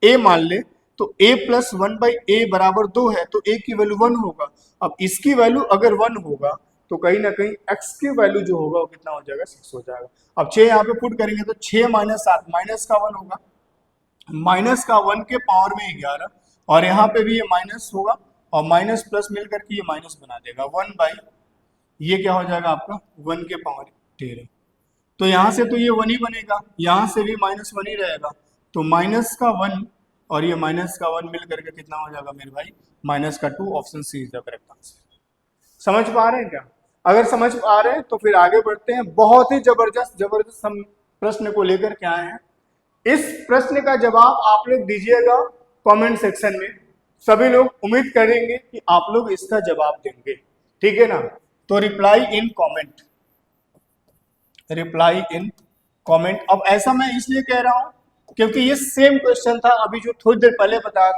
a मान ले तो a प्लस 1/a बराबर 2 है, तो a की वैल्यू 1 होगा। अब इसकी वैल्यू अगर 1 होगा तो कहीं ना कहीं x की वैल्यू जो होगा वो कितना हो जाएगा? 6 हो जाएगा। अब 6 यहाँ पे पुट करेंगे तो 6 - 7 माइनस का 1 होगा, माइनस का 1 के पावर में 11, और यहाँ पे भी ये माइनस होगा और माइनस प्लस मिल करके ये माइनस बना देगा 1 बाई, ये क्या हो जाएगा आपका? 1 के पावर 13। तो यहाँ से तो ये 1 ही बनेगा, यहाँ से भी -1 ही रहेगा, तो माइनस का 1 और ये माइनस का 1 मिल करके कितना हो जाएगा मेरे भाई? -2। Option C is the correct answer. समझ पा रहे हैं क्या? अगर समझ पा रहे हैं तो फिर आगे बढ़ते हैं। बहुत ही जबरदस्त हम प्रश्न को लेकर के आए हैं। इस प्रश्न का जवाब आप लोग दीजिएगा कमेंट सेक्शन में। सभी लोग उम्मीद करेंगे कि आप लोग इसका जवाब देंगे, ठीक है ना? तो reply in comment, reply in comment. अब ऐसा मैं इसलिए कह रहा हूं क्योंकि ये सेम क्वेश्चन था अभी जो थोड़ी देर पहले बताया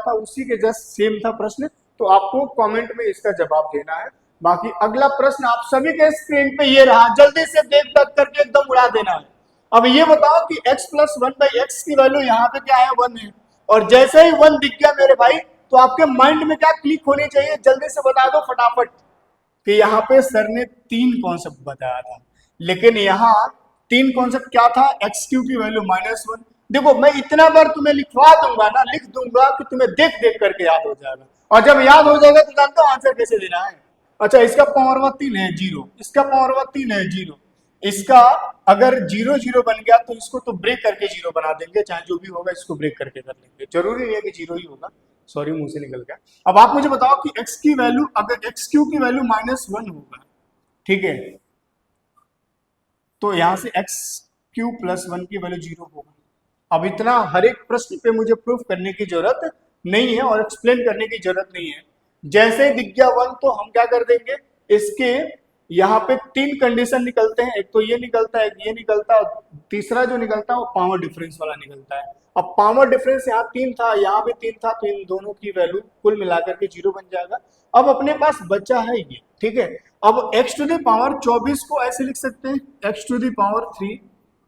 था, उसी के जस्ट सेम था प्रश्न। तो आपको कमेंट में इसका जवाब देना है। बाकी अगला प्रश्न आप सभी के स्क्रीन पे ये रहा, जल्दी से देख करके एकदम उड़ा देना है। अब ये बताओ कि x प्लस 1/x की वैल्यू यहाँ पे क्या है? 1 है। और जैसे ही 1 दिख गया मेरे भाई तो आपके माइंड में क्या क्लिक होनी चाहिए? जल्दी से बता दो फटाफट। कि यहाँ पे सर ने 3 कॉन्सेप्ट बताया था, लेकिन यहाँ 3 कॉन्सेप्ट क्या था? x³ की वैल्यू -1। देखो मैं इतना बार तुम्हें लिखवा दूंगा ना, लिख दूंगा कि तुम्हें देख देख करके याद हो जाएगा, और जब याद हो जाएगा तो जानते हो आंसर कैसे देना है? अच्छा, इसका पावर 3 है 0, इसका पावर 3 है 0, इसका अगर 0 0 बन गया तो इसको तो ब्रेक करके 0 बना देंगे, चाहे जो भी होगा इसको ब्रेक करके कर लेंगे, जरूरी नहीं है कि 0 ही होगा। सॉरी, मुंह से निकल गया। अब आप मुझे बताओ कि x की वैल्यू, अगर x³ की वैल्यू -1 होगा, ठीक है, तो यहां से x³ + 1 की वैल्यू 0 होगा। अब इतना हर एक प्रश्न पे मुझे प्रूफ करने की जरूरत नहीं है और एक्सप्लेन करने की जरूरत नहीं है। जैसे दिख गया 1 तो हम क्या कर देंगे, इसके यहाँ पे 3 कंडीशन निकलते हैं, एक तो ये निकलता है, एक ये निकलता है, तीसरा जो निकलता है वो पावर डिफरेंस वाला निकलता है। अब पावर डिफरेंस यहाँ 3 था, यहाँ भी 3 था, तो इन दोनों की वैल्यू कुल मिलाकर के 0 बन जाएगा। अब अपने पास बचा है ये, ठीक है। अब x⁴ को ऐसे लिख सकते हैं, x⁴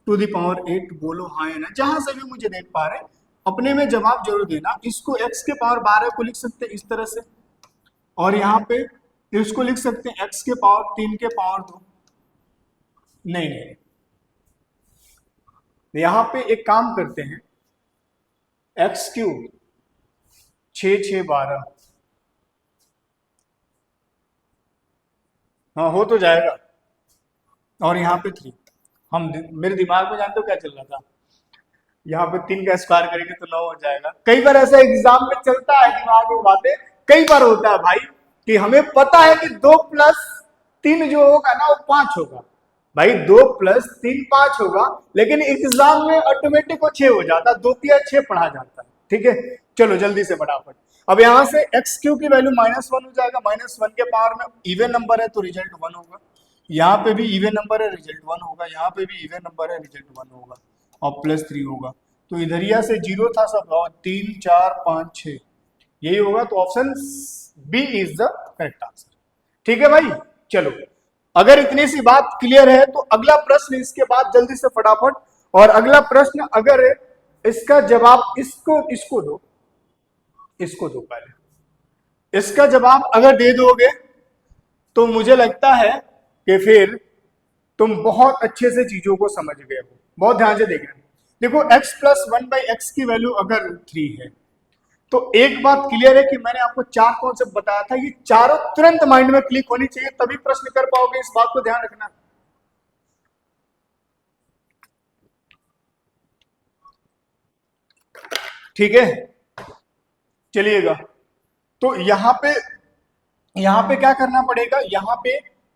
3 बोलो हाँ या ना, जहां से भी मुझे देख पा रहे हैं अपने में जवाब जरूर देना। इसको x के पावर 12 को लिख सकते हैं इस तरह से, और यहाँ पे इसको लिख सकते हैं x के पावर 3 के पावर 2। नहीं, यहाँ पे एक काम करते हैं, x³ 6 6 12, हाँ हो तो जाएगा, और यहाँ पे 3। हम मेरे दिमाग में जानते हो क्या चल रहा था, यहाँ पे 3 का स्क्वायर करेंगे तो 9 हो जाएगा। कई बार ऐसा एग्जाम में चलता है दिमाग में बातें, कई बार होता है भाई कि हमें पता है कि 2 + 3 जो होगा ना वो 5 होगा, भाई 2 + 3 5 होगा, लेकिन एग्जाम में ऑटोमेटिक वो 6 हो जाता है, 2 3 6 पढ़ा जाता है, ठीक है। चलो जल्दी से फटाफट। अब यहाँ से x³ की वैल्यू -1 हो जाएगा, -1 के पावर में इवन नंबर है तो रिजल्ट 1 होगा, यहाँ पे भी इवन नंबर है रिजल्ट 1 होगा, यहाँ पे भी इवन नंबर है रिजल्ट 1 होगा, और +3 होगा। तो इधरिया से 0 था सब, और 3 4 5 6 यही होगा, तो option B is the correct answer, ठीक है भाई। चलो अगर इतनी सी बात क्लियर है तो अगला प्रश्न इसके बाद जल्दी से फटाफट, और अगला प्रश्न अगर इसका जवाब इसको दो पहले, इसका जवाब अगर दे दोगे तो मुझे लगता है कि फिर तुम बहुत अच्छे से चीजों को समझ गए हो। बहुत ध्यान से देखना। देखो x प्लस 1/x की वैल्यू अगर 3 है तो एक बात क्लियर है कि मैंने आपको 4 कॉन्सेप्ट बताया था, ये चारों तुरंत माइंड में क्लिक होनी चाहिए, तभी प्रश्न कर पाओगे। इस बात को ध्यान रखना। ठीक है, चलिएगा। तो यहां पे क्या करना पड़ेगा,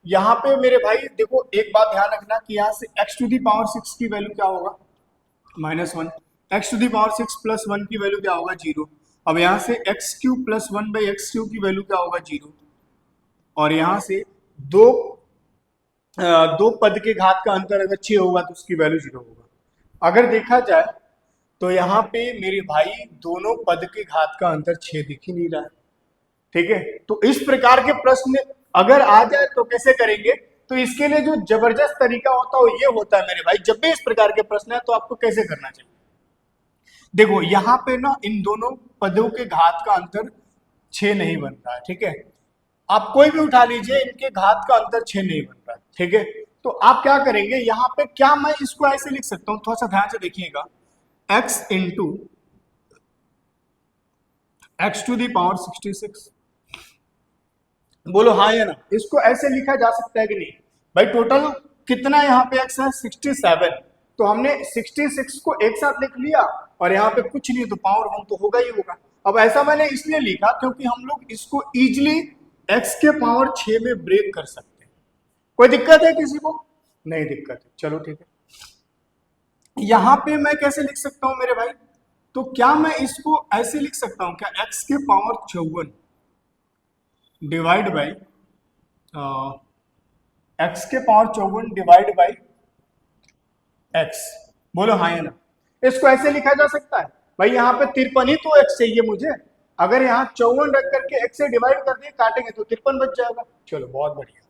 यहां पे मेरे भाई देखो एक बात ध्यान रखना कि यहां से x⁶ की वैल्यू क्या होगा, -1। x⁶ प्लस 1 की वैल्यू क्या होगा, 0। अब यहां से x³ प्लस 1/x³ की वैल्यू क्या होगा, 0। और यहां से दो पद के घात का अंतर अगर 6 होगा तो उसकी वैल्यू 0 होगा। अगर देखा जाए तो यहाँ पे मेरे भाई दोनों पद के घात का अंतर 6 दिख ही नहीं रहा है। ठीक है, तो इस प्रकार के प्रश्न अगर आ जाए तो कैसे करेंगे, तो इसके लिए जो जबरदस्त तरीका होता है वो ये होता है मेरे भाई, जब भी इस प्रकार के प्रश्न है तो आपको कैसे करना चाहिए। देखो यहाँ पे ना इन दोनों पदों के घात का अंतर 6 नहीं बन रहा है। ठीक है, आप कोई भी उठा लीजिए, इनके घात का अंतर 6 नहीं बन रहा है। ठीक है, तो आप क्या करेंगे, यहाँ पे क्या मैं इसको ऐसे लिख सकता हूँ, थोड़ा सा ध्यान से देखिएगा, x इंटू x⁶। बोलो हाँ या ना, इसको ऐसे लिखा जा सकता है कि नहीं भाई। टोटल कितना यहाँ पे x है, 67। तो हमने 66 को एक साथ लिख लिया, और यहाँ पे कुछ नहीं तो पावर 1 तो होगा ही होगा। अब ऐसा मैंने इसलिए लिखा क्योंकि हम लोग इसको इजिली x के पावर 6 में ब्रेक कर सकते हैं। कोई दिक्कत है किसी को? नहीं दिक्कत है, चलो ठीक है। यहां पे मैं कैसे लिख सकता हूं मेरे भाई, तो क्या मैं इसको ऐसे लिख सकता हूं क्या, x के पावर 54 डिवाइड बाई x के पावर 54 डिवाइड बाई x। बोलो हाँ या ना, इसको ऐसे लिखा जा सकता है भाई। यहाँ पे 53 ही तो x चाहिए मुझे, अगर यहाँ 54 रख करके x से डिवाइड कर दिए काटेंगे तो 53 बच जाएगा। चलो बहुत बढ़िया।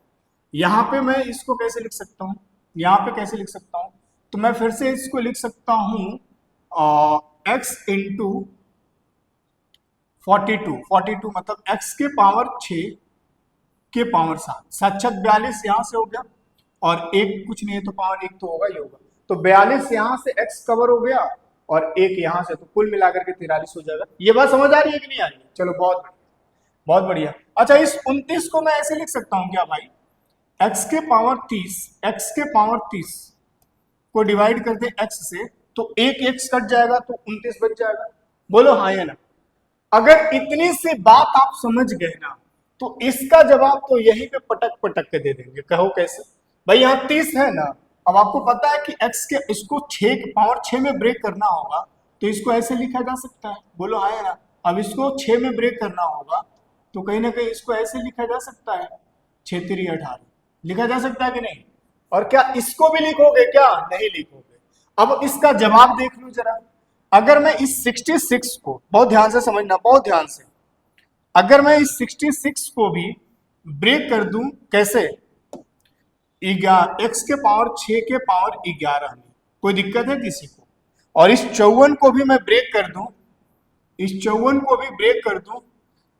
यहाँ पे मैं इसको कैसे लिख सकता हूँ, यहाँ पे कैसे लिख सकता हूँ, तो मैं फिर से इसको लिख सकता हूँ x इंटू 42 मतलब x के पावर 6 के पावर 7 7 42 यहाँ से हो गया, और एक कुछ नहीं है तो पावर 1 तो होगा ही होगा। तो 42 यहाँ से x कवर हो गया और 1 यहाँ से, तो कुल मिलाकर के 43 हो जाएगा। ये बात समझ आ रही है कि नहीं आ रही है? चलो बहुत बढ़िया, बहुत बढ़िया। अच्छा, इस 29 को मैं ऐसे लिख सकता हूँ क्या भाई, x के पावर 30 को डिवाइड कर दे x से, तो एक x कट जाएगा तो 29 बच जाएगा। बोलो हाँ या ना। अगर इतनी सी बात आप समझ गए ना, तो इसका जवाब तो यहीं पे पटक पटक के दे देंगे। कहो कैसे भाई, यहाँ 30 है ना, अब आपको पता है कि x के इसको 6 पावर 6 में ब्रेक करना होगा, तो इसको ऐसे लिखा जा सकता है। बोलो हाँ या ना। अब इसको 6 में ब्रेक करना होगा तो कहीं ना कहीं इसको ऐसे लिखा जा सकता है, 6 3 18 लिखा जा सकता है कि नहीं। और क्या इसको भी लिखोगे क्या, नहीं लिखोगे। अब इसका जवाब देख लो जरा। अगर मैं इस 66 को, बहुत ध्यान से समझना, बहुत ध्यान से, अगर मैं इस 66 को भी ब्रेक कर दूं कैसे, x के पावर 6 के पावर 11 में, कोई दिक्कत है किसी को। और इस 54 को भी मैं ब्रेक कर दूं, इस 54 को भी ब्रेक कर दूं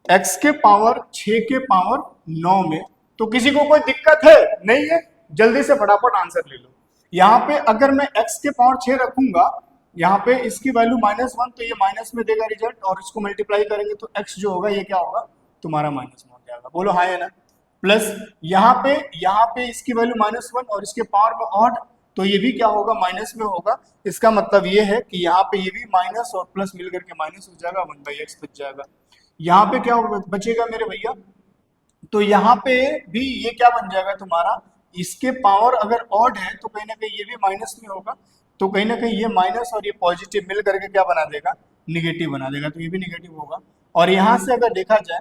x के पावर 6 के पावर 9 में, तो किसी को कोई दिक्कत है? नहीं है। जल्दी से फटाफट आंसर ले लो। यहाँ पे अगर मैं x के पावर 6 रखूंगा, यहाँ पे इसकी वैल्यू -1, तो ये माइनस में देगा रिजल्ट, और इसको मल्टीप्लाई करेंगे तो x जो होगा ये क्या होगा, तुम्हारा माइनस में हो जाएगा। बोलो हाँ या ना। प्लस यहाँ पे इसकी वैल्यू -1 और इसके पावर में ऑड, तो ये भी क्या होगा, माइनस में होगा। इसका मतलब ये है कि यहाँ पे ये भी माइनस और प्लस मिल करके माइनस हो जाएगा, 1/x बच जाएगा। यहाँ पे क्या बचेगा मेरे भैया, तो यहाँ पे भी ये क्या बन जाएगा तुम्हारा, इसके पावर अगर ऑड है तो कहीं ना कहीं ये भी माइनस में होगा, तो कहीं ना कहीं ये माइनस और ये पॉजिटिव मिल करके क्या बना देगा, निगेटिव बना देगा, तो ये भी निगेटिव होगा। और यहाँ से अगर देखा जाए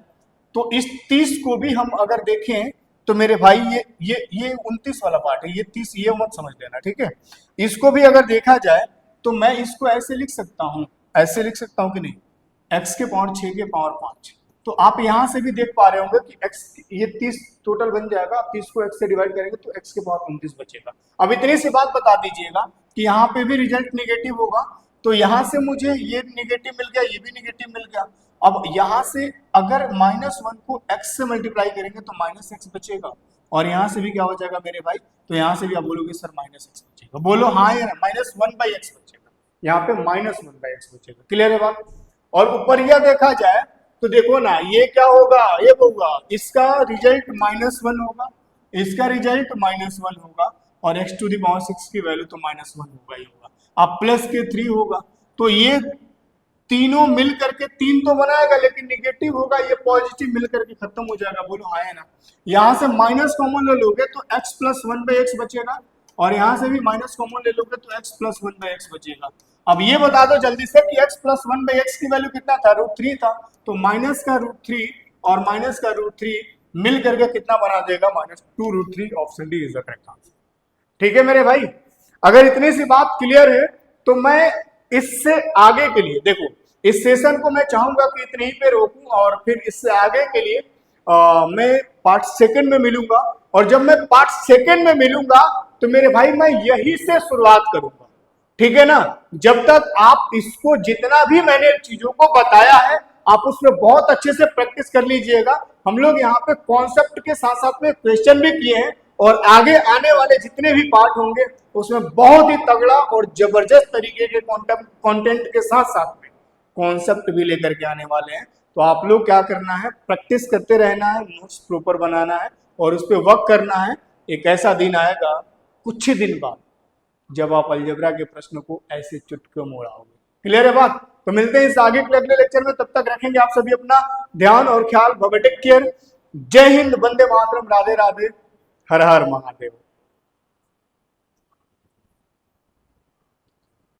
तो इस 30 को भी हम अगर देखें तो मेरे भाई ये 29 वाला पार्ट है, ये 30 ये मत समझ लेना, ठीक है। इसको भी अगर देखा जाए तो मैं इसको ऐसे लिख सकता हूँ, ऐसे लिख सकता हूँ कि नहीं, x के पावर 6 के पावर 5, तो आप यहां से भी देख पा रहे होंगे कि x ये 30 टोटल बन जाएगा, 30 को x से डिवाइड करेंगे तो x के पावर 29 बचेगा। अब इतनी सी बात बता दीजिएगा कि यहाँ पे भी रिजल्ट निगेटिव होगा, तो यहां से मुझे ये निगेटिव मिल गया, ये भी निगेटिव मिल गया। अब यहां से अगर -1 को x से मल्टीप्लाई करेंगे तो -x बचेगा, और यहां से भी क्या हो जाएगा मेरे भाई, तो यहां से भी आप बोलोगे सर -x बचेगा। बोलो हाँ या -1/x बचेगा, यहाँ पे -1/x बचेगा। क्लियर है बात? और ऊपर यह देखा जाए तो देखो ना, ये क्या होगा, ये होगा इसका रिजल्ट -1 होगा, इसका रिजल्ट -1 होगा, और x⁻⁶ की वैल्यू तो -1 होगा ही होगा। अब प्लस के 3 होगा, तो ये तीनों मिल करके 3 तो बनाएगा लेकिन निगेटिव होगा, ये पॉजिटिव मिल करके खत्म हो जाएगा। बोलो हाँ है ना? यहां से माइनस कॉमन ले लोगे तो x + 1/x बचेगा, और यहां से भी माइनस कॉमन ले लोगे तो x + 1/x बचेगा। अब ये बता दो जल्दी से कि x + 1/x की वैल्यू कितना था, √3 था, तो माइनस का √3 और माइनस का √3 मिल करके कितना बना देगा, -2√3। Option D is the correct answer. ठीक है मेरे भाई, अगर इतनी सी बात क्लियर है तो मैं इससे आगे के लिए, देखो इस सेशन को मैं चाहूंगा कि इतने ही पे रोकूं, और फिर इससे आगे के लिए मैं पार्ट सेकंड में मिलूंगा, और जब मैं पार्ट सेकंड में मिलूंगा तो मेरे भाई मैं यही से शुरुआत करूंगा। ठीक है ना? जब तक आप इसको जितना भी मैंने चीजों को बताया है आप उसमें बहुत अच्छे से प्रैक्टिस कर लीजिएगा। हम लोग यहाँ पे कॉन्सेप्ट के साथ साथ में क्वेश्चन भी किए हैं, और आगे आने वाले जितने भी पार्ट होंगे उसमें बहुत ही तगड़ा और जबरदस्त तरीके के कंटेंट के साथ साथ में कॉन्सेप्ट भी लेकर के आने वाले हैं। तो आप लोग क्या करना है, प्रैक्टिस करते रहना है, नोट्स प्रॉपर बनाना है और उस पर वर्क करना है। एक ऐसा दिन आएगा कुछ ही दिन बाद जब आप अलजेब्रा के प्रश्न को ऐसे चुटकियों में उड़ाओगे। क्लियर है बात? तो मिलते हैं इस आगे के अगले लेक्चर में, तब तक रखेंगे आप सभी अपना ध्यान और ख्याल। Bye bye, take care. जय हिंद, वंदे मातरम, राधे राधे, हर हर महादेव।